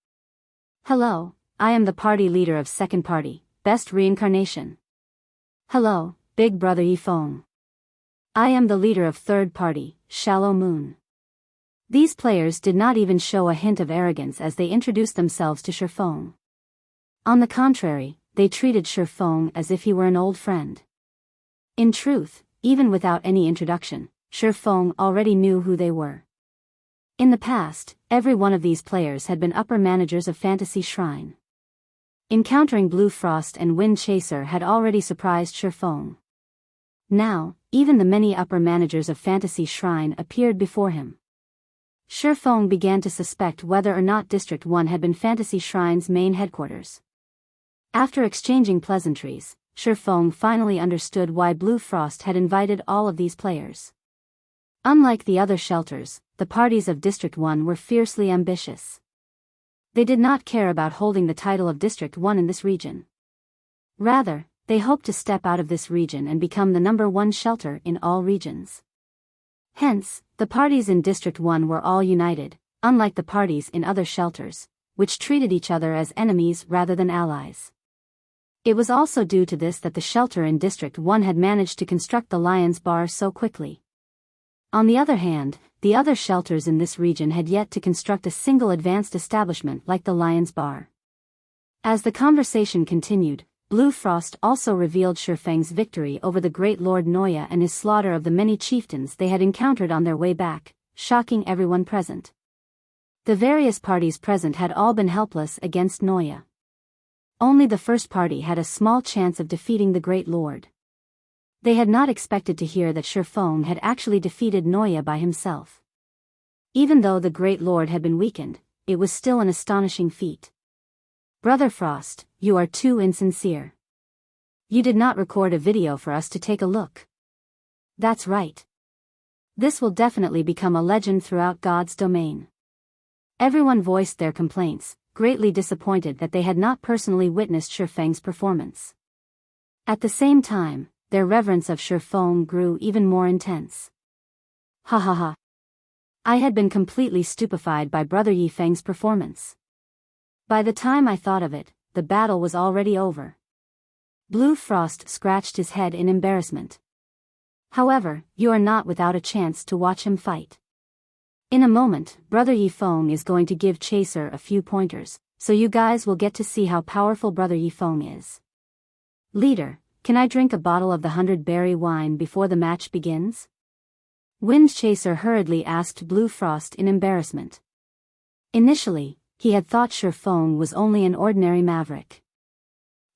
Hello, I am the party leader of second party, Best Reincarnation. Hello, Big Brother Yifeng. I am the leader of third party, Shallow Moon. These players did not even show a hint of arrogance as they introduced themselves to Shifeng. On the contrary, they treated Shifeng as if he were an old friend. In truth, even without any introduction, Shifeng already knew who they were. In the past, every one of these players had been upper managers of Fantasy Shrine. Encountering Blue Frost and Wind Chaser had already surprised Shifeng. Now, even the many upper managers of Fantasy Shrine appeared before him. Shifeng began to suspect whether or not District 1 had been Fantasy Shrine's main headquarters. After exchanging pleasantries, Shifeng finally understood why Blue Frost had invited all of these players. Unlike the other shelters, the parties of District 1 were fiercely ambitious. They did not care about holding the title of District 1 in this region. Rather, they hoped to step out of this region and become the #1 shelter in all regions. Hence, the parties in District 1 were all united, unlike the parties in other shelters, which treated each other as enemies rather than allies. It was also due to this that the shelter in District 1 had managed to construct the Lion's Bar so quickly. On the other hand, the other shelters in this region had yet to construct a single advanced establishment like the Lion's Bar. As the conversation continued, Blue Frost also revealed Shifeng's victory over the Great Lord Noya and his slaughter of the many chieftains they had encountered on their way back, shocking everyone present. The various parties present had all been helpless against Noya. Only the first party had a small chance of defeating the Great Lord. They had not expected to hear that Shifeng had actually defeated Noya by himself. Even though the Great Lord had been weakened, it was still an astonishing feat. Brother Frost, you are too insincere. You did not record a video for us to take a look. That's right. This will definitely become a legend throughout God's domain. Everyone voiced their complaints, greatly disappointed that they had not personally witnessed Shifeng's performance. At the same time, their reverence of Shifeng grew even more intense. Ha ha ha. I had been completely stupefied by Brother Yifeng's performance. By the time I thought of it, the battle was already over. Blue Frost scratched his head in embarrassment. However, you are not without a chance to watch him fight. In a moment, Brother Yifeng is going to give Chaser a few pointers, so you guys will get to see how powerful Brother Yifeng is. Leader, can I drink a bottle of the 100-berry wine before the match begins? Wind Chaser hurriedly asked Blue Frost in embarrassment. Initially, he had thought Shifeng was only an ordinary Maverick.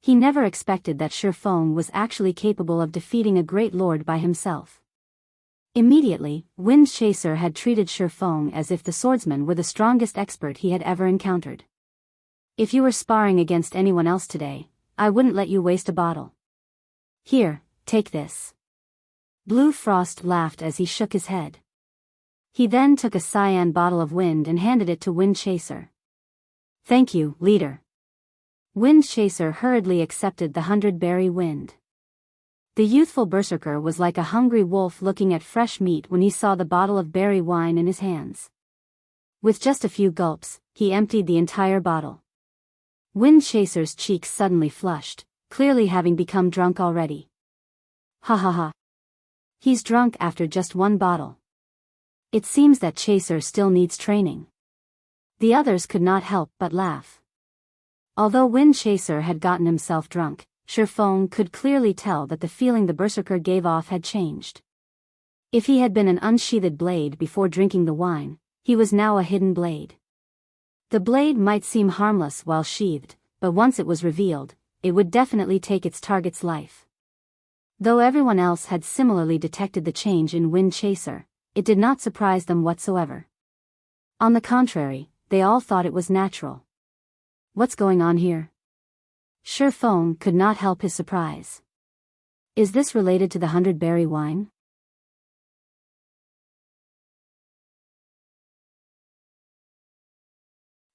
He never expected that Shifeng was actually capable of defeating a great lord by himself. Immediately, Wind Chaser had treated Shifeng as if the swordsman were the strongest expert he had ever encountered. If you were sparring against anyone else today, I wouldn't let you waste a bottle. Here, take this. Blue Frost laughed as he shook his head. He then took a cyan bottle of wind and handed it to Wind Chaser. Thank you, leader. Wind Chaser hurriedly accepted the 100-berry wind. The youthful berserker was like a hungry wolf looking at fresh meat when he saw the bottle of berry wine in his hands. With just a few gulps, he emptied the entire bottle. Wind Chaser's cheeks suddenly flushed, clearly having become drunk already. Ha ha ha. He's drunk after just one bottle. It seems that Chaser still needs training. The others could not help but laugh. Although Wind Chaser had gotten himself drunk, Shifeng could clearly tell that the feeling the berserker gave off had changed. If he had been an unsheathed blade before drinking the wine, he was now a hidden blade. The blade might seem harmless while sheathed, but once it was revealed, it would definitely take its target's life. Though everyone else had similarly detected the change in Wind Chaser, it did not surprise them whatsoever. On the contrary, they all thought it was natural. What's going on here? Shifeng could not help his surprise. Is this related to the 100-berry wine?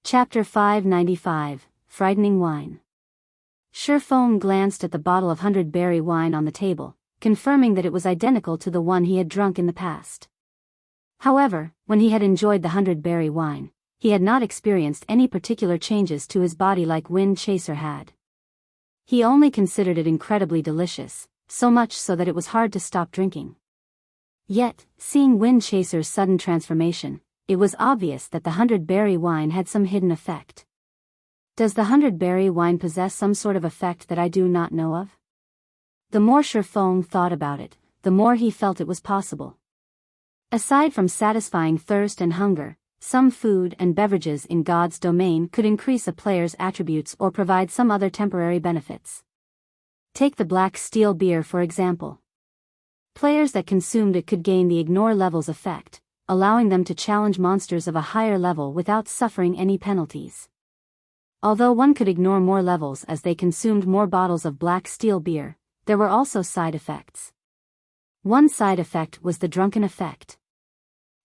Chapter 595, Frightening Wine. Shifeng glanced at the bottle of 100-berry wine on the table, confirming that it was identical to the one he had drunk in the past. However, when he had enjoyed the 100-berry wine, he had not experienced any particular changes to his body like Wind Chaser had. He only considered it incredibly delicious, so much so that it was hard to stop drinking. Yet, seeing Wind Chaser's sudden transformation, it was obvious that the 100-berry wine had some hidden effect. Does the 100-berry wine possess some sort of effect that I do not know of? The more Shifeng thought about it, the more he felt it was possible. Aside from satisfying thirst and hunger, some food and beverages in God's domain could increase a player's attributes or provide some other temporary benefits. Take the black steel beer for example. Players that consumed it could gain the ignore levels effect, allowing them to challenge monsters of a higher level without suffering any penalties. Although one could ignore more levels as they consumed more bottles of black steel beer, there were also side effects. One side effect was the drunken effect.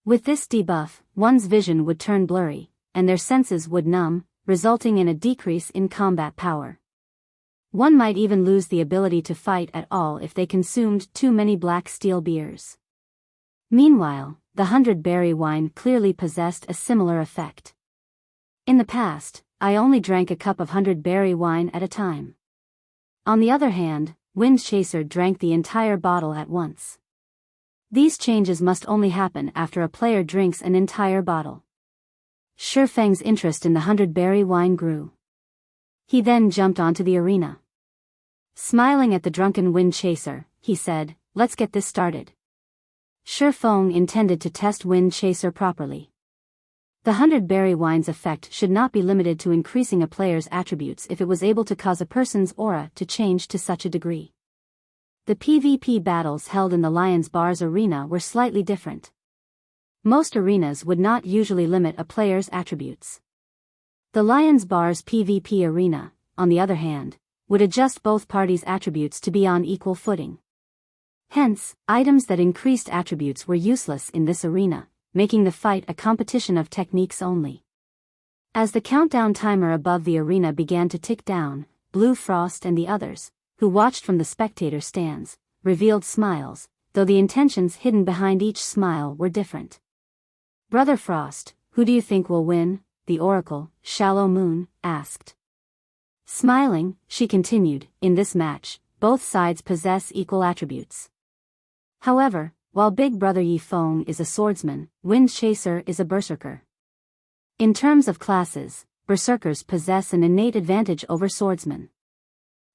With this debuff, one's vision would turn blurry, and their senses would numb, resulting in a decrease in combat power. One might even lose the ability to fight at all if they consumed too many black steel beers. Meanwhile, the 100-berry wine clearly possessed a similar effect. In the past, I only drank a cup of 100-berry wine at a time. On the other hand, Wind Chaser drank the entire bottle at once. These changes must only happen after a player drinks an entire bottle. Shifeng's interest in the 100-berry wine grew. He then jumped onto the arena. Smiling at the drunken Wind Chaser, he said, "Let's get this started." Shifeng intended to test Wind Chaser properly. The 100-berry wine's effect should not be limited to increasing a player's attributes if it was able to cause a person's aura to change to such a degree. The PvP battles held in the Lion's Bar's arena were slightly different. Most arenas would not usually limit a player's attributes. The Lion's Bar's PvP arena, on the other hand, would adjust both parties' attributes to be on equal footing. Hence, items that increased attributes were useless in this arena, making the fight a competition of techniques only. As the countdown timer above the arena began to tick down, Blue Frost and the others, who watched from the spectator stands, revealed smiles, though the intentions hidden behind each smile were different. "Brother Frost, who do you think will win?" the Oracle, Shallow Moon, asked. Smiling, she continued, "In this match, both sides possess equal attributes. However, while Big Brother Yifeng is a swordsman, Wind Chaser is a berserker. In terms of classes, berserkers possess an innate advantage over swordsmen.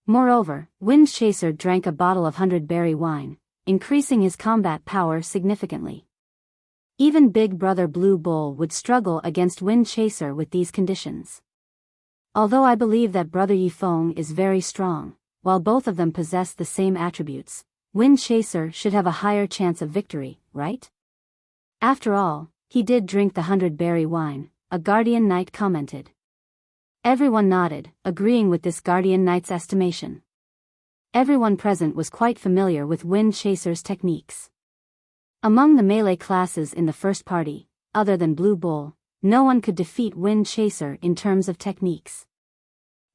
Moreover, Wind Chaser drank a bottle of 100-berry wine, increasing his combat power significantly. Even Big Brother Blue Bull would struggle against Wind Chaser with these conditions. Although I believe that Brother Yifeng is very strong, while both of them possess the same attributes, Wind Chaser should have a higher chance of victory, right? After all, he did drink the 100-berry wine," a Guardian Knight commented. Everyone nodded, agreeing with this guardian knight's estimation. Everyone present was quite familiar with Wind Chaser's techniques. Among the melee classes in the first party, other than Blue Bull, no one could defeat Wind Chaser in terms of techniques.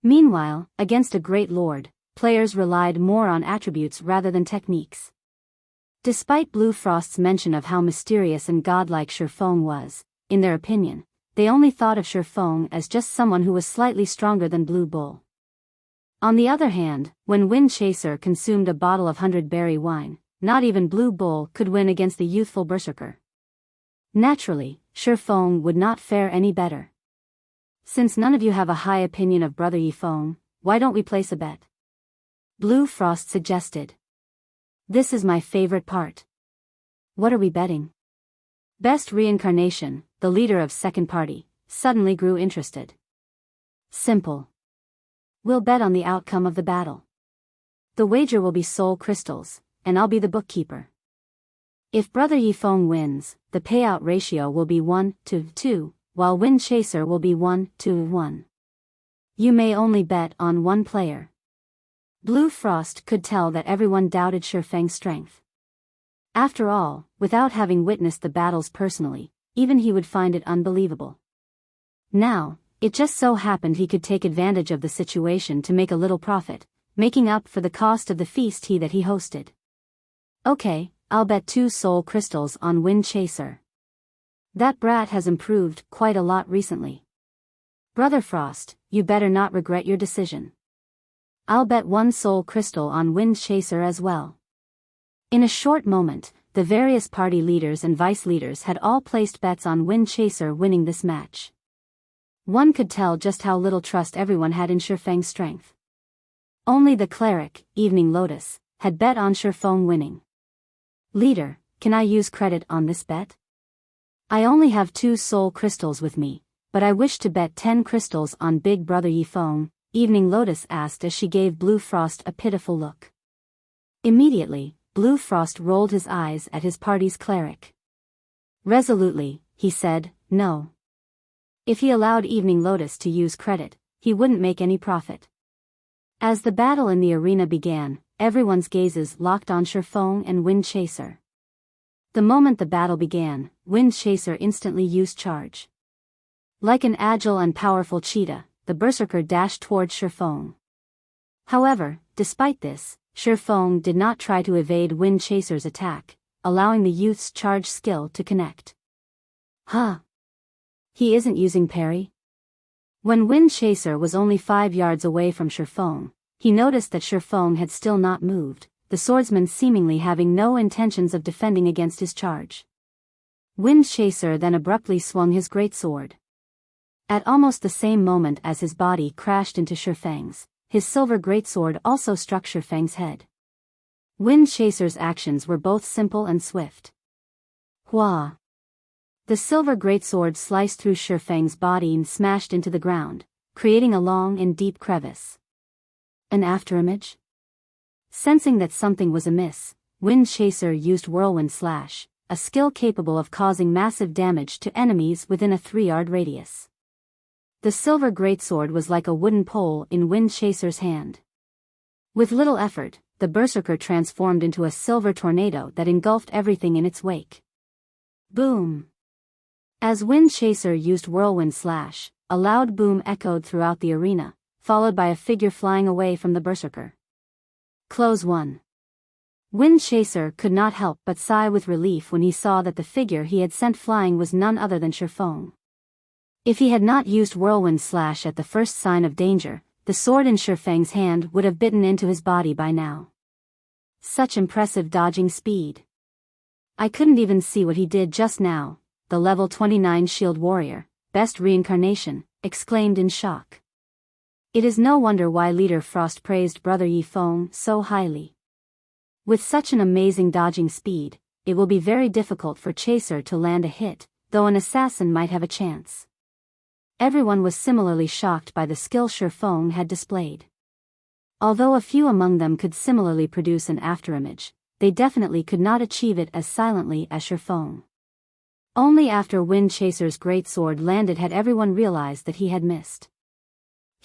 Meanwhile, against a great lord, players relied more on attributes rather than techniques. Despite Blue Frost's mention of how mysterious and godlike Shifeng was, in their opinion, they only thought of Shifeng as just someone who was slightly stronger than Blue Bull. On the other hand, when Wind Chaser consumed a bottle of 100-berry wine, not even Blue Bull could win against the youthful berserker. Naturally, Shifeng would not fare any better. Since none of you have a high opinion of Brother Yifeng, why don't we place a bet? Blue Frost suggested. This is my favorite part. What are we betting? Best Reincarnation, the leader of second party, suddenly grew interested. Simple. We'll bet on the outcome of the battle. The wager will be soul crystals, and I'll be the bookkeeper. If Brother Yifeng wins, the payout ratio will be 1-2, while Wind Chaser will be 1-1. You may only bet on one player. Blue Frost could tell that everyone doubted Shifeng's strength. After all, without having witnessed the battles personally, even he would find it unbelievable. Now, it just so happened he could take advantage of the situation to make a little profit, making up for the cost of the feast that he hosted. Okay, I'll bet 2 soul crystals on Wind Chaser. That brat has improved quite a lot recently. Brother Frost, you better not regret your decision. I'll bet 1 soul crystal on Wind Chaser as well. In a short moment, the various party leaders and vice leaders had all placed bets on Wind Chaser winning this match. One could tell just how little trust everyone had in Shifeng's strength. Only the cleric, Evening Lotus, had bet on Shifeng winning. Leader, can I use credit on this bet? I only have 2 soul crystals with me, but I wish to bet 10 crystals on Big Brother Yifeng, Evening Lotus asked as she gave Blue Frost a pitiful look. Immediately, Blue Frost rolled his eyes at his party's cleric. Resolutely, he said, no. If he allowed Evening Lotus to use credit, he wouldn't make any profit. As the battle in the arena began, everyone's gazes locked on Shifeng and Wind Chaser. The moment the battle began, Wind Chaser instantly used charge. Like an agile and powerful cheetah, the berserker dashed towards Shifeng. However, despite this, Shifeng did not try to evade Wind Chaser's attack, allowing the youth's charge skill to connect. Huh? He isn't using parry? When Wind Chaser was only 5 yards away from Shifeng, he noticed that Shifeng had still not moved, the swordsman seemingly having no intentions of defending against his charge. Wind Chaser then abruptly swung his greatsword. At almost the same moment as his body crashed into Shifeng's, his silver greatsword also struck Shifeng's head. Wind Chaser's actions were both simple and swift. Hua! The silver greatsword sliced through Shifeng's body and smashed into the ground, creating a long and deep crevice. An afterimage? Sensing that something was amiss, Wind Chaser used Whirlwind Slash, a skill capable of causing massive damage to enemies within a 3-yard radius. The silver greatsword was like a wooden pole in Wind Chaser's hand. With little effort, the berserker transformed into a silver tornado that engulfed everything in its wake. Boom! As Wind Chaser used Whirlwind Slash, a loud boom echoed throughout the arena, followed by a figure flying away from the berserker. Close 1. Wind Chaser could not help but sigh with relief when he saw that the figure he had sent flying was none other than Shifeng. If he had not used Whirlwind Slash at the first sign of danger, the sword in Shifeng's hand would have bitten into his body by now. Such impressive dodging speed. I couldn't even see what he did just now, the level 29 shield warrior, best reincarnation, exclaimed in shock. It is no wonder why Leader Frost praised Brother Yifeng so highly. With such an amazing dodging speed, it will be very difficult for Chaser to land a hit, though an assassin might have a chance. Everyone was similarly shocked by the skill Shifeng had displayed. Although a few among them could similarly produce an afterimage, they definitely could not achieve it as silently as Shifeng. Only after Wind Chaser's greatsword landed had everyone realized that he had missed.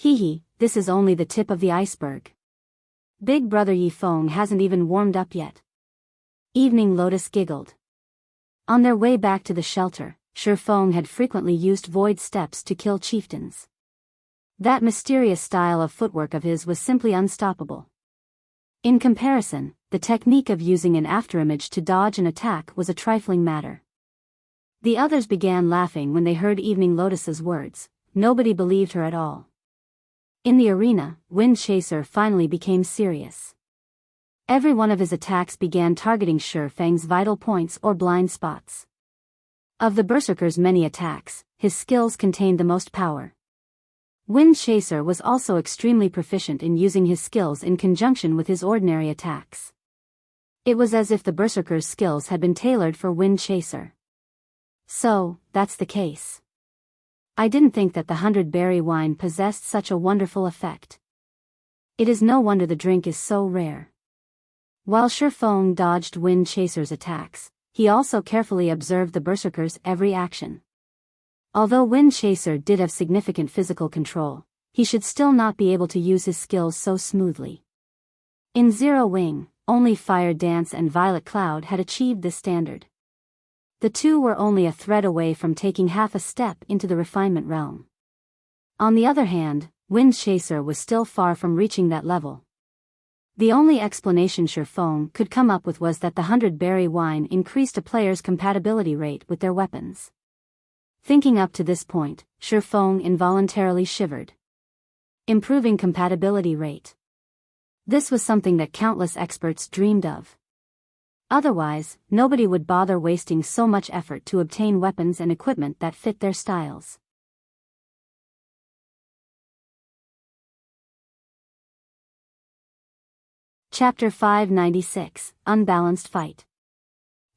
Hee, this is only the tip of the iceberg. Big brother Yi Feng hasn't even warmed up yet. Evening Lotus giggled. On their way back to the shelter, Shi Feng had frequently used void steps to kill chieftains. That mysterious style of footwork of his was simply unstoppable. In comparison, the technique of using an afterimage to dodge an attack was a trifling matter. The others began laughing when they heard Evening Lotus's words. Nobody believed her at all. In the arena, Wind Chaser finally became serious. Every one of his attacks began targeting Shi Feng's vital points or blind spots. Of the Berserker's many attacks, his skills contained the most power. Wind Chaser was also extremely proficient in using his skills in conjunction with his ordinary attacks. It was as if the Berserker's skills had been tailored for Wind Chaser. So, that's the case. I didn't think that the 100-berry wine possessed such a wonderful effect. It is no wonder the drink is so rare. While Shi Feng dodged Wind Chaser's attacks, he also carefully observed the Berserker's every action. Although Wind Chaser did have significant physical control, he should still not be able to use his skills so smoothly. In Zero Wing, only Fire Dance and Violet Cloud had achieved this standard. The two were only a thread away from taking half a step into the refinement realm. On the other hand, Wind Chaser was still far from reaching that level. The only explanation Shi Feng could come up with was that the 100-berry wine increased a player's compatibility rate with their weapons. Thinking up to this point, Shi Feng involuntarily shivered. Improving compatibility rate. This was something that countless experts dreamed of. Otherwise, nobody would bother wasting so much effort to obtain weapons and equipment that fit their styles. Chapter 596, Unbalanced Fight.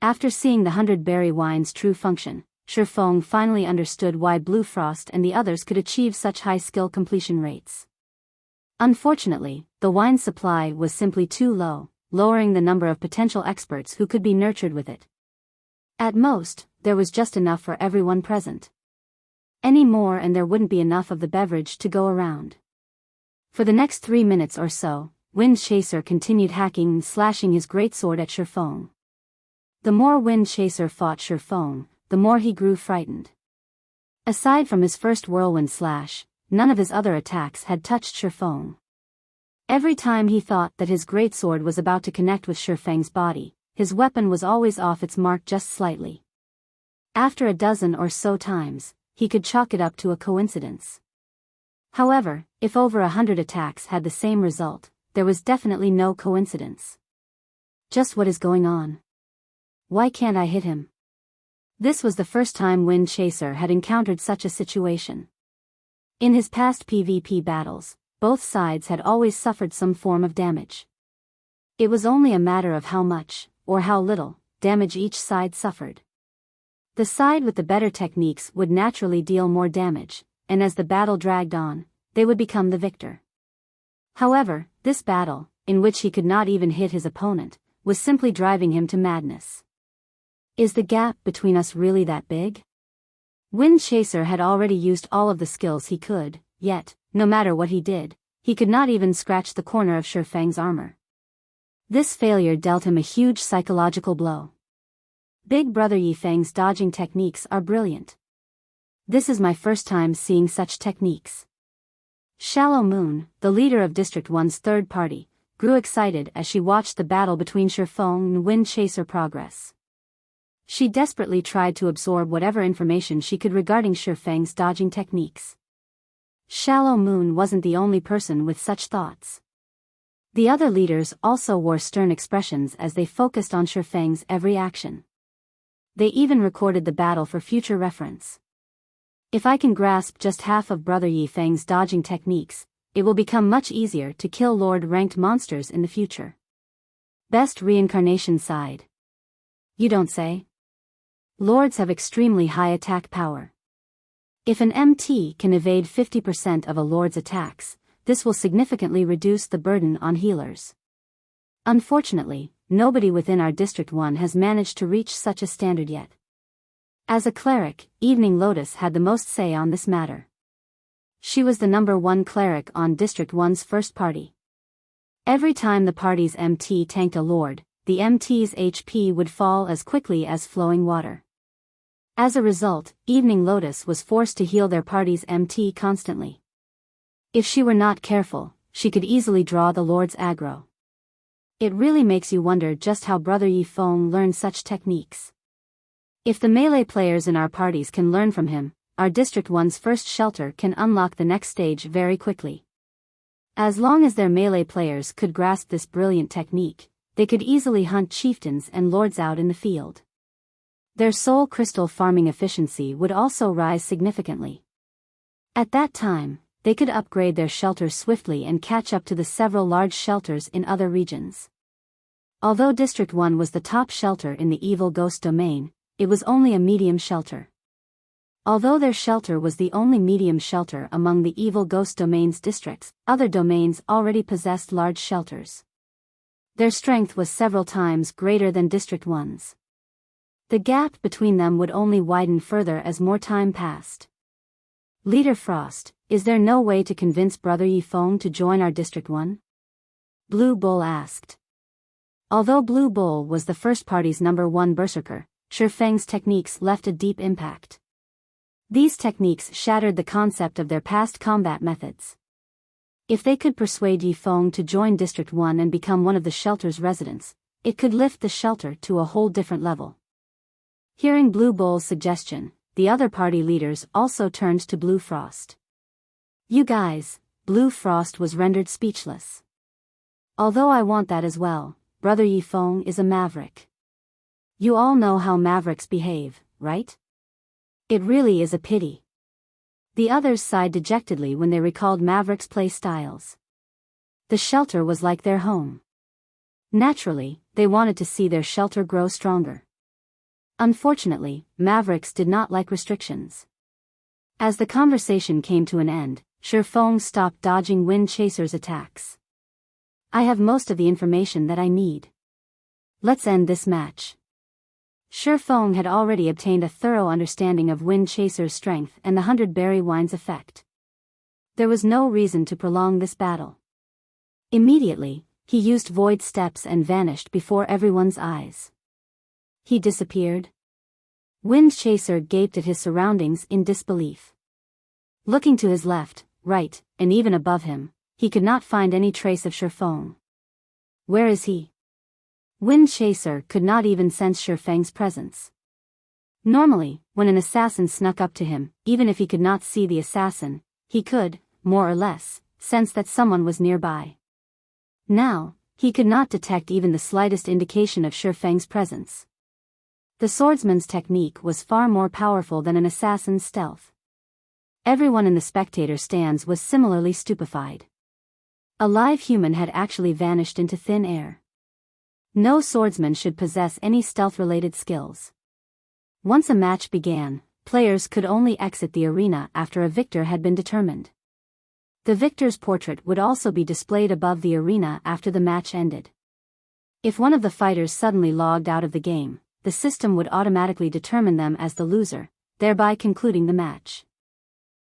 After seeing the 100-berry wine's true function, Shi Feng finally understood why Blue Frost and the others could achieve such high skill completion rates. Unfortunately, the wine's supply was simply too low, lowering the number of potential experts who could be nurtured with it. At most, there was just enough for everyone present. Any more and there wouldn't be enough of the beverage to go around. For the next 3 minutes or so, Wind Chaser continued hacking and slashing his greatsword at Shi Feng. The more Wind Chaser fought Shi Feng, the more he grew frightened. Aside from his first whirlwind slash, none of his other attacks had touched Shi Feng. Every time he thought that his greatsword was about to connect with Shi Feng's body, his weapon was always off its mark just slightly. After a dozen or so times, he could chalk it up to a coincidence. However, if over 100 attacks had the same result, there was definitely no coincidence. Just what is going on? Why can't I hit him? This was the first time Wind Chaser had encountered such a situation. In his past PvP battles, both sides had always suffered some form of damage. It was only a matter of how much, or how little, damage each side suffered. The side with the better techniques would naturally deal more damage, and as the battle dragged on, they would become the victor. However, this battle, in which he could not even hit his opponent, was simply driving him to madness. Is the gap between us really that big? Wind Chaser had already used all of the skills he could, yet, no matter what he did, he could not even scratch the corner of Shi Feng's armor. This failure dealt him a huge psychological blow. Big brother Yi Feng's dodging techniques are brilliant. This is my first time seeing such techniques. Shallow Moon, the leader of District 1's third party, grew excited as she watched the battle between Shi Feng and Wind Chaser progress. She desperately tried to absorb whatever information she could regarding Shi Feng's dodging techniques. Shallow Moon wasn't the only person with such thoughts. The other leaders also wore stern expressions as they focused on Shi Feng's every action. They even recorded the battle for future reference. If I can grasp just half of Brother Yi Feng's dodging techniques, it will become much easier to kill Lord-ranked monsters in the future. Best reincarnation side. You don't say? Lords have extremely high attack power. If an MT can evade 50% of a Lord's attacks, this will significantly reduce the burden on healers. Unfortunately, nobody within our District 1 has managed to reach such a standard yet. As a cleric, Evening Lotus had the most say on this matter. She was the #1 cleric on District 1's first party. Every time the party's MT tanked a lord, the MT's HP would fall as quickly as flowing water. As a result, Evening Lotus was forced to heal their party's MT constantly. If she were not careful, she could easily draw the lord's aggro. It really makes you wonder just how Brother Yifeng learned such techniques. If the melee players in our parties can learn from him, our District 1's first shelter can unlock the next stage very quickly. As long as their melee players could grasp this brilliant technique, they could easily hunt chieftains and lords out in the field. Their soul crystal farming efficiency would also rise significantly. At that time, they could upgrade their shelters swiftly and catch up to the several large shelters in other regions. Although District 1 was the top shelter in the evil ghost domain, it was only a medium shelter. Although their shelter was the only medium shelter among the evil ghost domain's districts, other domains already possessed large shelters. Their strength was several times greater than District 1's. The gap between them would only widen further as more time passed. Leader Frost, is there no way to convince Brother Yifeng to join our District 1? Blue Bull asked. Although Blue Bull was the first party's #1 berserker, Shifeng's techniques left a deep impact. These techniques shattered the concept of their past combat methods. If they could persuade Yifeng to join District 1 and become one of the shelter's residents, it could lift the shelter to a whole different level. Hearing Blue Bull's suggestion, the other party leaders also turned to Blue Frost. You guys, Blue Frost was rendered speechless. Although I want that as well, Brother Yifeng is a maverick. You all know how mavericks behave, right? It really is a pity. The others sighed dejectedly when they recalled Maverick's play styles. The shelter was like their home. Naturally, they wanted to see their shelter grow stronger. Unfortunately, Mavericks did not like restrictions. As the conversation came to an end, Shifeng stopped dodging Wind Chaser's attacks. I have most of the information that I need. Let's end this match. Shifeng had already obtained a thorough understanding of Wind Chaser's strength and the 100 berry wine's effect. There was no reason to prolong this battle. Immediately, he used void steps and vanished before everyone's eyes. He disappeared. Wind Chaser gaped at his surroundings in disbelief. Looking to his left, right, and even above him, he could not find any trace of Shifeng. Where is he? Wind Chaser could not even sense Shifeng's presence. Normally, when an assassin snuck up to him, even if he could not see the assassin, he could, more or less, sense that someone was nearby. Now, he could not detect even the slightest indication of Shifeng's presence. The swordsman's technique was far more powerful than an assassin's stealth. Everyone in the spectator stands was similarly stupefied. A live human had actually vanished into thin air. No swordsman should possess any stealth-related skills. Once a match began, players could only exit the arena after a victor had been determined. The victor's portrait would also be displayed above the arena after the match ended. If one of the fighters suddenly logged out of the game, the system would automatically determine them as the loser, thereby concluding the match.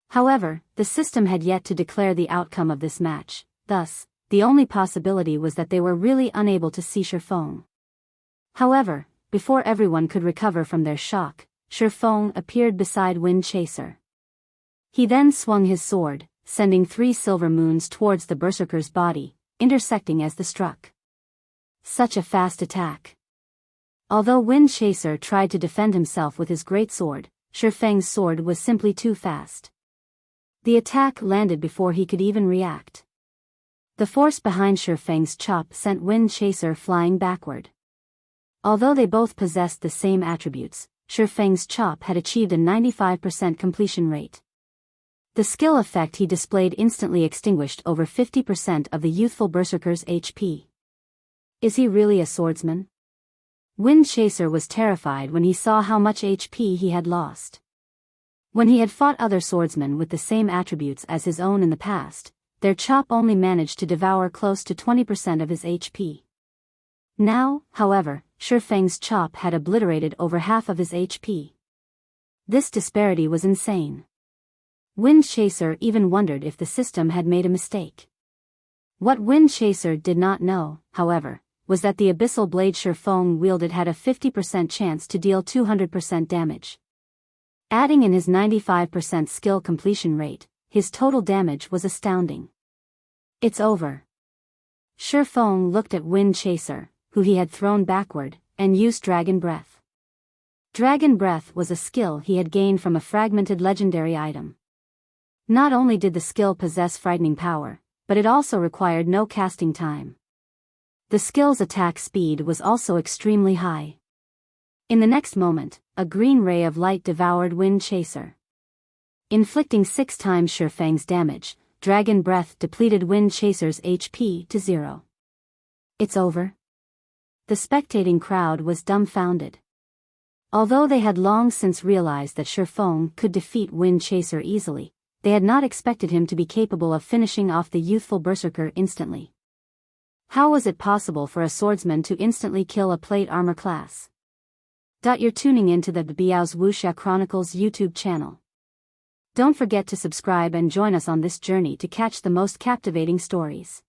However, the system had yet to declare the outcome of this match, thus, the only possibility was that they were really unable to see Shifeng. However, before everyone could recover from their shock, Shifeng appeared beside Wind Chaser. He then swung his sword, sending 3 silver moons towards the berserker's body, intersecting as they struck. Such a fast attack. Although Wind Chaser tried to defend himself with his greatsword, Shifeng's sword was simply too fast. The attack landed before he could even react. The force behind Shifeng's chop sent Wind Chaser flying backward. Although they both possessed the same attributes, Shifeng's chop had achieved a 95% completion rate. The skill effect he displayed instantly extinguished over 50% of the youthful berserker's HP. Is he really a swordsman? Wind Chaser was terrified when he saw how much HP he had lost. When he had fought other swordsmen with the same attributes as his own in the past, their chop only managed to devour close to 20% of his HP. Now, however, Shifeng's chop had obliterated over half of his HP. This disparity was insane. Wind Chaser even wondered if the system had made a mistake. What Wind Chaser did not know, however, was that the Abyssal blade Shifeng wielded had a 50% chance to deal 200% damage. Adding in his 95% skill completion rate, his total damage was astounding. It's over. Shifeng looked at Wind Chaser, who he had thrown backward, and used Dragon Breath. Dragon Breath was a skill he had gained from a fragmented legendary item. Not only did the skill possess frightening power, but it also required no casting time. The skill's attack speed was also extremely high. In the next moment, a green ray of light devoured Wind Chaser. Inflicting 6 times Shifeng's damage, Dragon Breath depleted Wind Chaser's HP to 0. It's over? The spectating crowd was dumbfounded. Although they had long since realized that Shifeng could defeat Wind Chaser easily, they had not expected him to be capable of finishing off the youthful berserker instantly. How was it possible for a swordsman to instantly kill a plate armor class? You're tuning in to the Biyao's Wuxia Chronicles YouTube channel. Don't forget to subscribe and join us on this journey to catch the most captivating stories.